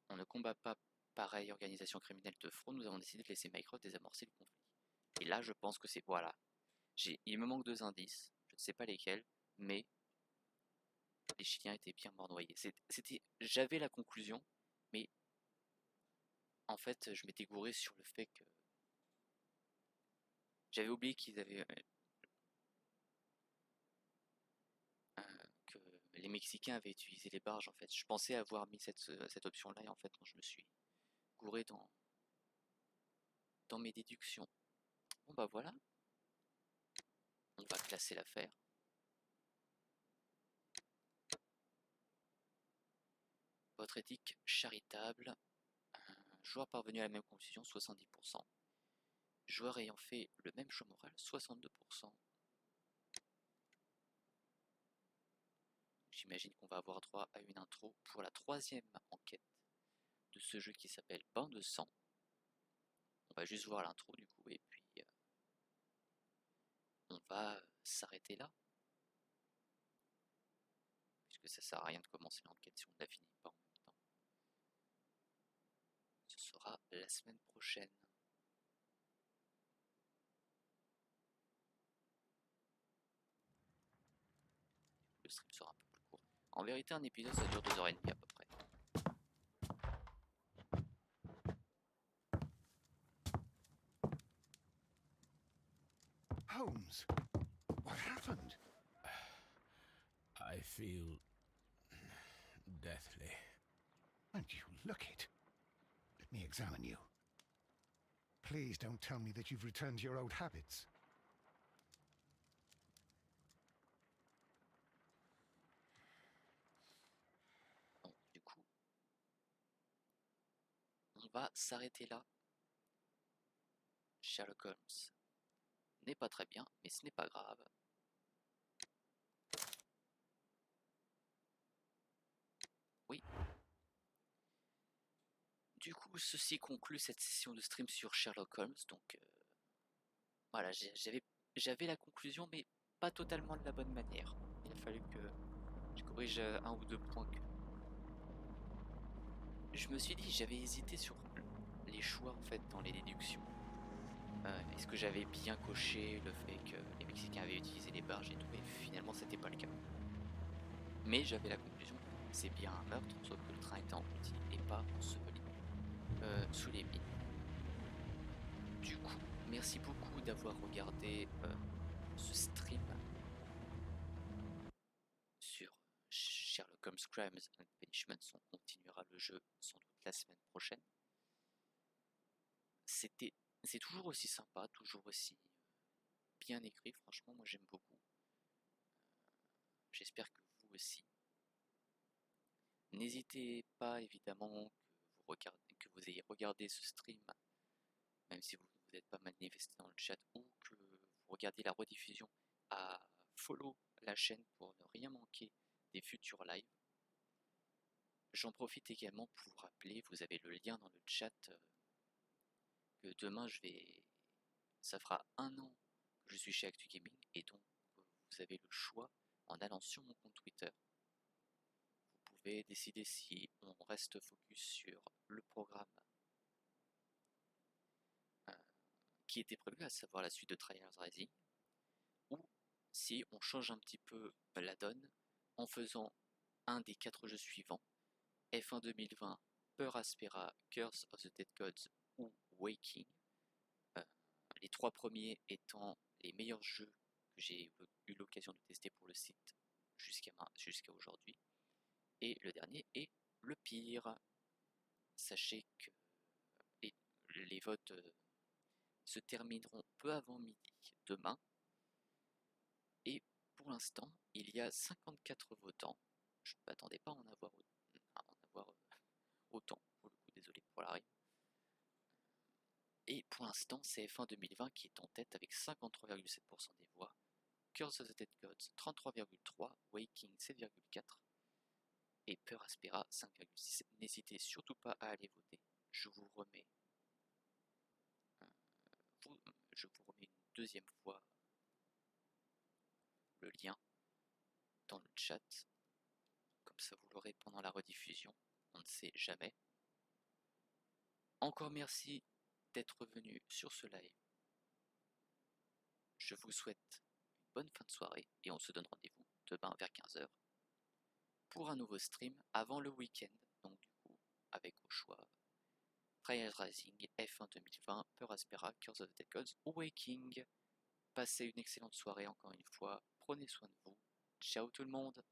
On ne combat pas pareille organisation criminelle de fraude, nous avons décidé de laisser Mycroft désamorcer le conflit. Et là, je pense que c'est... Voilà. Il me manque 2 indices, je ne sais pas lesquels, mais les Chiliens étaient bien mornoyés. J'avais la conclusion, mais en fait, je m'étais gouré sur le fait que... J'avais oublié qu'ils avaient... que les Mexicains avaient utilisé les barges, en fait. Je pensais avoir mis cette option-là, et en fait, non, je me suis gouré dans mes déductions. Bon bah voilà. On va classer l'affaire. Votre éthique charitable. Joueur parvenu à la même conclusion, 70%. Joueur ayant fait le même choix moral, 62%. J'imagine qu'on va avoir droit à une intro pour la 3e enquête de ce jeu qui s'appelle Bain de sang. On va juste voir l'intro du coup et puis on va s'arrêter là. Puisque ça sert à rien de commencer l'enquête si on ne la finit pas en même temps. Ce sera la semaine prochaine. Le stream sera un peu plus court. En vérité, un épisode ça dure 2h30 à peu près. Holmes, what happened? I feel deathly. And you look it. Let me examine you. Please don't tell me that you've returned to your old habits. Bon, du coup, on va s'arrêter là. Sherlock Holmes n'est pas très bien, mais ce n'est pas grave. Oui. Du coup, ceci conclut cette session de stream sur Sherlock Holmes. Donc, voilà, j'avais la conclusion, mais pas totalement de la bonne manière. Il a fallu que je corrige 1 ou 2 points que... Je me suis dit, j'avais hésité sur les choix en fait dans les déductions. Est-ce que j'avais bien coché le fait que les Mexicains avaient utilisé les barges et tout, et finalement c'était pas le cas. Mais j'avais la conclusion, c'est bien un meurtre, sauf que le train était englouti et pas enseveli sous les mines. Du coup, merci beaucoup d'avoir regardé ce stream sur Sherlock Holmes Crimes and Punishments. On continuera le jeu sans doute la semaine prochaine. C'est toujours aussi sympa, toujours aussi bien écrit, franchement moi j'aime beaucoup. J'espère que vous aussi. N'hésitez pas évidemment que vous ayez regardé ce stream, même si vous ne vous êtes pas manifesté dans le chat, ou que vous regardiez la rediffusion, à follow la chaîne pour ne rien manquer des futurs lives. J'en profite également pour vous rappeler, vous avez le lien dans le chat, que demain ça fera 1 an que Je suis chez Actu Gaming et donc vous avez le choix en allant sur mon compte Twitter. Vous pouvez décider si on reste focus sur le programme qui était prévu, à savoir la suite de Trials Rising, ou si on change un petit peu la donne en faisant un des 4 jeux suivants, F1 2020, Peur Aspera, Curse of the Dead Gods ou Waking, les 3 premiers étant les meilleurs jeux que j'ai eu l'occasion de tester pour le site jusqu'à aujourd'hui, et le dernier est le pire. Sachez que les votes se termineront peu avant midi demain, et pour l'instant il y a 54 votants. Je ne m'attendais pas à en avoir autant, pour le coup, désolé pour la rime. Et pour l'instant c'est F1 2020 qui est en tête avec 53,7% des voix, Curse of the Dead Gods 33,3%, Waking 7,4% et Peur Aspera 5,6%. N'hésitez surtout pas à aller voter. Je vous remets une deuxième fois le lien dans le chat, comme ça vous l'aurez pendant la rediffusion, on ne sait jamais. Encore merci d'être venu sur ce live. Je vous souhaite une bonne fin de soirée et on se donne rendez-vous demain vers 15 h pour un nouveau stream avant le week-end, donc du coup avec au choix Trials Rising, F1 2020, Peur Aspera, Curse of the Dead Gods ou Waking. Passez une excellente soirée encore une fois, prenez soin de vous, ciao tout le monde.